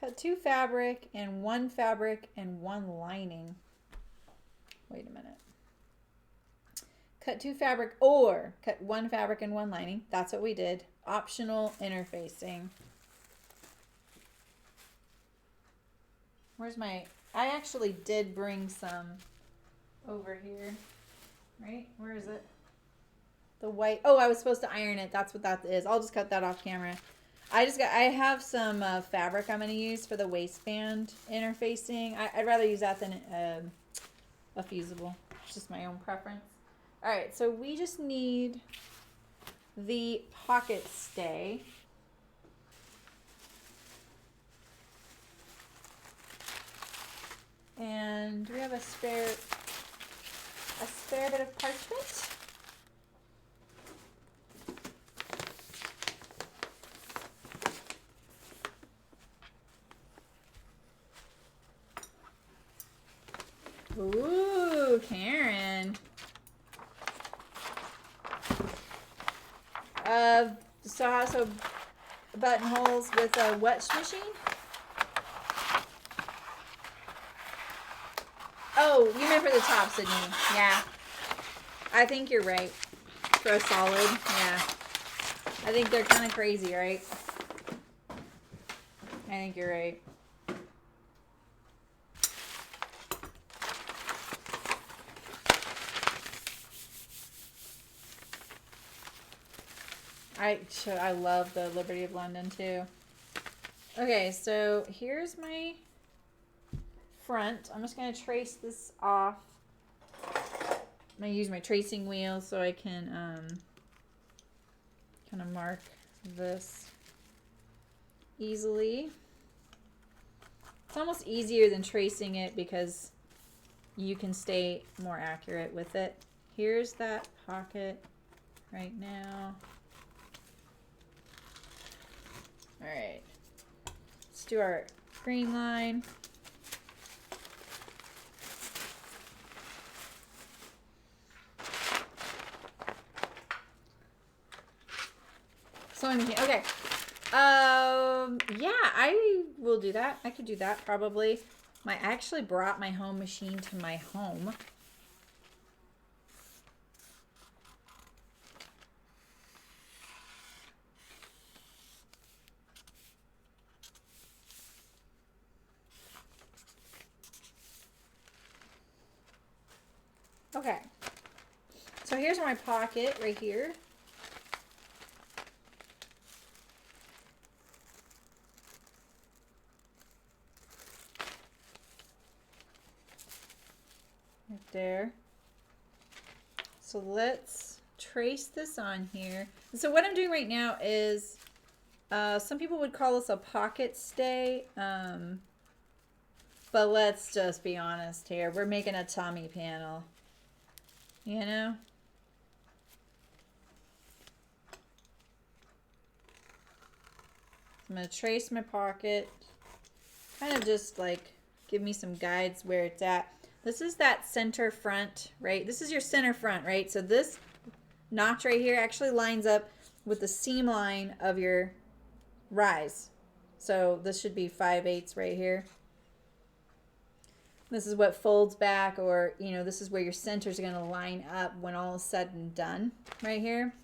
Cut 2 fabric and 1 fabric and 1 lining. Wait a minute. Cut 2 fabric or cut 1 fabric and 1 lining. That's what we did. Optional interfacing. Where's my... I actually did bring some over here. Right? Where is it? The white... Oh, I was supposed to iron it. That's what that is. I'll just cut that off camera. I have some fabric I'm going to use for the waistband interfacing. I'd rather use that than a fusible. It's just my own preference. All right, so we just need the pocket stay. And do we have a spare bit of parchment? Ooh, Karen. So buttonholes with a wedge machine. Oh, you meant for the top, Sydney. Yeah. I think you're right. For a solid, yeah. I think they're kind of crazy, right? I think you're right. I love the Liberty of London too. Okay, so here's my front. I'm just going to trace this off. I'm going to use my tracing wheel so I can kind of mark this easily. It's almost easier than tracing it because you can stay more accurate with it. Here's that pocket right now. All right, let's do our green line. Sewing machine. Okay. Yeah, I will do that. I could do that probably. I actually brought my home machine to my home. Okay, so here's my pocket right here. Right there. So let's trace this on here. So what I'm doing right now is, some people would call this a pocket stay, but let's just be honest here. We're making a tummy panel. You know? I'm going to trace my pocket. Kind of just like give me some guides where it's at. This is that center front, right? This is your center front, right? So this notch right here actually lines up with the seam line of your rise. So this should be 5/8 right here. This is what folds back, or, you know, this is where your centers are going to line up when all is said and done right here.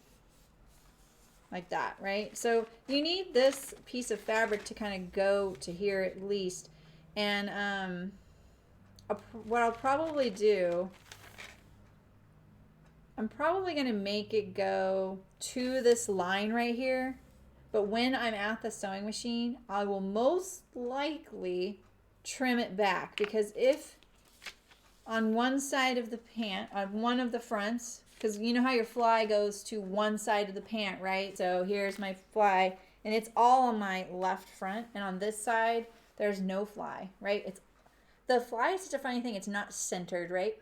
Like that, right? So you need this piece of fabric to kind of go to here at least. And what I'll probably do, I'm probably going to make it go to this line right here. But when I'm at the sewing machine, I will most likely trim it back, because if on one side of the pant, on one of the fronts, because you know how your fly goes to one side of the pant, right? So here's my fly, and it's all on my left front, and on this side there's no fly, right? It's the fly is such a funny thing. It's not centered, right?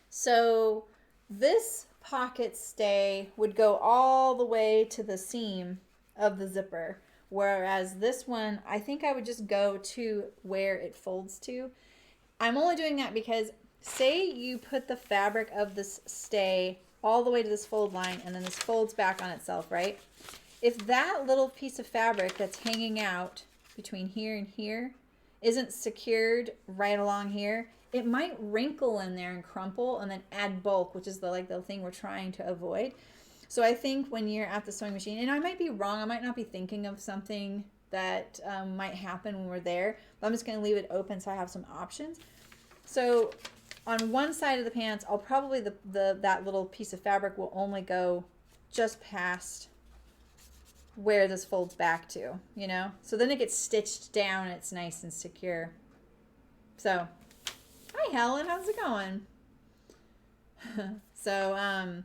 So this pocket stay would go all the way to the seam of the zipper, whereas this one, I think I would just go to where it folds to. I'm only doing that because say you put the fabric of this stay all the way to this fold line, and then this folds back on itself, right? If that little piece of fabric that's hanging out between here and here, isn't secured right along here, it might wrinkle in there and crumple and then add bulk, which is the thing we're trying to avoid. So I think when you're at the sewing machine, and I might be wrong, I might not be thinking of something that might happen when we're there, but I'm just going to leave it open so I have some options. So on one side of the pants, I'll probably, that little piece of fabric will only go just past where this folds back to, you know? So then it gets stitched down and it's nice and secure. So, hi Helen, how's it going? So,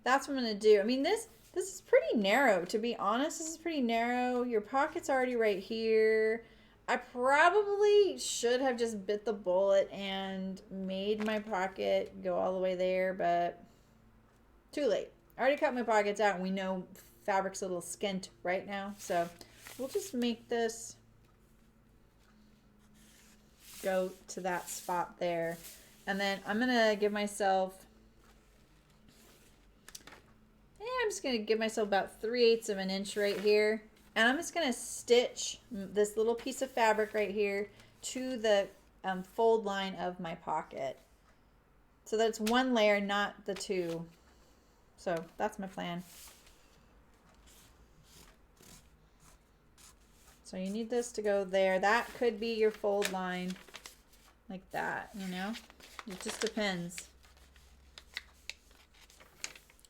that's what I'm going to do. I mean, this is pretty narrow, to be honest. This is pretty narrow. Your pocket's already right here. I probably should have just bit the bullet and made my pocket go all the way there, but too late. I already cut my pockets out and we know fabric's a little skint right now. So we'll just make this go to that spot there. And then I'm going to give myself, I'm just going to give myself about 3/8 of an inch right here. And I'm just going to stitch this little piece of fabric right here to the fold line of my pocket. So that it's one layer, not the two. So that's my plan. So you need this to go there. That could be your fold line like that, you know? It just depends.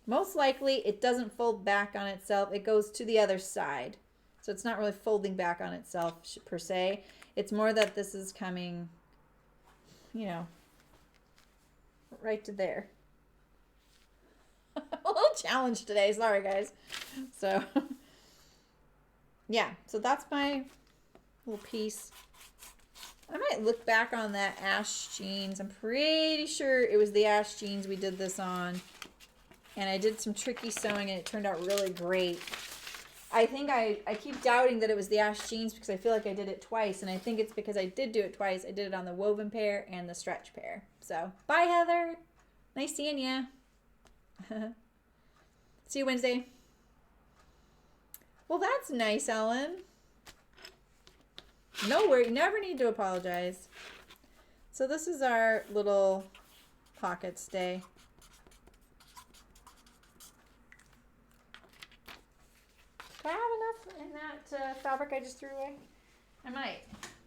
Most likely it doesn't fold back on itself. It goes to the other side. So it's not really folding back on itself per se. It's more that this is coming, you know, right to there. A little challenge today. Sorry, guys. So, yeah. So that's my little piece. I might look back on that ash jeans. I'm pretty sure it was the ash jeans we did this on. And I did some tricky sewing and it turned out really great. I think I keep doubting that it was the ash jeans because I feel like I did it twice. And I think it's because I did do it twice. I did it on the woven pair and the stretch pair. So, bye Heather. Nice seeing ya. See you Wednesday. Well, that's nice, Ellen. No worry. Never need to apologize. So this is our little pocket stay. Do I have enough in that fabric I just threw away? I might.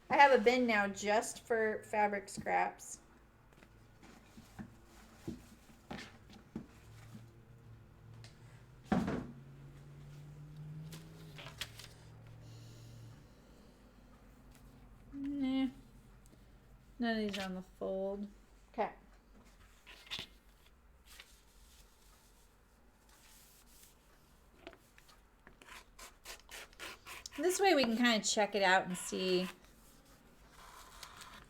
I have a bin now just for fabric scraps. Nah. None of these are on the fold. Okay. This way we can kind of check it out and see.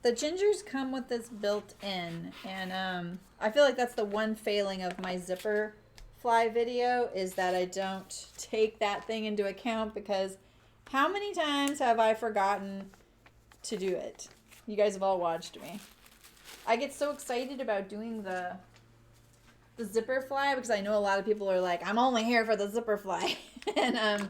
The gingers come with this built in, and I feel like that's the one failing of my zipper fly video is that I don't take that thing into account, because how many times have I forgotten to do it? You guys have all watched me. I get so excited about doing the zipper fly because I know a lot of people are like, I'm only here for the zipper fly. And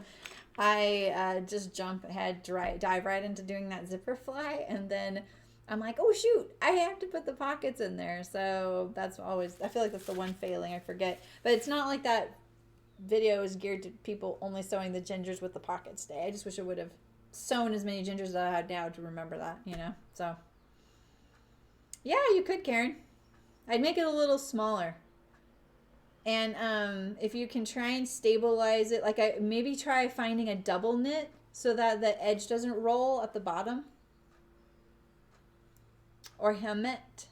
I just jump ahead, dive right into doing that zipper fly, and then I'm like, oh shoot, I have to put the pockets in there. So that's always, I feel like that's the one failing I forget. But it's not like that video is geared to people only sewing the gingers with the pocket stay. I just wish I would have sewn as many gingers as I had now to remember that, you know. So yeah, you could, Karen. I'd make it a little smaller. And if you can try and stabilize it, like maybe try finding a double knit so that the edge doesn't roll at the bottom. Or hemmet.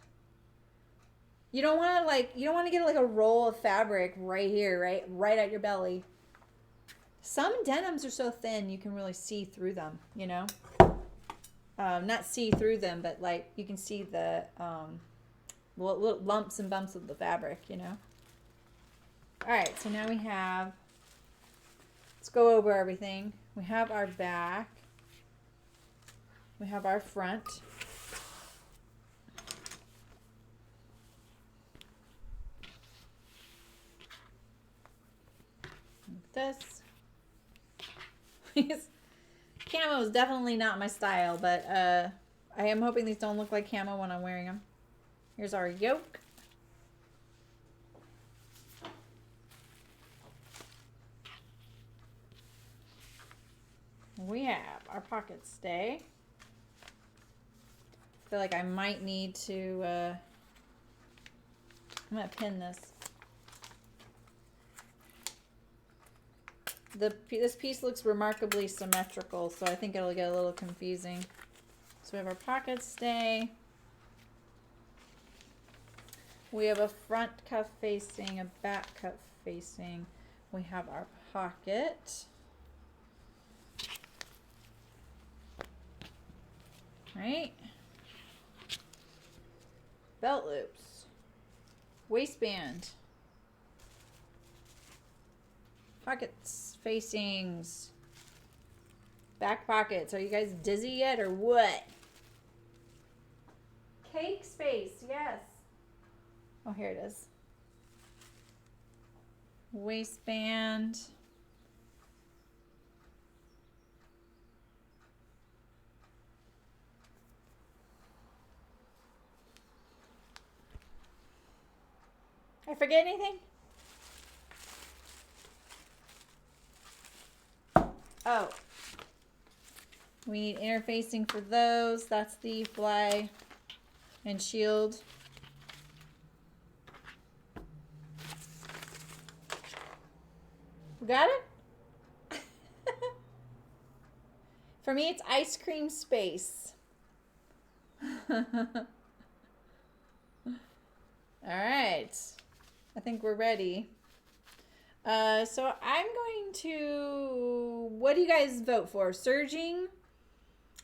You don't want to get like a roll of fabric right here, right at your belly. Some denims are so thin you can really see through them, you know. Not see through them, but like you can see the little lumps and bumps of the fabric, you know. All right, so now we have, let's go over everything. We have our back. We have our front. Like this. Camo is definitely not my style, but I am hoping these don't look like camo when I'm wearing them. Here's our yoke. We have our pocket stay. I feel like I might need to, I'm going to pin this. This piece looks remarkably symmetrical, so I think it'll get a little confusing. So we have our pocket stay. We have a front cuff facing, a back cuff facing. We have our pocket. Right? Belt loops. Waistband. Pockets, facings. Back pockets. Are you guys dizzy yet or what? Cake space, yes. Oh, here it is. Waistband. I forget anything? Oh. We need interfacing for those. That's the fly and shield. We got it? For me, it's ice cream space. All right. I think we're ready. So I'm going to, what do you guys vote for? Serging,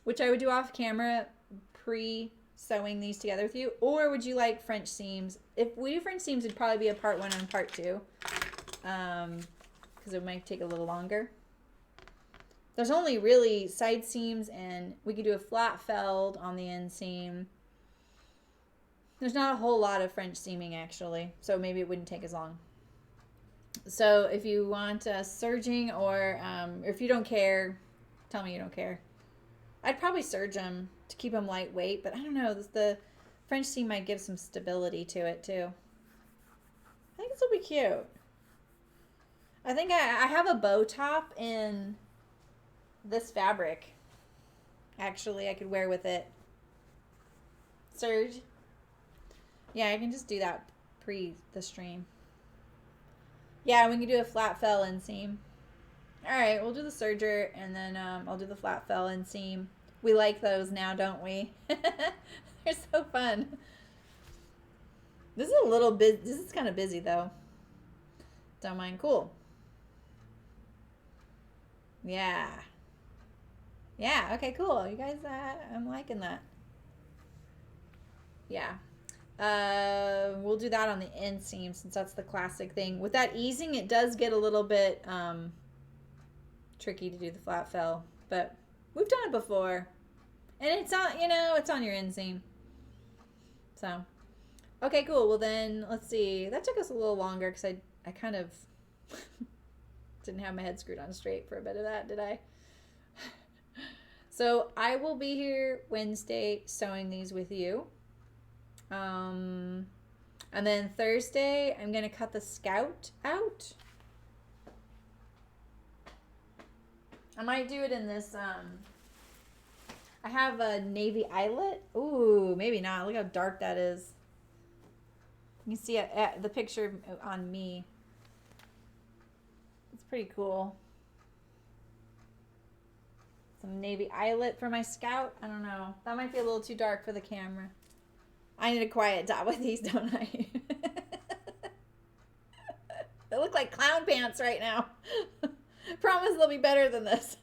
which I would do off camera pre-sewing these together with you, or would you like French seams? If we do French seams, it'd probably be a part 1 and part 2, because it might take a little longer. There's only really side seams, and we could do a flat felled on the inseam. There's not a whole lot of French seaming, actually, so maybe it wouldn't take as long. So if you want serging, or if you don't care, tell me you don't care. I'd probably serge them to keep them lightweight, but I don't know. The French seam might give some stability to it, too. I think this will be cute. I think I have a bow top in this fabric. Actually, I could wear with it. Serge. Yeah, I can just do that pre the stream. Yeah, we can do a flat fell inseam. Alright, we'll do the serger, and then I'll do the flat fell inseam. We like those now, don't we? They're so fun. This is a little bit, this is kind of busy though. Don't mind. Cool. Yeah. Yeah, okay, cool. You guys, I'm liking that. Yeah. We'll do that on the inseam since that's the classic thing. With that easing, it does get a little bit tricky to do the flat fell, but we've done it before, and it's on, you know, it's on your inseam. So, okay, cool. Well then, let's see. That took us a little longer because I kind of didn't have my head screwed on straight for a bit of that, did I? So I will be here Wednesday sewing these with you. And then Thursday, I'm going to cut the scout out. I might do it in this, I have a navy eyelet. Ooh, maybe not. Look how dark that is. You can see the picture on me. It's pretty cool. Some navy eyelet for my scout. I don't know. That might be a little too dark for the camera. I need a quiet dot with these, don't I? They look like clown pants right now. Promise they'll be better than this.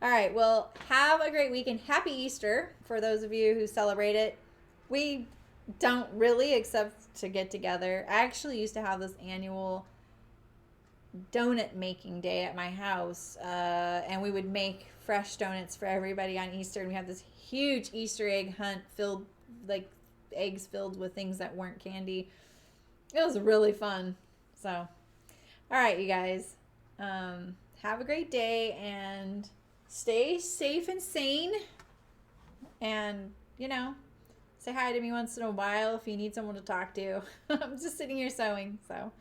All right, well, have a great weekend. Happy Easter for those of you who celebrate it. We don't really, except to get together. I actually used to have this annual donut making day at my house, and we would make fresh donuts for everybody on Easter, and we had this huge Easter egg hunt filled, like eggs filled with things that weren't candy. It was really fun. So, all right, you guys, have a great day and stay safe and sane. And, say hi to me once in a while if you need someone to talk to. I'm just sitting here sewing. So,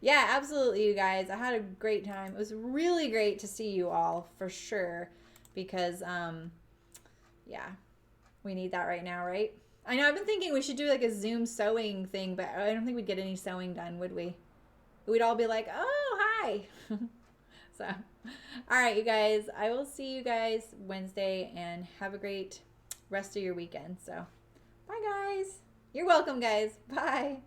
yeah, absolutely, you guys. I had a great time. It was really great to see you all for sure because, yeah, we need that right now, right? I know I've been thinking we should do like a Zoom sewing thing, but I don't think we'd get any sewing done, would we? We'd all be like, oh, hi. So, all right, you guys. I will see you guys Wednesday and have a great rest of your weekend. So, bye, guys. You're welcome, guys. Bye.